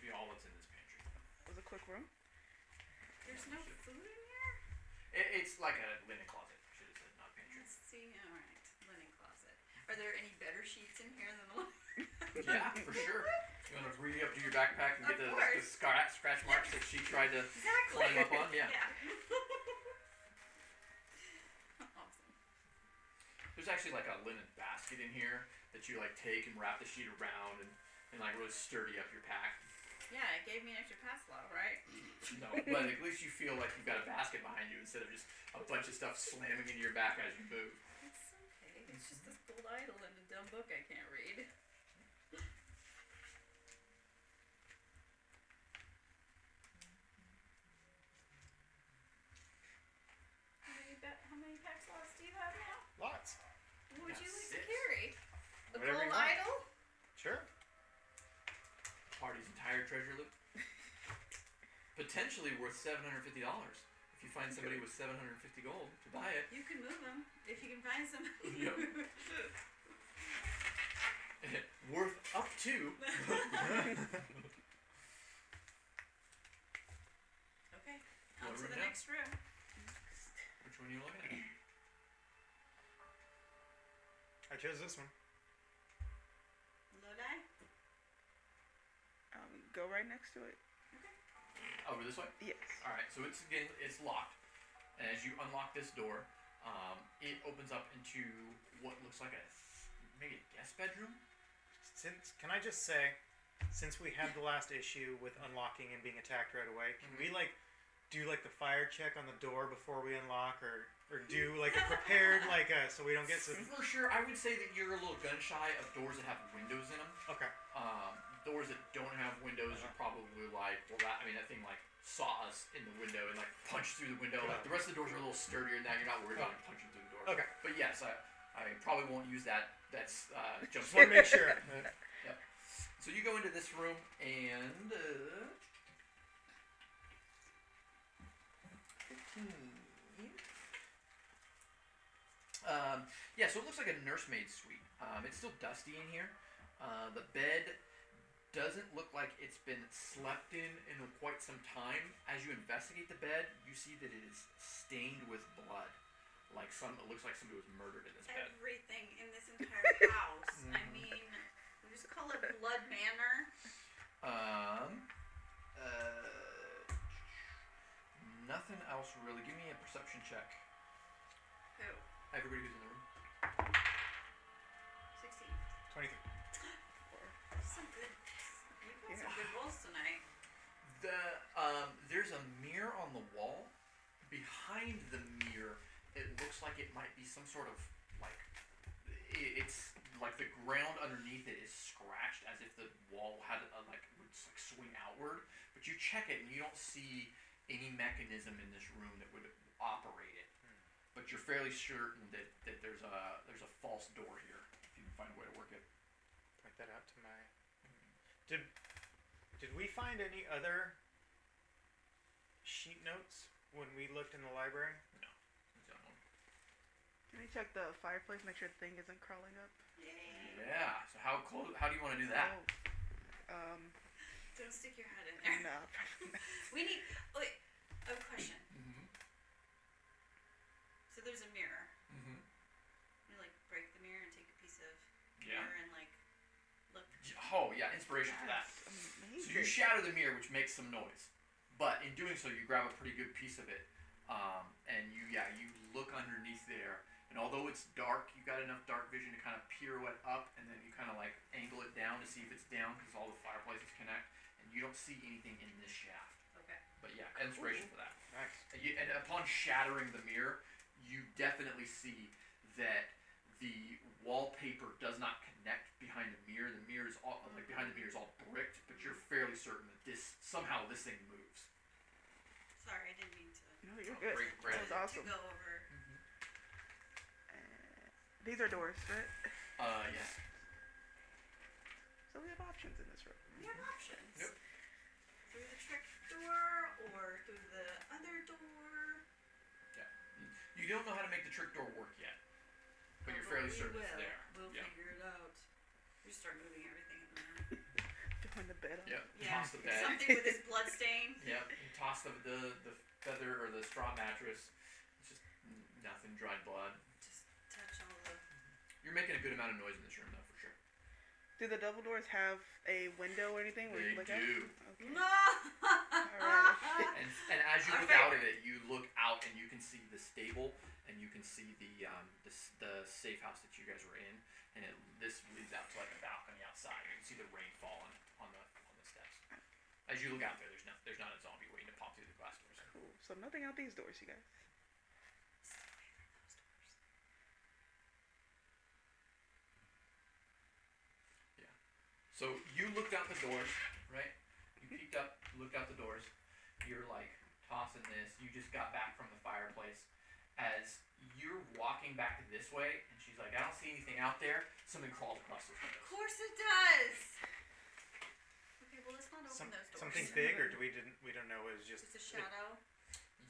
be all that's in this pantry. It was a quick room. There's no food in here? It's like a linen closet. Should have said not pantry. Let's see. Alright. Linen closet. Are there any better sheets in here than the one? Yeah, for sure. You want to reach up to your backpack and get Of the course. scratch marks that she tried to Exactly. climb up on? Yeah. Awesome. There's actually like a linen basket in here that you like take and wrap the sheet around and like really sturdy up your pack. Yeah, it gave me an extra pass law, right? No, but at least you feel like you've got a basket behind you instead of just a bunch of stuff slamming into your back as you move. It's okay. It's just this gold idol and a dumb book I can't read. How many pack slots do you have now? Lots. What would Yeah, you like 6. to carry? A Whatever you gold want. idol? Sure. Party's entire treasure loot. Potentially worth $750 if you find somebody with 750 gold to buy it. You can move them if you can find some. Yep. Worth up to. Okay, What on to room the now? next room. Which one are you looking at? I chose this one. Lodi? Go right next to it. Over this way? Yes. Alright, so it's locked. And as you unlock this door, it opens up into what looks like maybe a guest bedroom? Can I just say, since we had the last issue with unlocking and being attacked right away, can we like do like the fire check on the door before we unlock, or do like a prepared so we don't get some. For sure, I would say that you're a little gun shy of doors that have windows in them. Okay. Doors that don't have windows, you're probably like, well, that thing like saw us in the window and like punched through the window. Like the rest of the doors are a little sturdier than that. You're not worried about it punching through the door. Okay. But yes, I probably won't use that. That's jump Just want to make sure. Yep. So you go into this room and 15. Yeah, so it looks like a nursemaid suite. It's still dusty in here. The bed doesn't look like it's been slept in quite some time. As you investigate the bed, you see that it is stained with blood. It looks like somebody was murdered in this bed. Everything in this entire house. I mean, we just call it Blood Manor. Nothing else really. Give me a perception check. Who? Everybody who's in the room. 16. 23. Some good. You got some good rolls tonight. There's a mirror on the wall. Behind the mirror, it looks like it might be some sort of it's like the ground underneath it is scratched as if the wall had would swing outward. But you check it and you don't see any mechanism in this room that would operate it. But you're fairly certain that there's a false door here. If you can find a way to work it. Point that out to my. Did we find any other sheet notes when we looked in the library? No. That's the only one. Can we check the fireplace? Make sure the thing isn't crawling up. Yay. Yeah. So how do you want to do that? Don't stick your head in there. No, probably not. We need. Wait. I have a question. Mm-hmm. So there's a mirror. Mm-hmm. You break the mirror and take a piece of Yeah. mirror and look. Oh yeah, inspiration for that. Amazing. So you shatter the mirror, which makes some noise, but in doing so, you grab a pretty good piece of it, and you look underneath there. And although it's dark, you got enough dark vision to kind of pirouette up, and then you kind of angle it down to see if it's down because all the fireplaces connect, and you don't see anything in this shaft. Okay. But yeah, inspiration for that. Nice. And upon shattering the mirror, you definitely see that the wallpaper does not connect behind the mirror. The mirror is all behind the mirror is all bricked, but you're fairly certain that this thing moves. Sorry, I didn't mean to. No, you're Oh, good. great, great. That was awesome. To go over. These are doors, right? Yes. So we have options in this room. We have options. Yep. Through the trick door or through the other door. You don't know how to make the trick door work yet, but you're fairly certain it's there. We'll Yeah. figure it out. We start moving everything in the room. Throwing the bed up. Yep. Yeah. Toss the bed. Something with his blood stain. Yep. You toss the feather or the straw mattress. It's just nothing. Dried blood. Just touch all the. You're making a good amount of noise in this room, though, for sure. Do the double doors have a window or anything where you They look out? do. Okay. No. Alright. And as you Our look out favorite. at it, you look out and you can see the stable and you can see the safe house that you guys were in, and this leads out to like a balcony outside. You can see the rain falling on the steps. As you look out there, there's not a zombie waiting to pop through the glass doors. Cool. So nothing out these doors, you guys. So you looked out the doors, right? You peeked up, looked out the doors. You're like tossing this. You just got back from the fireplace. As you're walking back this way, and she's like, "I don't see anything out there." Something crawls across those Of windows. course it does. Okay, well let's not open those doors. Something big, or we don't know? It was just Just a shadow.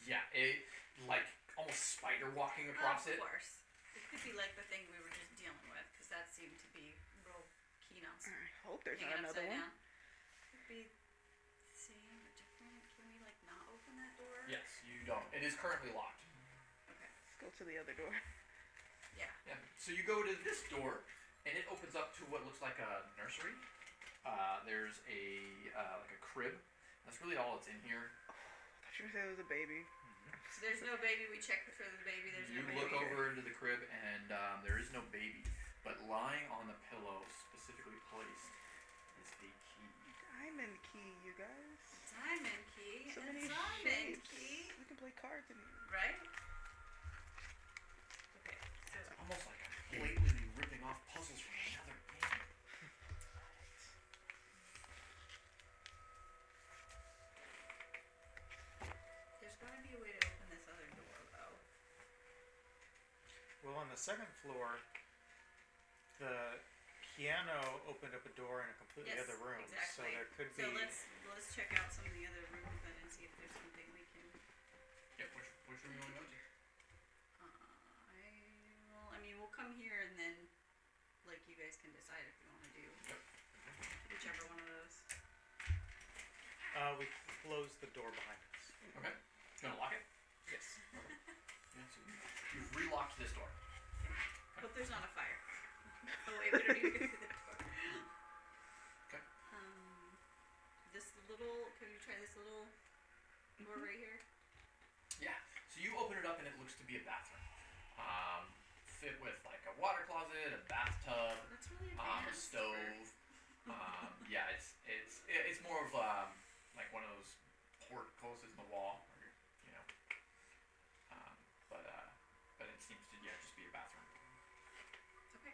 Yeah, it like almost spider walking across it. Of course. It could be like the thing we were just dealing with, because that seemed to be real keen on I hope there's hanging not another upside one. down. Could be the same or different. Can we like not open that door? Yes, you don't. It is currently locked. Okay. Let's go to the other door. Yeah. Yeah. So you go to this door, and it opens up to what looks like a nursery. There's a like a crib. That's really all that's in here. I thought you were gonna say it was a baby. So there's no baby. We checked for the baby. There's You no baby. look over into the crib, and there is no baby. But lying on the pillow, specifically placed, is a key. Diamond key, you guys. Diamond key. So a many diamond shapes. key. We can play cards in here. Right? Okay. So It's almost like I'm blatantly ripping off puzzles from another game. there's got to be a way to open this other door, though. well on the second floor. The piano opened up a door in a completely Yes, other room, so exactly. there could So be. let's check out some of the other rooms then and see if there's something we can. Yep. Which room you want to go to? I mean, we'll come here and then, like, you guys can decide if you want to do whichever one of those. We closed the door behind us. Okay. You want to lock it? Yes. Yeah, so you've relocked this door. Hope there's not a fire. Oh wait, we don't need to go through that door. Okay. This little. Can you try this little door right here? Yeah. So you open it up, and it looks to be a bathroom. Fit with like a water closet, a bathtub, That's really a advanced. stove. Yeah, it's more of like one of those portcullises in the wall, or, you know. But it seems to just be a bathroom. Okay.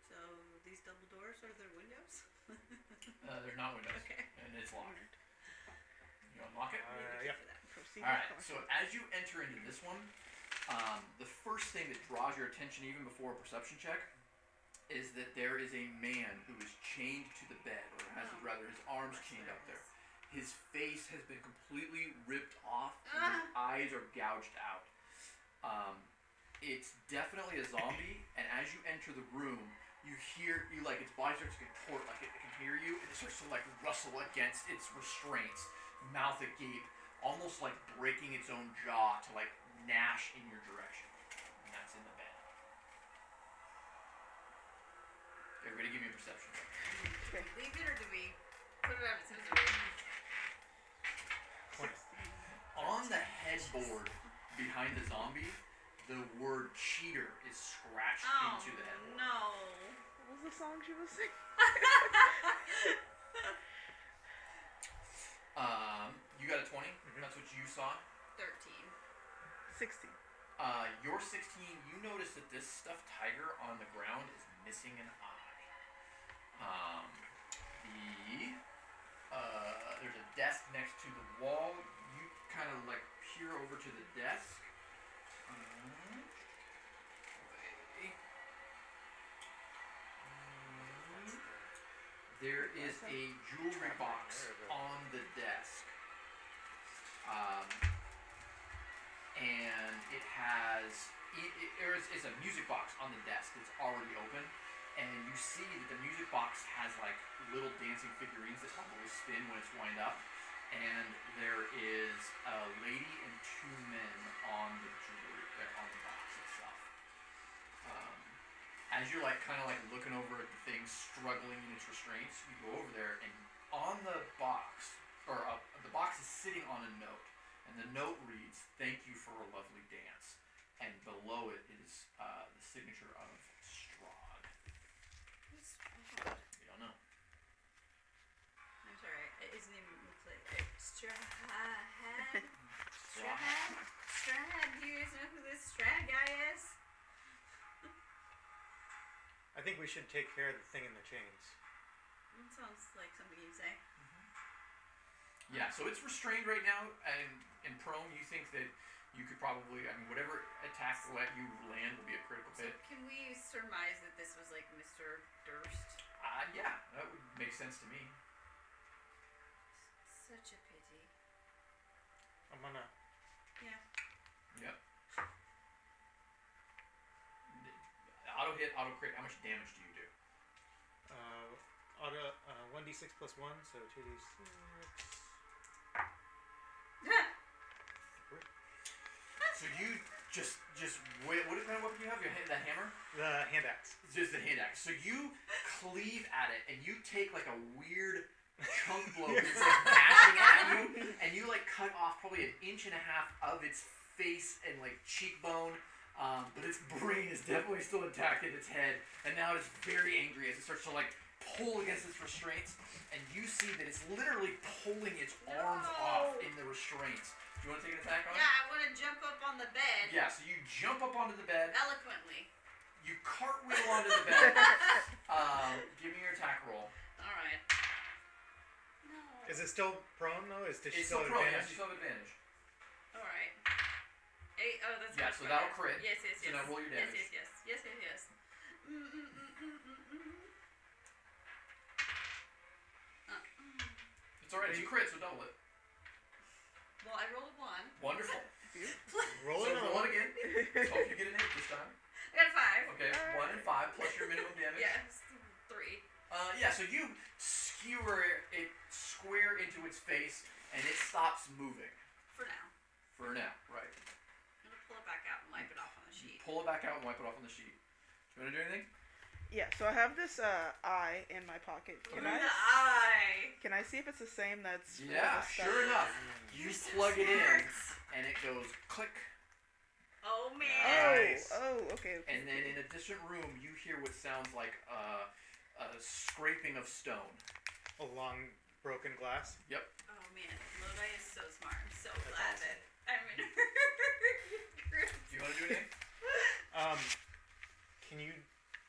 So these double doors are there windows? There's not windows, Okay. and it's locked. You unlock it. Yeah. For that. Proceed All right. with So caution. as you enter into this one, the first thing that draws your attention, even before a perception check, is that there is a man who is chained to the bed, or has rather his arms chained up there. His face has been completely ripped off, and his eyes are gouged out. It's definitely a zombie, and as you enter the room, you like its body starts to contort, like it can hear you, and it starts to like rustle against its restraints, mouth agape, almost like breaking its own jaw to like gnash in your direction. And that's in the bed. Everybody give me a perception check. Do we leave it or do we put it out of its misery? On the headboard behind the zombie, the word cheater is scratched into the headboard. No. What was the song she was singing? You got a 20? That's what you saw? 13. 16. Your 16, you notice that this stuffed tiger on the ground is missing an eye. There's a desk next to the wall. You kind of like peer over to the desk. There is a jewelry box on the desk. And it has, it's a music box on the desk that's already open. and you see that the music box has like little dancing figurines that probably spin when it's wind up, and there is a lady and two men on the on the box itself. As you're like kind of like looking over at the thing struggling in its restraints, you go over there, and on the box, or the box is sitting on a note, and the note reads, "Thank you for a lovely dance," and below it is the signature of Strahd. Who's Strahd? You don't know. I'm sorry, his name looks like Strahd. Strahd. Do you guys know who this Strahd guy is? I think we should take care of the thing in the chains. That sounds like something you'd say. Yeah, so it's restrained right now and prone. You think that you could probably, I mean, whatever attack will let you land will be a critical So hit. can we surmise that this was like Mr. Durst? Yeah, that would make sense to me. Such a pity. I'm gonna. Yeah. Yep. Auto hit, auto crit. How much damage do you do? Auto 1d6 plus 1, so 2d6. So you just what kind of weapon do you have? That hammer? The hand axe. It's just the hand axe. So you cleave at it, and you take like a weird chunk blow. It's like bashing at you, and you like cut off probably 1.5 inches of its face and like cheekbone. But its brain is definitely still intact in its head, and now it's very angry as it starts to like pull against its restraints, and you see that it's literally pulling its arms off in the restraints. Do you want to take an attack on it? Yeah, I want to jump up on the bed. Yeah, so you jump up onto the bed, Eloquently. you cartwheel onto the bed. Give me your attack roll. Alright. No. Is it still prone though? Does she It's still still have prone, yes, advantage? you still have advantage. Alright. 8, oh, that's Yeah, much so better. that'll crit. Yes. So now roll your damage. Yes. It's alright, it's a crit, so double it. Well, I rolled a 1. Wonderful. Roll So it roll on. it again. Let's hope you get an 8 this time. I got a 5. Okay, 1 and 5 plus your minimum damage. Yes, 3. Yeah, so you skewer it square into its face, and it stops moving. For now. For now, right. I'm going to pull it back out and wipe it off on the sheet. Pull it back out and wipe it off on the sheet. Do you want to do anything? Yeah, so I have this eye in my pocket. Ooh, the eye! Can I see if it's the same that's Yeah, the stuff? sure enough. You You're so plug it in, smart. and it goes click. Oh, man. Nice. Okay. And then in a distant room, you hear what sounds like a scraping of stone. Along broken glass. Yep. Oh, man. Lodi is so smart. I'm so That's glad awesome. that I'm in her group. Do you want to do anything? Can you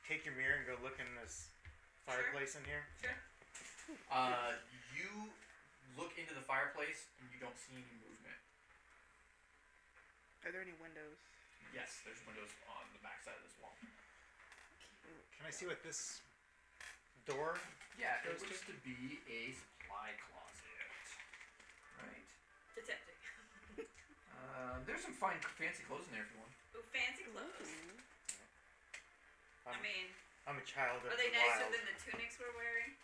take your mirror and go look in this fireplace in here? Sure. You look into the fireplace, and you don't see any movement. Are there any windows? Yes, there's windows on the back side of this wall. Can I see what this door? Yeah, it Goes looks to be a supply closet. Right. It's empty. There's some fine, fancy clothes in there if you want. Ooh, fancy clothes. I mean, I'm a child of are they the nicer wild. than the tunics we're wearing?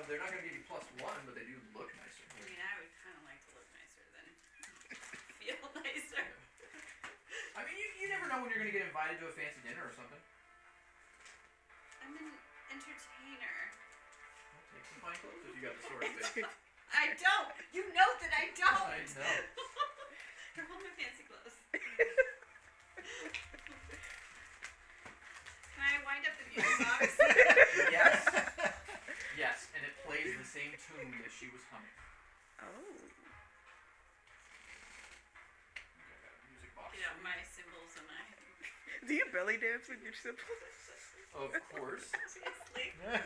They're not going to give you +1, but they do look nicer. I mean, I would kind of like to look nicer than feel nicer. I mean, you never know when you're going to get invited to a fancy dinner or something. I'm an entertainer. Well, take some fine clothes if you got the sort of thing. I don't! You know that I don't! I know. Here, hold my fancy clothes. Can I wind up the music box? Yes. Yes, and it plays the same tune that she was humming. Oh. Okay, I got a music box. Get out my cymbals and I. Do you belly dance with your siblings? Of course. Obviously. Yes.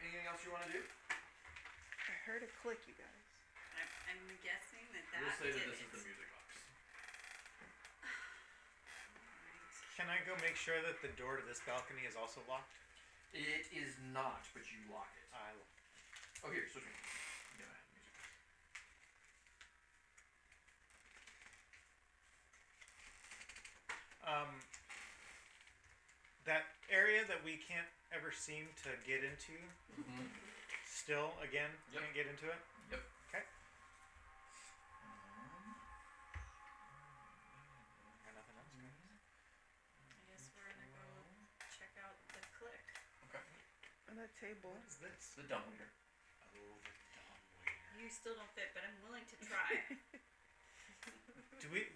Anything else you want to do? I heard a click, you guys. I'm guessing that We'll say did that this it. is the music box. Can I go make sure that the door to this balcony is also locked? It is not, but you lock it. I Oh, here, switch me. Yeah, music. That area that we can't ever seem to get into, Mm-hmm. still, again, Yep. can't get into it? Yep. Okay. Got nothing else, guys? I guess we're gonna go check out the click. Okay. On that table. What is this? The dumbwaiter. Oh, the dumbwaiter. You still don't fit, but I'm willing to try.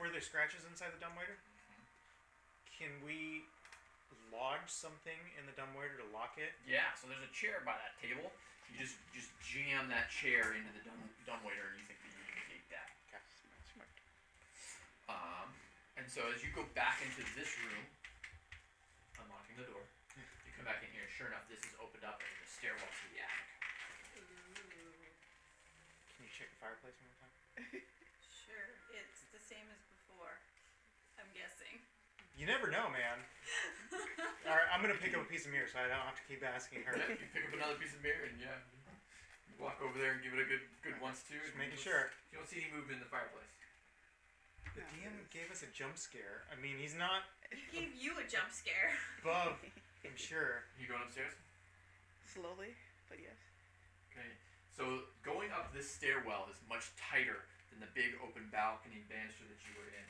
Were there scratches inside the dumbwaiter? Can we lodge something in the dumbwaiter to lock it? Yeah, so there's a chair by that table. You just jam that chair into the dumbwaiter, and you think that you can negate that. Okay. Smart. And so as you go back into this room, unlocking the door, you come back in here, and sure enough, this is opened up, and there's a stairwell to the attic. Ooh. Can you check the fireplace one more time? Sure, it's the same as before. I'm guessing. You never know, man. Alright, I'm gonna pick up a piece of mirror so I don't have to keep asking her. Yeah, you pick up another piece of mirror, and yeah, you walk over there and give it a good once too. Just and making you sure. You don't see any movement in the fireplace. The DM gave us a jump scare. I mean, he's not He gave you a jump scare. above, I'm sure. You going upstairs? Slowly, but yes. Okay. So going up this stairwell is much tighter than the big open balcony banister that you were in.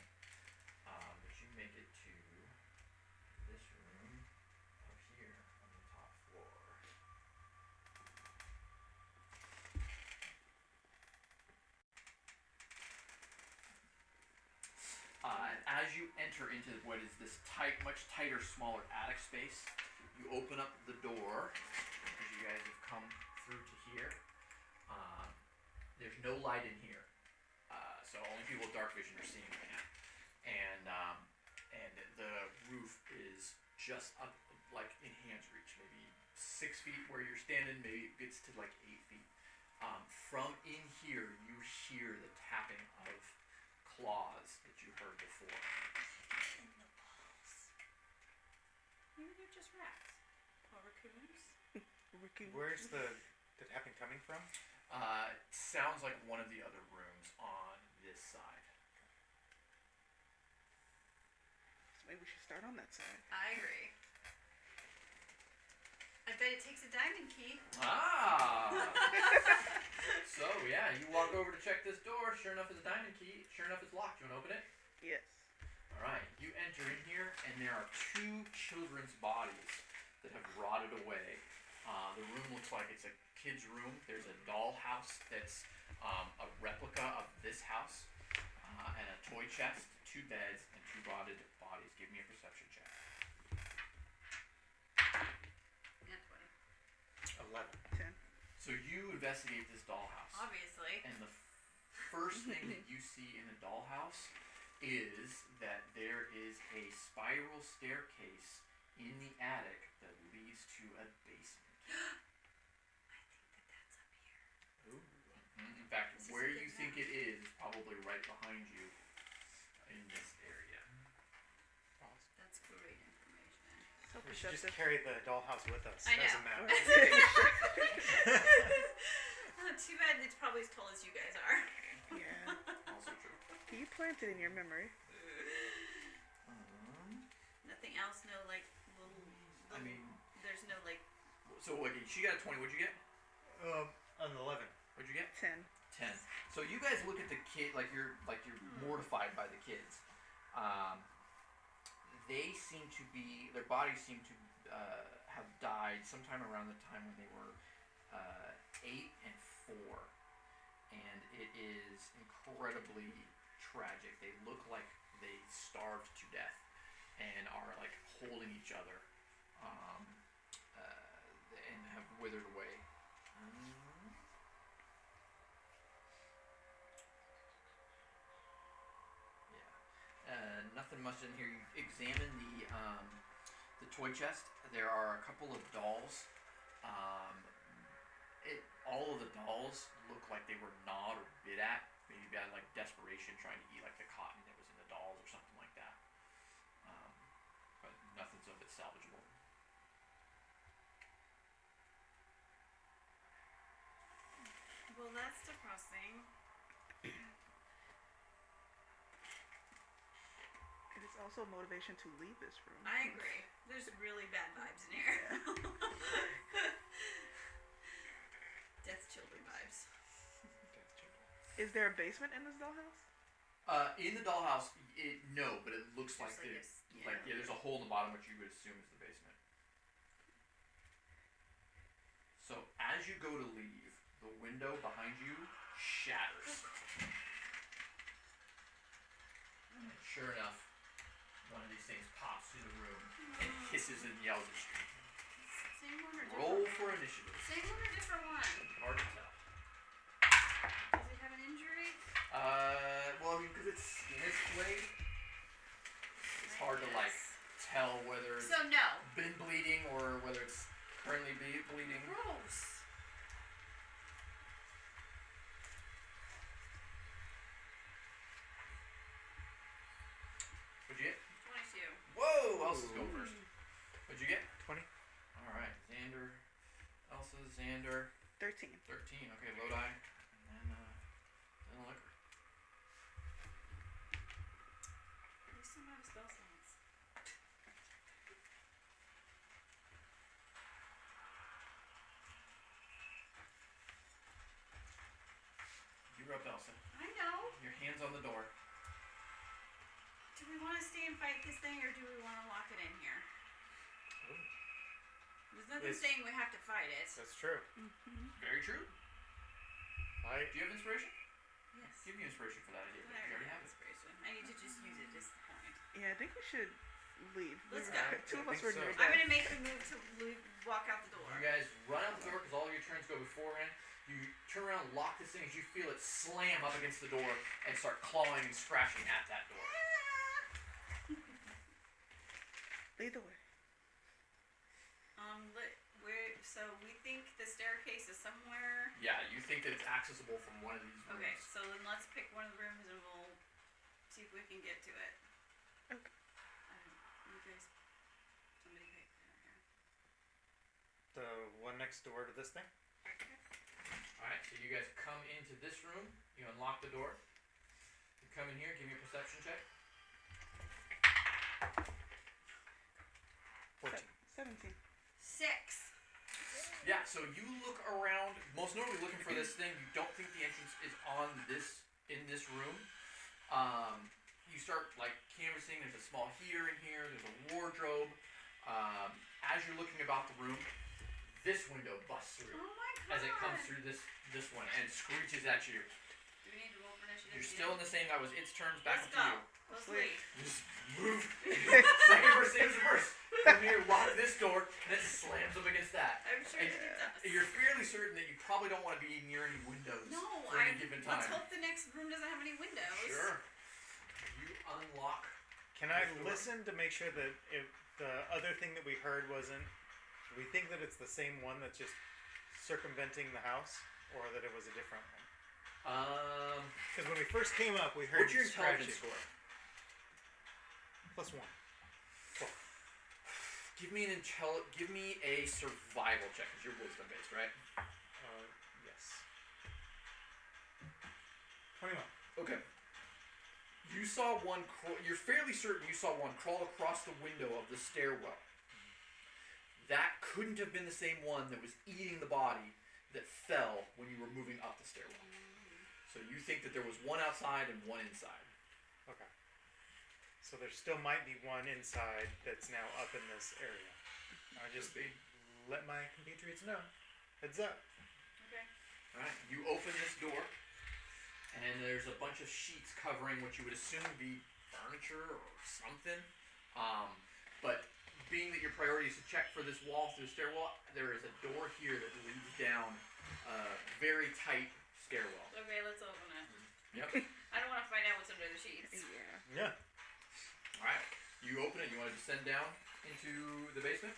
But you make it to this room up here on the top floor. And as you enter into what is this tight, much tighter, smaller attic space, you open up the door as you guys have come through to here. There's no light in here, so only people with dark vision are seeing right now. And the roof is just up, like in hand's reach, maybe 6 feet where you're standing. Maybe it gets to like 8 feet. From in here, you hear the tapping of claws that you heard before. In the walls. Maybe they're just rats. Or raccoons. Where's the tapping coming from? Sounds like one of the other rooms on this side. So maybe we should start on that side. I agree. I bet it takes a diamond key. Ah! So, yeah, you walk over to check this door. Sure enough, it's a diamond key. Sure enough, it's locked. You want to open it? Yes. Alright, you enter in here, and there are 2 children's bodies that have rotted away. The room looks like it's a kid's room. There's a dollhouse that's a replica of this house, and a toy chest, 2 beds, and 2 rotted bodies. Give me a perception check. Yeah, 20. 11. 10. So you investigate this dollhouse. Obviously. And the first thing that you see in the dollhouse is that there is a spiral staircase in the attic that leads to a basement. I think that's up here. Ooh. In fact, This is where a good you think map. it is probably right behind you in this area. That's great information. So We should just perceptive. carry the dollhouse with us. I as know. a map. Too bad it's probably as tall as you guys are. Yeah. Also true. You planted in your memory. Nothing else, no like little. I mean, There's no like. so wait, she got a 20. What'd you get? An 11. What'd you get? 10. 10. So you guys look at the kid like you're mortified by the kids. They seem to be, their bodies seem to have died sometime around the time when they were 8 and 4, and it is incredibly tragic. They look like they starved to death and are like holding each other, and have withered away. Nothing much in here. You examine the toy chest. There are a couple of dolls. All of the dolls look like they were gnawed or bit at, maybe out of like desperation, trying to eat like the cotton that was in the dolls or something like that. But nothing's of it salvageable. also a motivation to leave this room. I agree. There's really bad vibes in here. Death children vibes. Is there a basement in this dollhouse? In the dollhouse, no, but it looks There's like like there's a hole in the bottom, which you would assume is the basement. So as you go to leave, the window behind you shatters. And sure enough, one of these things pops through the room and hisses and yells at you. Same one or Roll different? for initiative. Same one or different one? Hard to tell. Does it have an injury? Well, I mean, because it's in its blade, it's hard to like tell whether it's So no. been bleeding or whether it's currently bleeding. Gross. What'd you get? 22. Whoa! Elsa's going first. What'd you get? 20. Alright, Xander, Elsa, Xander, 13. 13. Okay, Lodi, and then Liquor. At least I'm out of spell slots. You're up, Elsa. I know. Your hand's on the door. Do we want to stay and fight this thing, or do we want to lock it in here? There's nothing It's- saying we have to fight it. That's true. Very true. I Do you have inspiration? Yes. Give me inspiration for that idea. I You already have it. inspiration. I need to just use it. Is the point. Yeah, I think we should leave. Let's We go. were- Two of I us think were so. near I'm death. gonna make the move to walk out the door. You guys run out the door because all of your turns go beforehand. You turn around and lock this thing as you feel it slam up against the door and start clawing and scratching at that door. Lead the way. So we think the staircase is somewhere. Yeah, you think that it's accessible from one of these rooms. Okay, so then let's pick one of the rooms and we'll see if we can get to it. Okay. You guys, somebody pick here. the one next door to this thing. Alright, so you guys come into this room. You unlock the door. You come in here, give me a perception check. 14. 17. 6. Yeah, so you look around, most notably looking for this thing. You don't think the entrance is in this room. You start like canvassing. There's a small heater in here. There's a wardrobe. As you're looking about the room, this window busts through Oh my god. as it comes through this one and screeches at you. Do we need to roll for initiative? You're still in the same. That was its turns. Back Let's up to go. you. Let's Sleep. leave. You just move. Second verse, same as the first. Come here, lock this door, and it slams up against that. I'm sure And it does. You're fairly certain that you probably don't want to be near any windows No, for any given time. let's hope the next room doesn't have any windows. Sure. You unlock. Can I listen to make sure that if the other thing that we heard wasn't? Do we think that it's the same one that's just circumventing the house, or that it was a different one? Because when we first came up, we heard What's your intelligence scratching. score? +1. Give me Give me a survival check, because you're wisdom based, right? Yes. 21. Okay. You saw one. You're fairly certain you saw one crawl across the window of the stairwell. That couldn't have been the same one that was eating the body that fell when you were moving up the stairwell. So you think that there was one outside and one inside. Okay. So there still might be one inside that's now up in this area. I just let my compatriots know. Heads up. Okay. Alright, you open this door, and there's a bunch of sheets covering what you would assume to be furniture or something. But being that your priority is to check for this wall through the stairwell, there is a door here that leads down a very tight stairwell. Okay, let's open it. Yep. I don't want to find out what's under the sheets. Yeah. Yeah. Alright, you open it, you want to descend down into the basement?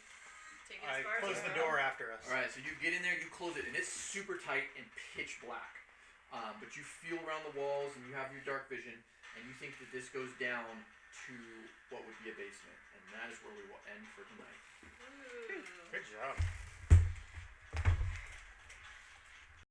Take it I as far as close we the can. door after us. Alright, so you get in there, you close it, and it's super tight and pitch black. But you feel around the walls, and you have your dark vision, and you think that this goes down to what would be a basement. And that is where we will end for tonight. Ooh. Good job.